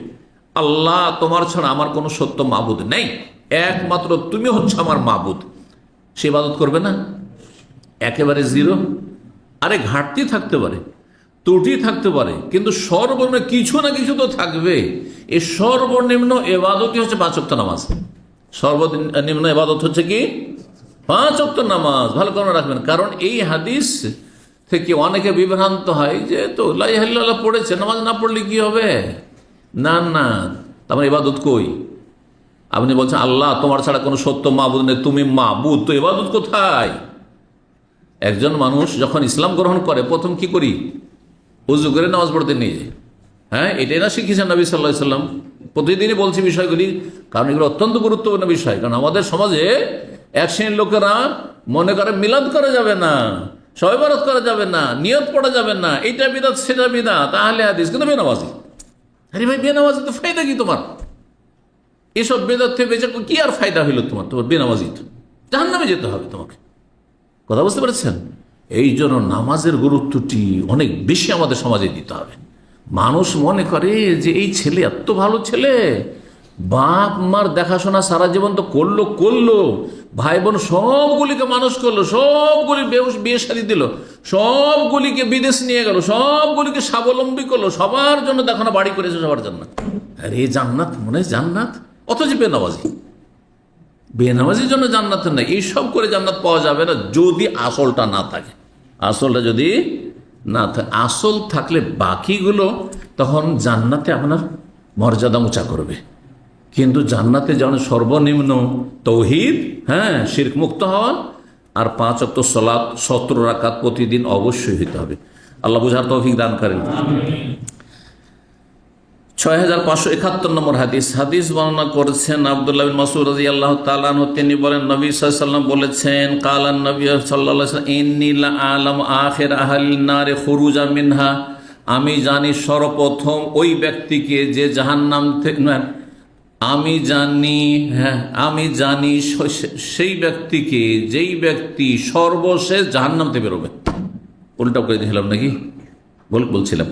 আল্লাহ তোমার ছাড়া আমার কোনো সত্য মাবুদ নেই, একমাত্র তুমি হচ্ছে আমার মাবুদ, সে ইবাদত করবে না? একেবারে জিরো? আরে ঘাটতি থাকতে পারে, ত্রুটি থাকতে পারে, কিন্তু সর্বনিম্ন কিছু না কিছু তো থাকবে। এই সর্বনিম্ন ইবাদতই হচ্ছে 5 ওয়াক্ত নামাজ। সর্বনিম্ন ইবাদত হচ্ছে কি? 5 ওয়াক্ত নামাজ। ভালো করে রাখবেন, কারণ এই হাদিস থেকে অনেকে বিভ্রান্ত হয় যে তো লা ইলাহা ইল্লাল্লাহ পড়েছে, নামাজ না পড়লে কি হবে? না না, তোমার ইবাদত কই? আপনি বলছেন আল্লাহ তোমার ছাড়া কোনো সত্য মাবুদ নেই, তুমি মাবুদ, তো ইবাদত কোথায়? একজন মানুষ যখন ইসলাম গ্রহণ করে প্রথম কি করি? উজু করে নামাজ পড়তে নিয়ে যায়। হ্যাঁ, এটাই না শিখিয়েছেন নবী সাল্লাল্লাহু আলাইহি সাল্লাম। প্রতিদিনই বলছি বিষয়গুলি, কারণ এগুলো অত্যন্ত গুরুত্বপূর্ণ বিষয়। কারণ আমাদের সমাজে এক শ্রেণীর লোকেরা মনে করে মিলাদ করা যাবে না, শবে বরাত করা যাবে না, নিয়ত পড়া যাবে না, এইটা বিদাত সেটা বিদাত, তাহলে হাদিস, কিন্তু বেনামাজি। আরে ভাই, বেনামাজি তো ফায়দা কি তোমার? এসব বেদাত থেকে বেঁচে কি আর ফায়দা হইল তোমার? তোমার বেনামাজি তো জাহান্নামে যেতে হবে তোমাকে। কথা বুঝতে পেরেছেন? এই জন্য নামাজের গুরুত্বটি অনেক বেশি আমাদের সমাজে দিতে হবে। মানুষ মনে করে যে এই ছেলে এত ভালো ছেলে, বাপ মার দেখাশোনা সারা জীবন তো করলো, ভাই বোন সবগুলিকে মানুষ করলো, সবগুলি বিয়ে শাদী দিল, সবগুলিকে বিদেশ নিয়ে গেল, সবগুলিকে স্বাবলম্বী করলো, সবার জন্য দেখানো বাড়ি করেছে, সবার জন্য। আরে জান্নাত মনে হয় জান্নাত, অথচ বেনামাজির জন্য জান্নাত না। এইসব করে জান্নাত পাওয়া যাবে না যদি আসলটা না থাকে। আসলটা যদি না থাকে, আসল থাকলে বাকিগুলো তখন জান্নাতে আপনার মর্যাদা উঁচা করবে। কিন্তু জান্নাতে যেমন সর্বনিম্ন তৌহিদ, হ্যাঁ, শিরক মুক্ত হওয়া, আর 5 ওয়াক্ত সালাত 17 রাকাত প্রতিদিন অবশ্যই হইতে হবে। আল্লাহ বুঝার তৌফিক দান করেন। 6571 নম্বর হাদিস বর্ণনা করেছেন আব্দুল্লাহ বিন মাসউদ রাদিয়াল্লাহু তাআলা আনহু। তিনি বলেন, নবী সাল্লাল্লাহু আলাইহি ওয়াসাল্লাম বলেছেন, কালান নবী সাল্লাল্লাহু আলাইহি ওয়াসাল্লাম, ইন্নী লা আ'লামু আখির আহলিন নারে খুরুজা মিনহা। আমি জানি সর্বপ্রথম ওই ব্যক্তিকে যে জাহান্নাম থেকে, আমি জানি সেই ব্যক্তিকে যেই ব্যক্তি সর্বশেষ জাহান্নাম থেকে বেরোবে। উল্টা করে দিলাম নাকি? বলছিলাম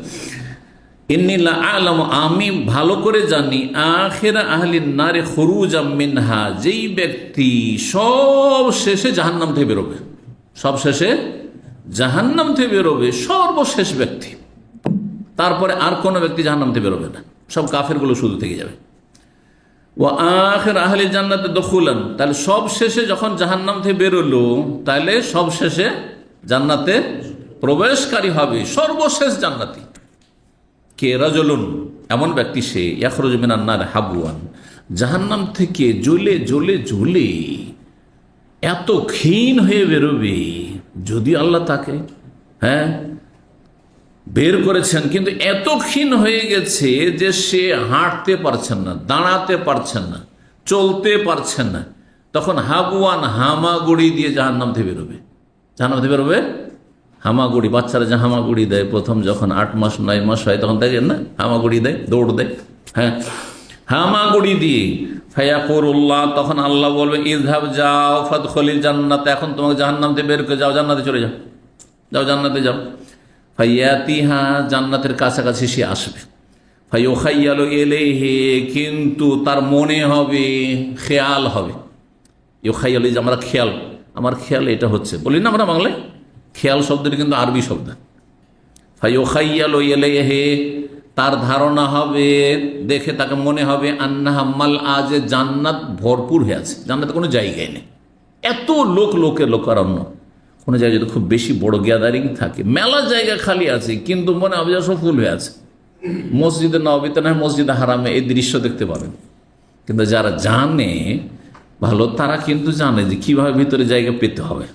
ইন্নী লা আ'লামু, আমি ভালো করে জানি, আখিরা আহলিন নারে খুরুজাম মিনহা, যেই ব্যক্তি সব শেষে জাহান্নাম থেকে বেরোবে, সব শেষে জাহান্নাম থেকে বেরোবে, সর্বশেষ ব্যক্তি। তারপরে আর কোনো ব্যক্তি জাহান্নাম থেকে বেরোবে না, সব কাফেরগুলো শুধু থেকে যাবে। ওয়া আখির আহলি জান্নাতে দখুলান, তাহলে সব শেষে যখন জাহান্নাম থেকে বেরোলো, তাহলে সব শেষে জান্নাতে প্রবেশকারী হবে, সর্বশেষ জান্নাতি। কে? রাজুলুন, এমন ব্যক্তি সে, ইয়াখরুজু মিনান নার হাবুয়ান, জাহান্নাম থেকে জ্বলে জ্বলে জ্বলে এত ক্ষীণ হয়ে বেরোবে, যদি আল্লাহ তাকে বের করেছেন, কিন্তু এত ক্ষীণ হয়ে গেছে যে সে হাঁটতে পারছেন না, দাঁড়াতে পারছেন না, চলতে পারছেন না, তখন হাবুয়ান, হামাগুড়ি দিয়ে জাহান্নাম থেকে বেরোবে। জাহান্নাম থেকে বেরোবে হামাগুড়ি। বাচ্চারা যে হামাগুড়ি দেয় প্রথম যখন 8 মাস 9 মাস হয়, তখন দেখেন না, হামাগুড়ি দেয়, দৌড় দেয়, হ্যাঁ, হামাগুড়ি দিয়ে। ফায়াকুরুল্লাহ, তখন আল্লাহ বলবে, ইযহাব, যাও, ফাদখুলিল জান্নাত, এখন তোমাকে জাহান্নাম থেকে বের করে যাও, জান্নাতে চলে যাও, যাও জান্নাতে যাও। ফাইয়াতিহা, জান্নাতের কাছাকাছি সে আসবে। ফায়ুখাইয়ালু ইলাইহি, কিন্তু তার মনে হবে, খেয়াল হবে। ইউখাইয়ালু, যে আমরা খেয়াল, আমার খেয়াল এটা হচ্ছে, বলি না আমরা বাংলায়, খেয়াল শব্দটি কিন্তু আরবি শব্দ। ফায়ুখাইয়ালু ইলাইহি, তার ধারণা হবে, দেখে তাকে মনে হবে, আন্নাহা মালআ, যে জান্নাত ভরপুর হয়ে আছে, জান্নাতে কোনো জায়গায় নেই, এত লোকারণ্য। কোনো জায়গায় যদি খুব বেশি বড় গ্যাদারিং থাকে, মেলা জায়গা খালি আছে, কিন্তু মনে হবে সব ফুল হয়ে আছে। মসজিদে নববীতে না, মসজিদে হারামে এই দৃশ্য দেখতে পাবেন। কিন্তু যারা জানে ভালো, তারা কিন্তু জানে যে কিভাবে ভিতরে জায়গা পেতে হবে,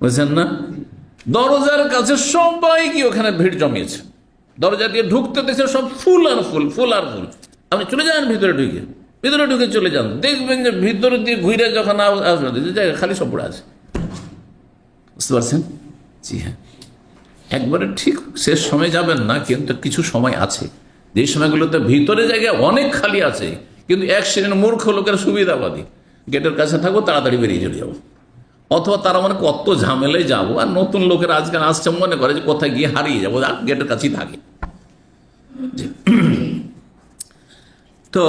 বুঝছেন না? দরজার কাছে সবাই কি ওখানে ভিড় জমিয়েছে, দরজা দিয়ে ঢুকতে দেখছে সব ফুল আর ফুল, ফুল আর ফুল। আপনি চলে যান ভিতরে ঢুকে চলে যান, দেখবেন যে ভিতরে দিয়ে ঘুরে যখন আসবেন, জায়গা খালি সব পড়ে আছে। বুঝতে পারছেন? জি হ্যাঁ, একবারে ঠিক শেষ সময় যাবেন না, কিন্তু কিছু সময় আছে যে সময়গুলোতে ভিতরে জায়গা অনেক খালি আছে, কিন্তু এক শ্রেণীর মূর্খ লোকের সুবিধাবাদী, গেটের কাছে থাকবো, তাড়াতাড়ি বেরিয়ে চলে যাবো, অথবা তারা মানে কত ঝামেলায় যাবো। আর নতুন লোকের আজকাল আসছে, মনে করে যে কোথায় গিয়ে হারিয়ে যাবো, গেটের কাছেই থাকে। তো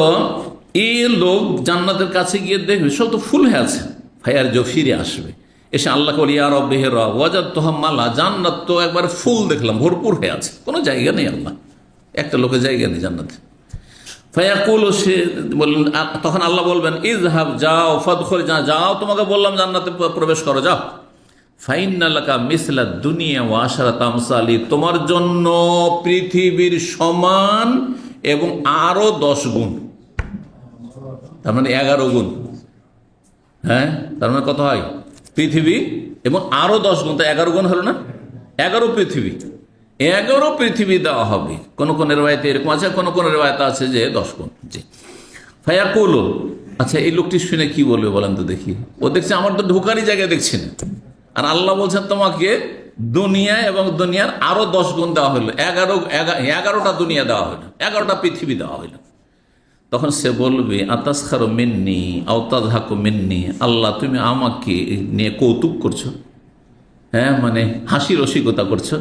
এই লোক জান্নাতের কাছে গিয়ে দেখবে সব তো ফুল হয়ে আছে, ফায়ার জো ফিরে আসবে, এসে আল্লাহকে বলি, ইয়া রব্বি হে রব, ওয়াজাদতুহা মালা, জান্নাত তো একবার ফুল দেখলাম, ভরপুর হয়ে আছে, কোনো জায়গা নেই, আল্লাহ একটা লোকের জায়গা নেই জান্নাতে। ফায়াকুল, সে বললেন, তখন আল্লাহ বলবেন, ইযহাব, যাও, ফাদখুল, যাও, তোমাকে বললাম জান্নাতে প্রবেশ করো, যাও। ফাইন্না লাকা মিসলা দুনিয়া ওয়া আশরাত আমসালি, তোমার জন্য পৃথিবীর সমান এবং আরো 10 গুণ, তার মানে 11 গুণ। হ্যাঁ, তার মানে কত হয়? পৃথিবী এবং আরো 10 গুণ, তো 11 গুণ হলো না, 11 পৃথিবী, 11 পৃথিবী দেওয়া হবে। কোন কোন রেওয়ায়েতে এরকম আছে, কোন কোন রেওয়ায়েতে আছে যে 10 গুণ। জি, ফায়াকুলু, আচ্ছা এই লোকটি শুনে কি বলবে বলেন তো দেখি। ও দেখছে আমার তো ঢোকারই জায়গায় দেখছি না, আর আল্লাহ বলছেন তোমাকে দুনিয়া এবং দুনিয়ার আরো 10 গুণ দেওয়া হলো, 11টা দুনিয়া দেওয়া হলো, 11টা পৃথিবী দেওয়া হলো। তখন সে বলবে আতাসখারু মিন্নি আও তাযহাকু মিন্নি, আল্লাহ তুমি আমাকে নিয়ে কৌতুক করছো, হ্যাঁ মানে হাসি রসিকতা করছো,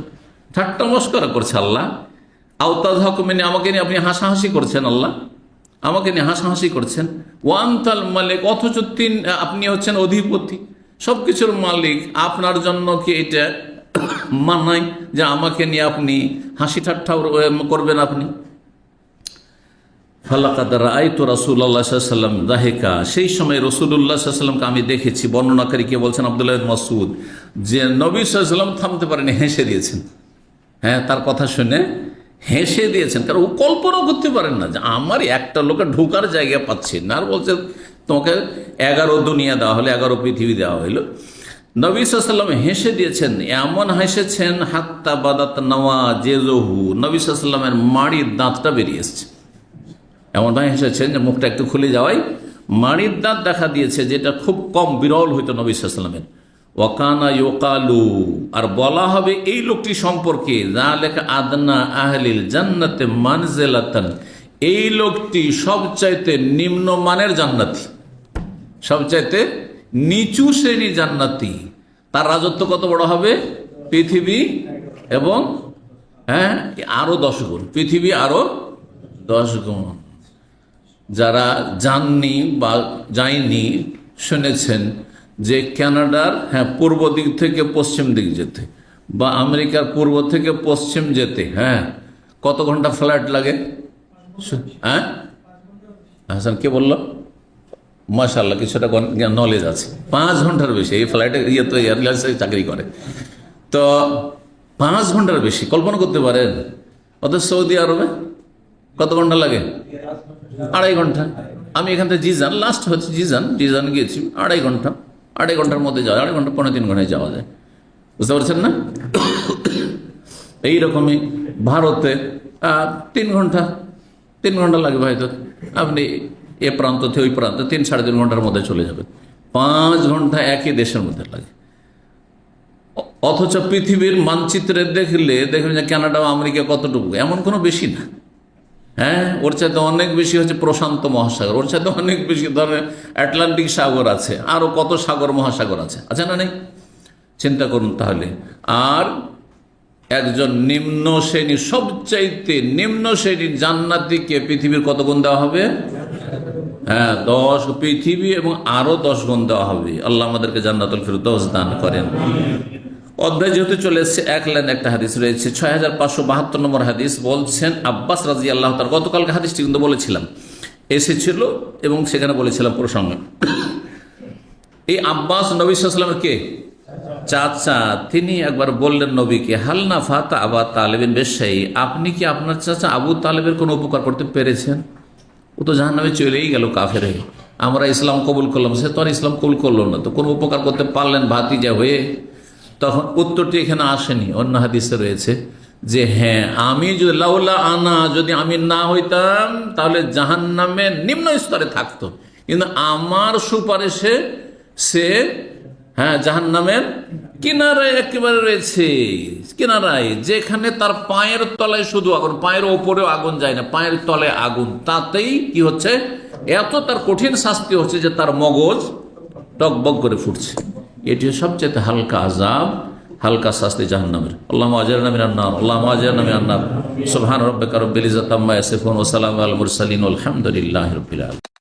ঠাট্টা মস্করা করছে আল্লাহ। আও তাযহাকু মিন্নি, আমাকে নিয়ে আপনি হাসাহাসি করছেন, আল্লাহ আমাকে নিয়ে হাসাহাসি করছেন। ওয়া আনতাল মালিক, অথচ আপনি হচ্ছেন অধিপতি, সবকিছুর মালিক, আপনার জন্য কি এটা মানায় যে আমাকে নিয়ে আপনি হাসি ঠাট্টা করবেন আপনি? ফালাকাদ রাআইতু রাসূলুল্লাহ সাল্লাল্লাহু আলাইহি ওয়াসাল্লাম যাহিকা, সেই সময় রাসূলুল্লাহ সাল্লাল্লাহু আলাইহি ওয়াসাল্লামকে আমি দেখেছি। বর্ণনাকারী কে বলছেন? আব্দুল্লাহ ইবনে মাসউদ, যে নবী সাল্লাল্লাহু আলাইহি ওয়াসাল্লাম থামতে পারেনি, হেসে দিয়েছেন। হ্যাঁ, তার কথা শুনে হেসে দিয়েছেন, কারণ ও কল্পনাও করতে পারেন না যে আমার একটা লোকের ঢোকার জায়গা পাচ্ছি না, আর বলছে তোমাকে 11 দুনিয়া দেওয়া হলো, 11 পৃথিবী দেওয়া হইলো। নবী সাল্লাল্লাহু আলাইহি ওয়াসাল্লাম হেসে দিয়েছেন, এমন হেসেছেন হাত্তা বাদাত নওয়াজিজুহু, নবী সাল্লাল্লাহু আলাইহি ওয়াসাল্লামের মাড়ির দাঁতটা বেরিয়ে এসেছে। এমনভাবে হেসেছেন যে মুখটা একটু খুলে যাওয়ায় মাড়ির দাঁত দেখা দিয়েছে, যেটা খুব কম, বিরল হইতো নবী সাল্লাল্লাহু আলাইহি ওয়াসাল্লামের। ওয়াকানা ইউকালু, আর বলা হবে এই লোকটি সম্পর্কে, যালিকা আদনা আহলিল জান্নাতে মানজিলাতান, এই লোকটি সবচাইতে নিম্নমানের জান্নাতি, সবচাইতে নিচু শ্রেণীর জান্নাতি। তার রাজত্ব কত বড় হবে? পৃথিবী এবং হ্যাঁ আরো 10 গুণ, পৃথিবী আরো 10 গুণ। যারা যাননি বা যায়নি শুনেছেন যে কানাডার পূর্ব দিক থেকে পশ্চিম দিক যেতে বা আমেরিকার পূর্ব থেকে পশ্চিম যেতে কত ঘন্টা ফ্লাইট লাগে? হাসান কে বলল? মাশাআল্লাহ, কিছুটা নলেজ আছে। 5 ঘন্টার বেশি এই ফ্লাইটে, তো এয়ারলাইন্সে চাকরি করে, তো 5 ঘন্টার বেশি কল্পনা করতে পারেন। অথচ সৌদি আরবে কত ঘন্টা লাগে? 2.5 ঘন্টা। আমি এখান থেকে জিজান, লাস্ট হচ্ছে জিজান গিয়েছি 2.5 ঘন্টা, 2.5 ঘন্টার মধ্যে যাওয়া, 2.5 ঘন্টা 3.5 ঘন্টায় যাওয়া যায়, বুঝতে পারছেন না? এইরকমই ভারতে 3 ঘন্টা লাগবে হয়তো, আপনি এ প্রান্ত থেকে ওই প্রান্ত 3-3.5 ঘন্টার মধ্যে চলে যাবেন। 5 ঘন্টা একই দেশের মধ্যে লাগে। অথচ পৃথিবীর মানচিত্রে দেখবেন যে কানাডা ও আমেরিকা কতটুকু, এমন কোনো বেশি না। ওর চাইতে অনেক বেশি হচ্ছে প্রশান্ত মহাসাগর, ওর চাইতে অনেক বেশি ধরেন আটলান্টিক সাগর আছে, আরো কত সাগর মহাসাগর আছে না নেই? চিন্তা করুন তাহলে। আর একজন নিম্ন শ্রেণীর, সবচাইতে নিম্ন শ্রেণীর জান্নাতীকে পৃথিবীর কত গুণ দেওয়া হবে? 10 পৃথিবী এবং আরো 10 গুণ দেওয়া হবে। আল্লাহ আমাদেরকে জান্নাতুল ফিরদৌস দান করেন। অধ্যায় যেহেতু চলে এসছে, এক লাইন একটা হাদিস রয়েছে, 6572 নম্বর হাদিস। বলছেন আব্বাস রাদিয়াল্লাহু তাআলা, গতকালকে হাদিসটি কিন্তু বলেছিলাম এসেছিল এবং সেখানে বলেছিলাম প্রসঙ্গে, এই আব্বাস নবী সাল্লাল্লাহু আলাইহি ওয়াসাল্লামের কে? চাচা। তিনি একবার বললেন নবীকে, হাল না ফাতা আবা তালেবিন বেশাই, আপনি কি আপনার চাচা আবু তালেবের কোনো উপকার করতে পেরেছেন? ও তো জাহান্নামে চলেই গেল কাফের হয়ে, আমরা ইসলাম কবুল করলাম, সে তো আর ইসলাম কবুল করলো না, তো কোনো উপকার করতে পারলেন ভাতিজা হয়ে? তখন উত্তরটি এখানে আসেনি, অন্য হাদিসে রয়েছে যে আমি যদি লাউলা আনা, যদি আমি না হইতাম তাহলে জাহান্নামের নিম্ন স্তরে থাকতো, কিন্তু আমার সুপারিশে সে জাহান্নামের কিনারায় একেবারে রয়েছে, কিনারায়, যেখানে তার পায়ের তলায় শুধু আগুন, পায়ের ওপরেও আগুন যায় না, পায়ের তলায় আগুন, তাতেই কি হচ্ছে, এত তার কঠিন শাস্তি হচ্ছে যে তার মগজ টকবক করে ফুটছে। এটি সবচেয়ে হালকা আযাব, হালকা শাস্তি জাহান্নামের। আল্লাহুম্মা আজিরনা মিনান নার, আল্লাহুম্মা আজিরনা মিনান নার। সুবহান রাব্বিকা রাব্বিল ইজ্জাতি আম্মা ইয়াসিফুন ওয়া সালামুন আলাল মুরসালিন ওয়াল হামদুলিল্লাহি রাব্বিল আলামিন।